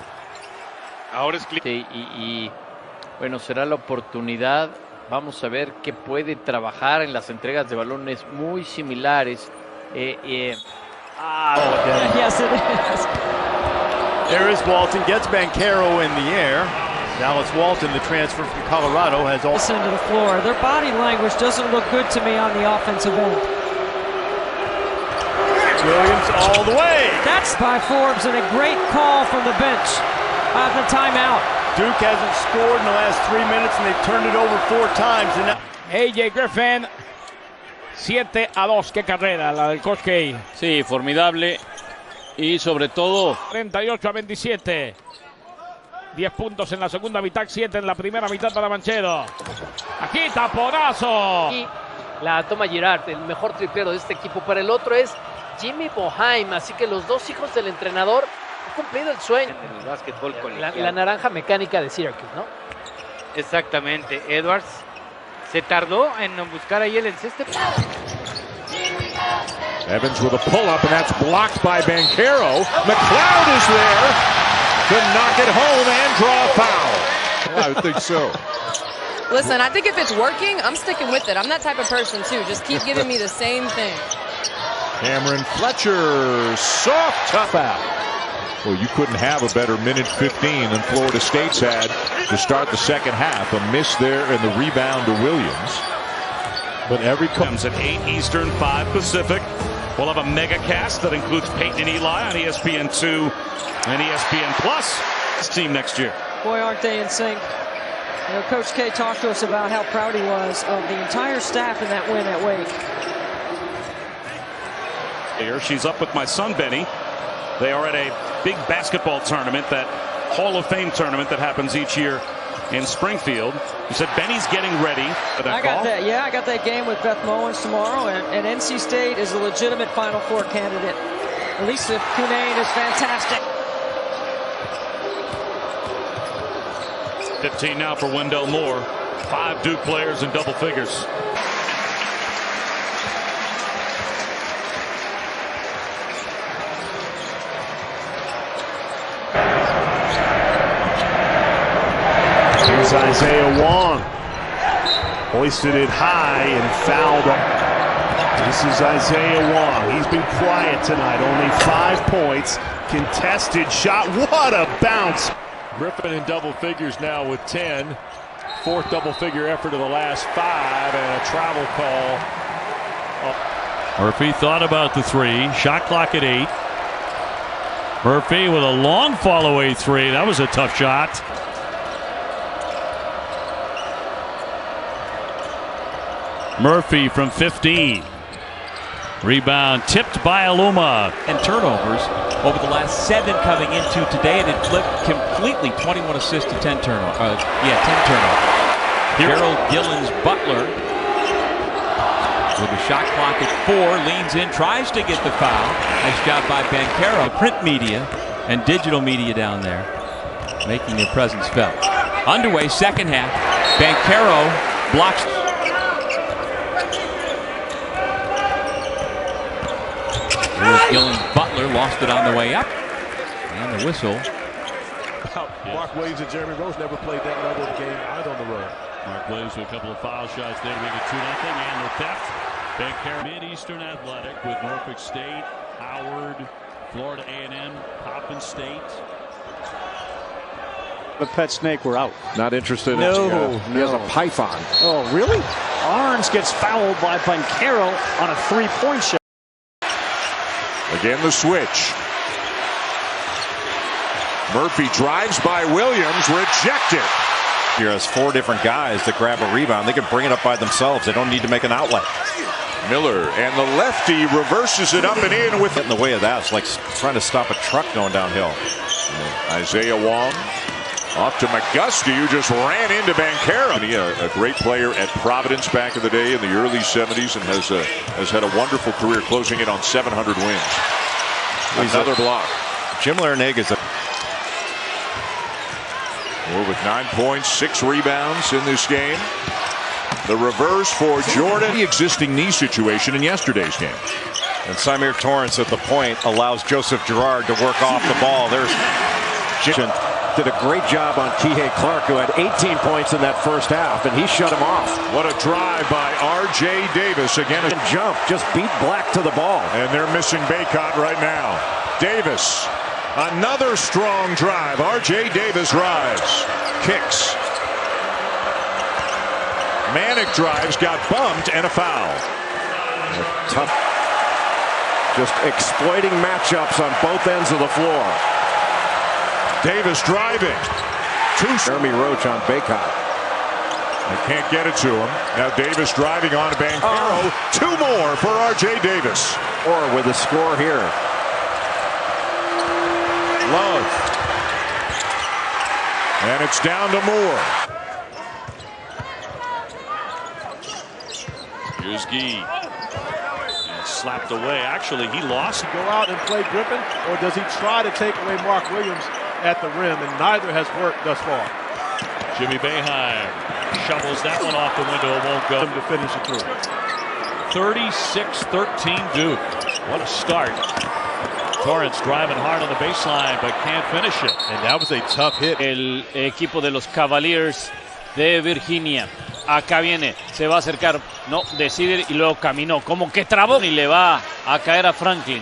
Ahora es
y bueno, será la oportunidad. Vamos a ver qué puede trabajar en las entregas de balones muy similares.
Yes, it is.
There is Walton, gets Banchero in the air. Dallas Walton, the transfer from Colorado, has all...
Listen to the floor. Their body language doesn't look good to me on the offensive end.
Williams all the way.
That's by Forbes, and a great call from the bench at the timeout.
Duke hasn't scored in the last 3 minutes, and they've turned it over 4 times. And
AJ Griffin, 7-2. Qué carrera la del Coach K.
Sí, formidable. Y sobre todo
38-27. 10 puntos en la segunda mitad, 7 en la primera mitad para Banchero. Aquí taponazo.
Y la toma Girard, el mejor triplero de este equipo. Para el otro es Jimmy Boeheim. Así que los dos hijos del entrenador han cumplido el sueño.
En el básquetbol colegial.
La naranja mecánica de Syracuse, ¿no?
Exactamente. Edwards se tardó en buscar ahí el enceste.
Evans with a pull-up, and that's blocked by Banchero. McLeod is there to knock it home and draw a foul. I would think so.
Listen, I think if it's working, I'm sticking with it. I'm that type of person, too. Just keep giving me the same thing.
Cameron Fletcher, soft foul. Well, you couldn't have a better minute 15 than Florida State's had to start the second half. A miss there and the rebound to Williams.
But every comes at 8 Eastern, 5 Pacific. We'll have a mega cast that includes Peyton and Eli on ESPN2 and ESPN Plus. This team next year.
Boy, aren't they in sync. You know, Coach K talked to us about how proud he was of the entire staff in that win at Wake.
Here, she's up with my son, Benny. They are at a big basketball tournament, that Hall of Fame tournament that happens each year in Springfield. He said Benny's getting ready for that call.
I got that game with Beth Mowens tomorrow, and NC State is a legitimate Final Four candidate. Lisa Cunane is fantastic.
15 now for Wendell Moore. 5 Duke players in double figures.
Here's Isaiah Wong. Hoisted it high and fouled. This is Isaiah Wong. He's been quiet tonight. Only 5 points. Contested shot. What a bounce.
Griffin in double figures now with 10. 4th double figure effort of the last 5, and a travel call.
Murphy thought about the 3. Shot clock at 8. Murphy with a long fall away 3. That was a tough shot. Murphy from 15. Rebound tipped by Aluma.
And turnovers over the last 7 coming into today, and it flipped completely. 21 assists to 10 turnovers. 10 turnovers. Gerald Gillens Butler with the shot clock at 4, leans in, tries to get the foul. Nice job by Banchero. Print media and digital media down there making their presence felt. Underway, second half. Banchero blocks. Here's Gillens Butler, lost it on the way up. And the whistle.
Mark Williams and Jeremy Rose never played that level of game either on the road.
Mark Williams with a couple of foul shots there to make it 2-0, and the theft. Banchero, Mid-Eastern Athletic with Norfolk State, Howard, Florida A&M, Coppin State.
The pet snake, we're out.
Not interested
No,
in he has a python.
Oh, really? Arns gets fouled by Banchero on a three-point shot.
Again, the switch. Murphy drives by Williams, rejected.
Here has 4 different guys that grab a rebound. They can bring it up by themselves. They don't need to make an outlet.
Miller and the lefty reverses it up and in with
in the way of that. It's like trying to stop a truck going downhill.
Isaiah Wong off to McGusty, who just ran into Banchero. A great player at Providence back in the day in the early 70s and has had a wonderful career closing in on 700 wins. Another block.
Jim Larinaga is
with 9 points, 6 rebounds in this game. The reverse for Jordan. The existing knee situation in yesterday's game.
And Samir Torrance at the point allows Joseph Girard to work off the ball. There's
did a great job on Kihei Clark, who had 18 points in that first half, and he shut him off.
What a drive by R.J. Davis. Again,
and jump, just beat Black to the ball.
And they're missing Bacot right now. Davis, another strong drive. R.J. Davis drives, kicks. Manic drives, got bumped, and a foul.
Tough. Just exploiting matchups on both ends of the floor.
Davis driving.
Jeremy Roach on Bacot.
They can't get it to him. Now Davis driving on Banchero. 2 more for R.J. Davis.
Or with a score here.
Love. And it's down to Moore.
Here's Gee. And slapped away. Actually, he lost.
Go out and play Griffin, or does he try to take away Mark Williams at the rim? And neither has worked thus far.
Jimmy Boeheim shovels that one off the window. It won't go.
To finish it through.
36-13 Duke. What a start. Torrance driving hard on the baseline, but can't finish it.
And that was a tough hit.
El equipo de los Cavaliers de Virginia. Acá viene, se va a acercar, no, decide y luego caminó, como que trabó y le va a caer a Franklin.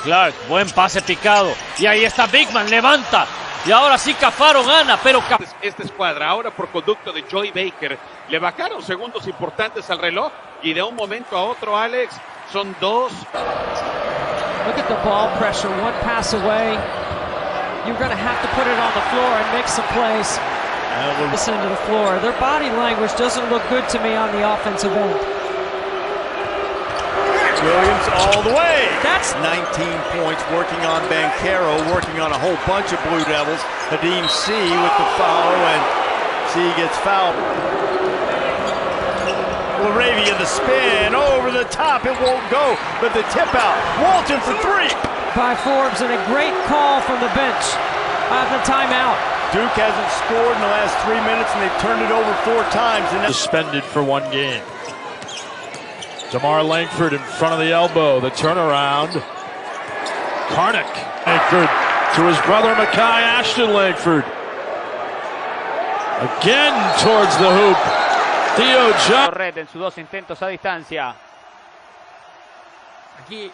Clark, buen pase picado, y ahí está Bigman, levanta, y ahora sí Cafaro gana, pero
esta escuadra, ahora por conducto de Joey Baker, le bajaron segundos importantes al reloj, y de un momento a otro, Alex, son 2.
Look at the ball pressure, 1 pass away. You're going to have to put it on the floor and make some plays. Listen to the floor. Their body language doesn't look good to me on the offensive end.
Williams all the way. That's 19 points working on Banchero, working on a whole bunch of Blue Devils. Hadim C with the foul, and C gets fouled. Laravia the spin over the top. It won't go, but the tip out. Walton for 3.
By Forbes, and a great call from the bench on the timeout.
Duke hasn't scored in the last 3 minutes, and they've turned it over 4 times. And
suspended for 1 game. DeMar Langford in front of the elbow. The turnaround. Karnick. Langford to his brother Mekhi Ashton Langford. Again towards the hoop. Theo John.
Red en sus 2 intentos a distancia.
Aquí.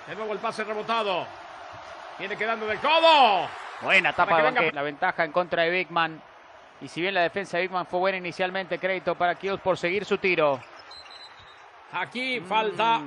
De nuevo el pase rebotado. Viene quedando del codo.
Buena tapa de Banchero. La ventaja en contra de Bigman. Y si bien la defensa de Bigman fue buena inicialmente, crédito para Kios por seguir su tiro.
Aquí falta.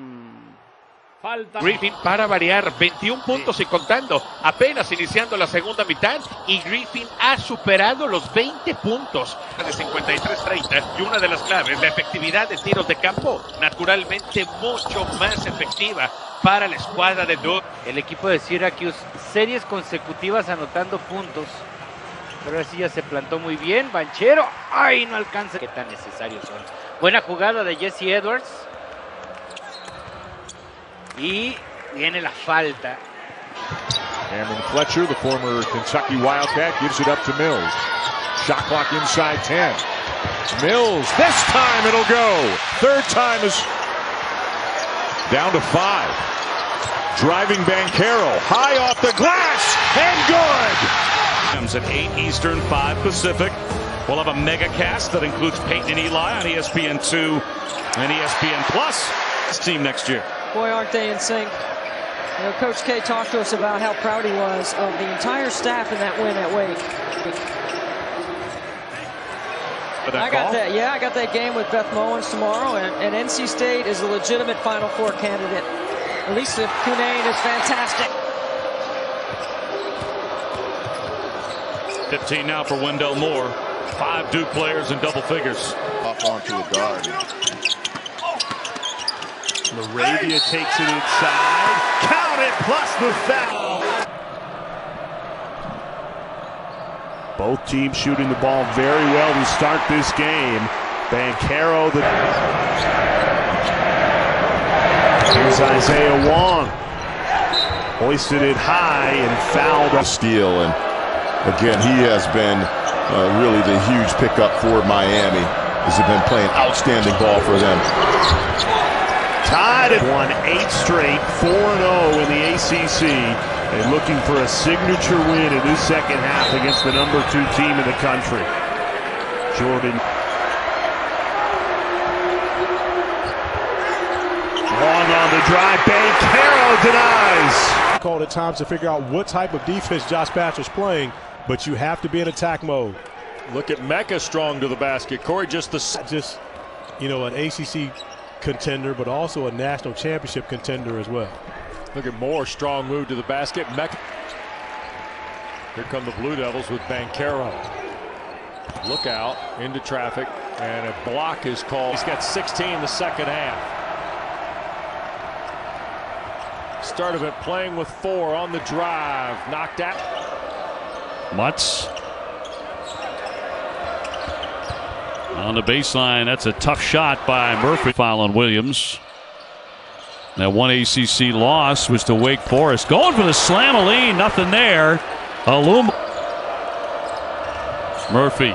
Griffin para variar, 21 puntos y contando, apenas iniciando la segunda mitad, y Griffin ha superado los 20 puntos de 53-30, y una de las claves, la efectividad de tiros de campo, naturalmente mucho más efectiva para la escuadra de Duke.
El equipo de Syracuse, series consecutivas anotando puntos, pero así ya se plantó muy bien. Banchero, ¡ay! No alcanza. Qué tan necesarios son. Buena jugada de Jesse Edwards. Y viene la falta.
Cameron Fletcher, the former Kentucky Wildcat, gives it up to Mills. Shot clock inside 10. Mills, this time it'll go. 3rd time is down to 5. Driving Banchero, high off the glass, and good.
At 8 Eastern, 5 Pacific.
We'll have a mega cast that includes Peyton and Eli on ESPN2 and ESPN Plus. This team next year.
Boy, aren't they in sync. You know, Coach K talked to us about how proud he was of the entire staff in that win at Wake. I got that. Yeah, I got that game with Beth Mowens tomorrow, and NC State is a legitimate Final Four candidate. Lisa Cunane is fantastic.
15 now for Wendell Moore. 5 Duke players in double figures.
Off onto a guard.
Moravia takes it inside. Count it, plus the foul. Both teams shooting the ball very well to start this game. Banchero, here's Isaiah Wong. Hoisted it high and fouled.
Steal, and again, he has been really the huge pickup for Miami. Has been playing outstanding ball for them.
Tied at 1-8 straight, 4-0 in the ACC. And looking for a signature win in this second half against the #2 team in the country. Jordan. Long on the drive. Banchero denies. Called at times to figure out what type of defense Josh Patcher's playing, but you have to be in attack mode.
Look at Mecca strong to the basket. Corey, just
you know, an ACC contender, but also a national championship contender as well.
Look at Moore, strong move to the basket. Mecca. Here come the Blue Devils with Banchero. Look out into traffic, and a block is called. He's got 16 in the second half. Started it playing with 4 on the drive. Knocked out.
Mutz. On the baseline, that's a tough shot by Murphy. Foul on Williams. That one ACC loss was to Wake Forest. Going for the slam-a-lean, nothing there. Aluma. Murphy.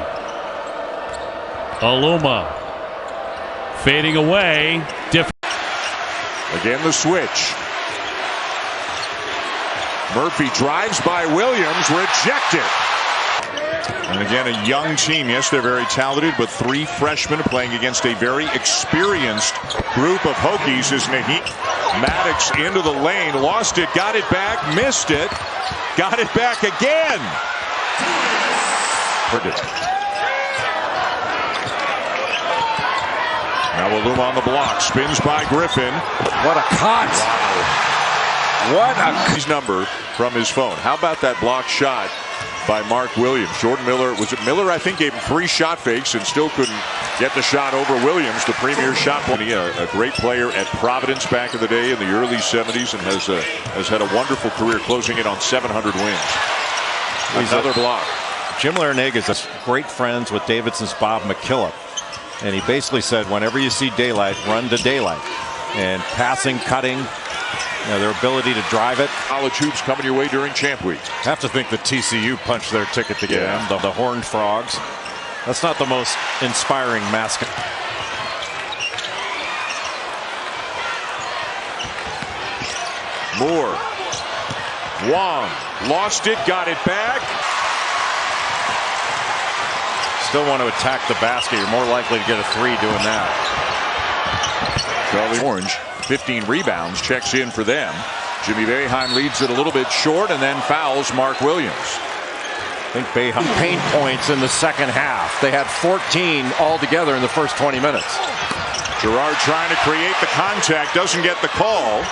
Aluma. Fading away.
Again, the switch. Murphy drives by Williams, rejected. And again, a young team. Yes, they're very talented, but 3 freshmen playing against a very experienced group of Hokies. Is Maddox into the lane, lost it, got it back, missed it, got it back again. Now Aluma on the block, spins by Griffin.
What a cut!
Wow. What a his number from his phone. How about that block shot by Mark Williams? Jordan Miller, was it Miller? I think gave him 3 shot fakes and still couldn't get the shot over Williams, the premier shot. A great player at Providence back in the day in the early 70s, and has had a wonderful career, closing in on 700 wins. Another block.
Jim Larinaga is great friends with Davidson's Bob McKillop, and he basically said, whenever you see daylight, run to daylight. And passing, cutting, you know, their ability to drive it.
College hoops coming your way during Champ Week.
Have to think that TCU punched their ticket to get in. The Horned Frogs. That's not the most inspiring mascot.
Moore. Wong lost it, got it back.
Still want to attack the basket. You're more likely to get a 3 doing that.
Charlie Orange, 15 rebounds, checks in for them. Jimmy Boeheim leads it a little bit short and then fouls Mark Williams.
I think Boeheim paint points in the second half. They had 14 altogether in the first 20 minutes.
Gerard trying to create the contact, doesn't get the call.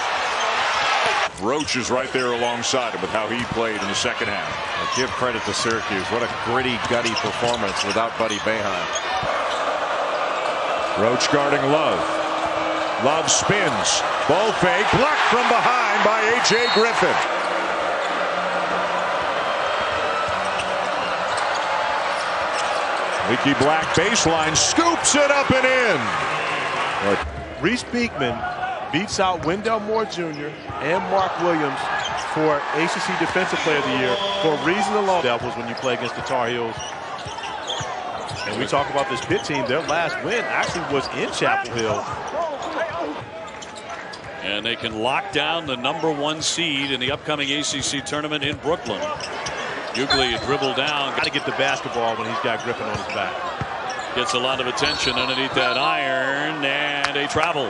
Roach is right there alongside him with how he played in the second half.
I'll give credit to Syracuse. What a gritty, gutty performance without Buddy Boeheim.
Roach guarding Love. Love spins. Ball fake. Blocked from behind by A.J. Griffin. Leaky Black baseline. Scoops it up and in.
Reese Beekman beats out Wendell Moore Jr. and Mark Williams for ACC Defensive Player of the Year for a reason alone. Devils when you play against the Tar Heels. And we talk about this Pitt team. Their last win actually was in Chapel Hill.
And they can lock down the #1 seed in the upcoming ACC tournament in Brooklyn. Hughley dribbled down.
Got to get the basketball when he's got Griffin on his back.
Gets a lot of attention underneath that iron, and a travel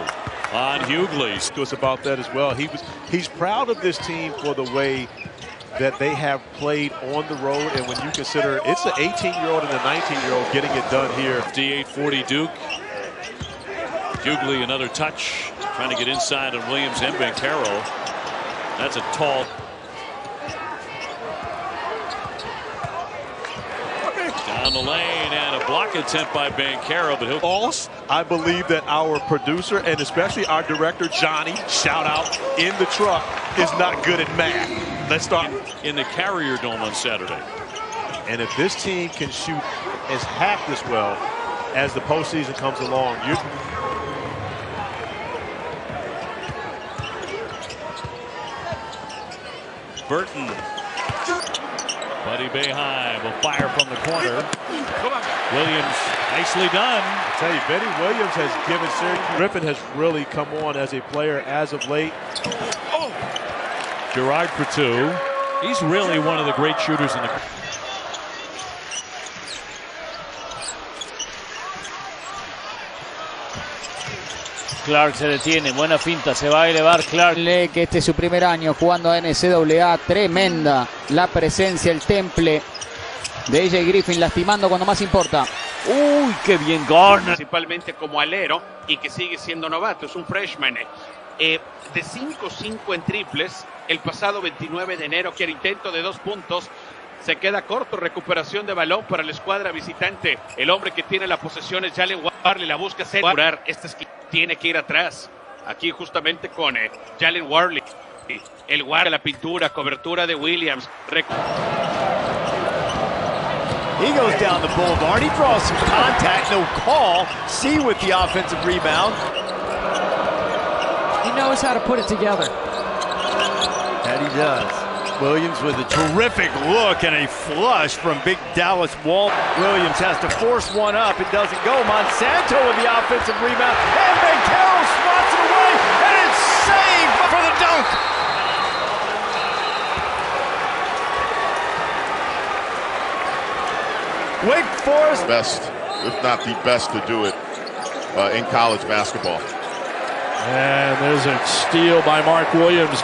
on Hughley.
To us about that as well. He's proud of this team for the way that they have played on the road, and when you consider it's an 18-year-old and a 19-year-old getting it done here.
58-40 Duke. Hughley another touch, trying to get inside on Williams and Banchero. That's a tall. Down the lane, and a block attempt by Banchero, but he'll.
I believe that our producer and especially our director Johnny, shout out in the truck, is not good at math. Let's start
in the Carrier Dome on Saturday.
And if this team can shoot as half this well as the postseason comes along,
Burton. Buddy Boeheim will fire from the corner. Williams, nicely done.
I tell you, Benny Williams has given Syracuse. Griffin has really come on as a player as of late.
Gerard for two. He's really one of the great shooters in the.
Clark se detiene, buena finta, se va a elevar Clark.
Que este es su primer año jugando a NCAA, tremenda la presencia, el temple de AJ Griffin, lastimando cuando más importa.
Uy, qué bien Garner.
Principalmente como alero y que sigue siendo novato, es un freshman. De 5-5 en triples, el pasado 29 de enero, que era intento de 2 puntos. Se queda corto, recuperación de balón para la escuadra visitante. El hombre que tiene la posesión es Jalen Warley, la busca asegurar. Este es que tiene que ir atrás. Aquí justamente con Jalen Warley. El guarda, la pintura, cobertura de Williams.
He goes down the boulevard. He draws some contact, no call. C with the offensive rebound.
He knows how to put it together.
That he does. Williams with a terrific look and a flush from Big Dallas Wall. Williams has to force one up. It doesn't go. Monsanto with the offensive rebound. And Banchero spots it away. And it's saved for the dunk. Wake Forest.
Best, if not the best to do it in college basketball.
And there's a steal by Mark Williams.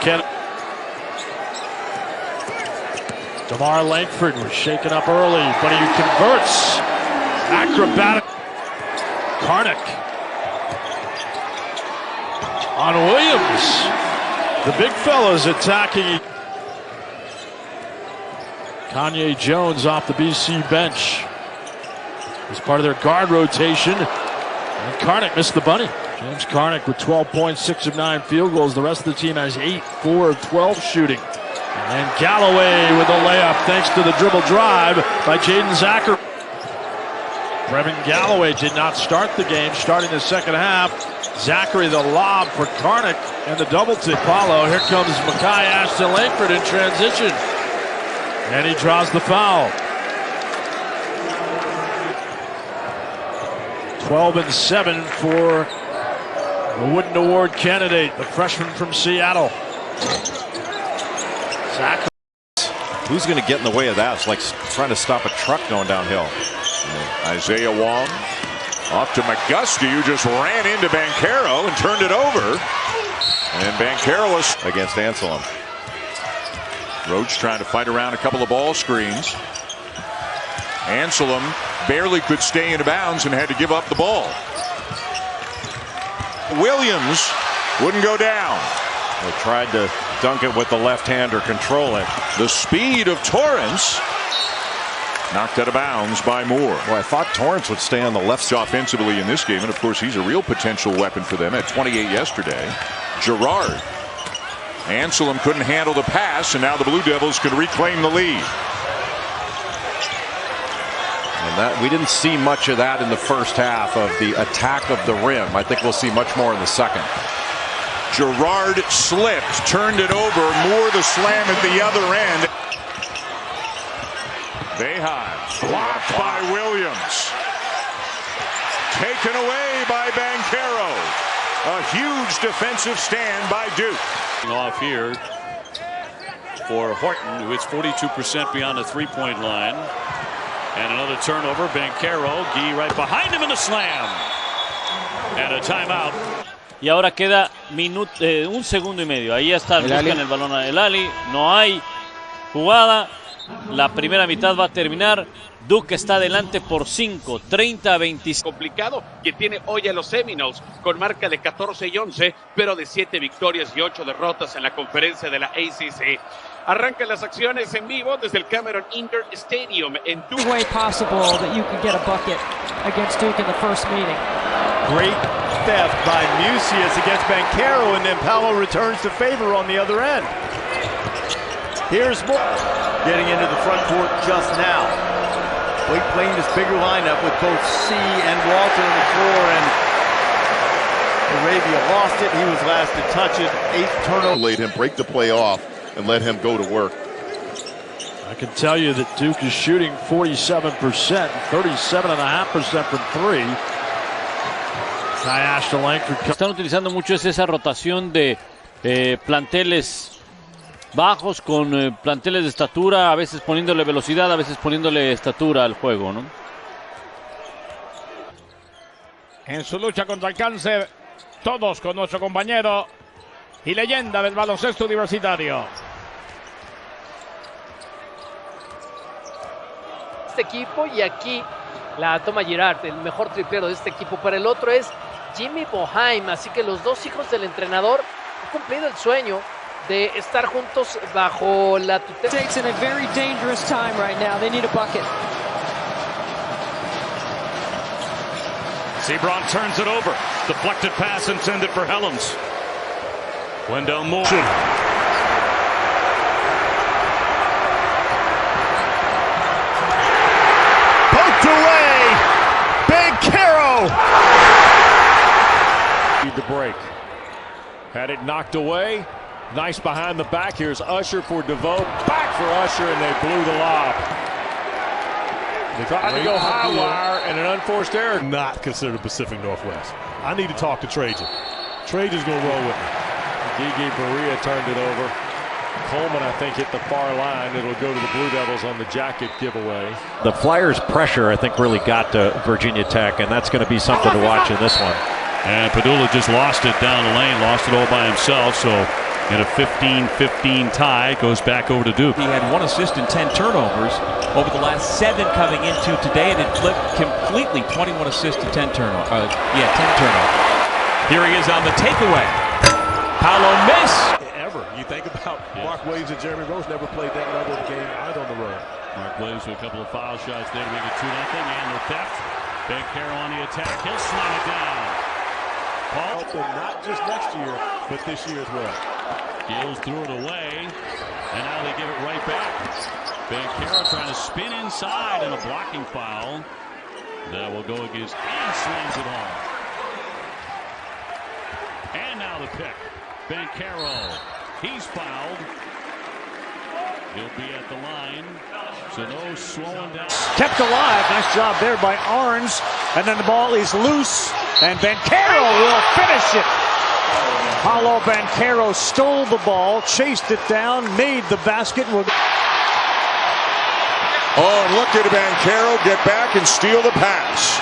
DeMar Langford was shaken up early, but he converts. Acrobatic. Karnik on Williams. The big fella's attacking. Kanye Jones off the BC bench as part of their guard rotation. And Karnik missed the bunny. James Karnik with 12 points, 6 of 9 field goals. The rest of the team has 8, 4 of 12 shooting. And Galloway with a layup thanks to the dribble drive by Jaden Zachary. Brevin Galloway did not start the game, starting the second half. Zachary the lob for Karnik and the double to Paolo. Here comes Makai Ashton Langford in transition. And he draws the foul. 12 and 7 for the Wooden Award candidate, the freshman from Seattle. Zach.
Who's going to get in the way of that? It's like trying to stop a truck going downhill.
Isaiah Wong off to McGusty, who just ran into Banchero and turned it over. And Banchero is
against Anselm.
Roach trying to fight around a couple of ball screens. Anselm barely could stay in bounds and had to give up the ball. Williams wouldn't go down.
They tried to dunk it with the left hand or control it.
The speed of Torrance knocked out of bounds by Moore.
Well, I thought Torrance would stay on the left side
offensively in this game, and of course he's a real potential weapon for them at 28 yesterday. Gerard. Anselm couldn't handle the pass, and now the Blue Devils can reclaim the lead.
And that we didn't see much of that in the first half of the attack of the rim. I think we'll see much more in the second.
Gerard slipped, turned it over. Moore the slam at the other end. Boeheim blocked by Williams. Taken away by Banchero. A huge defensive stand by Duke.
Off here. for Horton, who hits 42% beyond the three-point line. And another turnover. Banchero, Gee right behind him in the slam. And a timeout.
Y ahora queda un segundo y medio. Ahí está, buscan el balón a El Ali. No hay jugada. La primera mitad va a terminar. Duke está adelante por 5, 30-25.
Complicado que tiene hoy a los Seminoles con marca de 14-11, pero de 7 victorias y 8 derrotas en la conferencia de la ACC. Arrancan las acciones en vivo desde el Cameron Indoor Stadium en Duke.
Way possible that you could get a bucket against Duke in the first meeting.
Great theft by Musius against Banchero, and then Paolo returns the favor on the other end. Here's more. Getting into the front court just now. Wade playing this bigger lineup with both C and Walter on the floor, and Arabia lost it. He was last to touch it. 8th turnover.
Let him break the play off and let him go to work.
I can tell you that Duke is shooting 47%, 37.5% from three.
Están utilizando mucho esa rotación de planteles bajos con planteles de estatura, a veces poniéndole velocidad, a veces poniéndole estatura al juego, ¿no?
En su lucha contra el cáncer, todos con nuestro compañero y leyenda del baloncesto universitario.
Este equipo, y aquí la toma Girard, el mejor triplero de este equipo. Para el otro es Jimmy Boeheim, así que los dos hijos del entrenador han cumplido el sueño de estar juntos bajo la tutela.
State's in a very dangerous time right now. They need a bucket.
Sebron turns it over. Deflected pass intended for Helms. Wendell Moore.
Poked away. Banchero.
Need the break. Had it knocked away. Nice behind the back. Here's Usher for DeVoe. Back for Usher, and they blew the lob. They tried to go high wire, and an unforced error.
Not considered Pacific Northwest. I need to talk to Trajan. Trajan's going to roll with me.
Gigi Berea turned it over. Coleman, I think, hit the far line. It'll go to the Blue Devils on the jacket giveaway.
The Flyers' pressure, I think, really got to Virginia Tech, and that's going to be something to watch in this one.
And Padula just lost it down the lane, lost it all by himself, so in a 15-15 tie, it goes back over to Duke.
He had 1 assist and 10 turnovers over the last 7 coming into today, and it flipped completely. 21 assists to 10 turnovers. 10 turnovers. Here he is on the takeaway. Paolo miss.
Ever. You think about Mark Williams and Jeremy Rose never played that level of game either on the road.
Mark Williams with a couple of foul shots there to make it 2-0, and the theft. Banchero on the attack. He'll slam it down.
Paul, not just next year, but this year as well.
Gills threw it away, and now they give it right back. Banchero trying to spin inside, and a blocking foul that will go against, and slams it home. And now the pick. Banchero, he's fouled. He'll be at the line, so no slowing down.
Kept alive. Nice job there by Arns. And then the ball is loose, and Banchero will finish it. Paolo Banchero stole the ball, chased it down, made the basket.
Oh, and look at Banchero get back and steal the pass.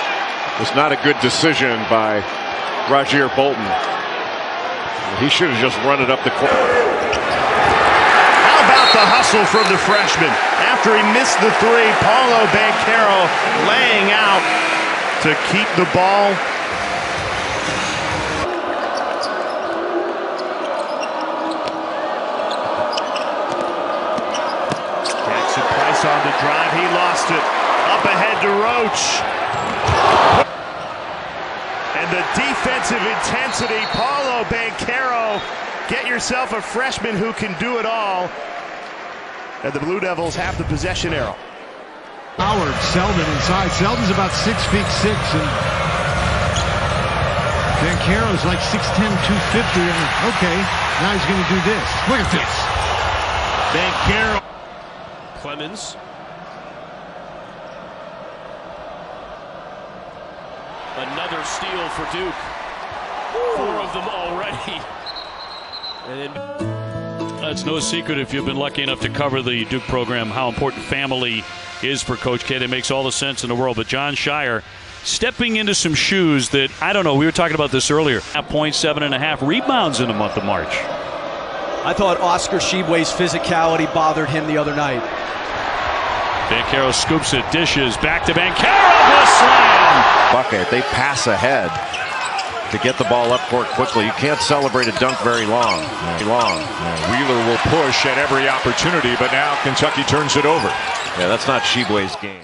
It's not a good decision by Roger Bolton. He should have just run it up the court.
How about the hustle from the freshman? After he missed the three, Paolo Banchero laying out to keep the ball. Jackson Price on the drive. He lost it. Up ahead to Roach. And the defensive intensity, Paolo Banchero. Get yourself a freshman who can do it all. And the Blue Devils have the possession arrow.
Howard, Selden inside. Selden's about 6'6", and Banchero's like 6'10", 250. And okay, now he's going to do this. Look at this.
Banchero.
Clemens. Another steal for Duke. 4 of them already. And then It's no secret if you've been lucky enough to cover the Duke program how important family is for Coach K. It makes all the sense in the world. But John Shire stepping into some shoes that, I don't know, we were talking about this earlier. 7.5 rebounds in the month of March.
I thought Oscar Tshiebwe's physicality bothered him the other night.
Banchero scoops it, dishes, back to Banchero, the slam!
Bucket, they pass ahead to get the ball up court quickly. You can't celebrate a dunk very long.
Wheeler will push at every opportunity, but now Kentucky turns it over.
Yeah, that's not Tshiebwe's game.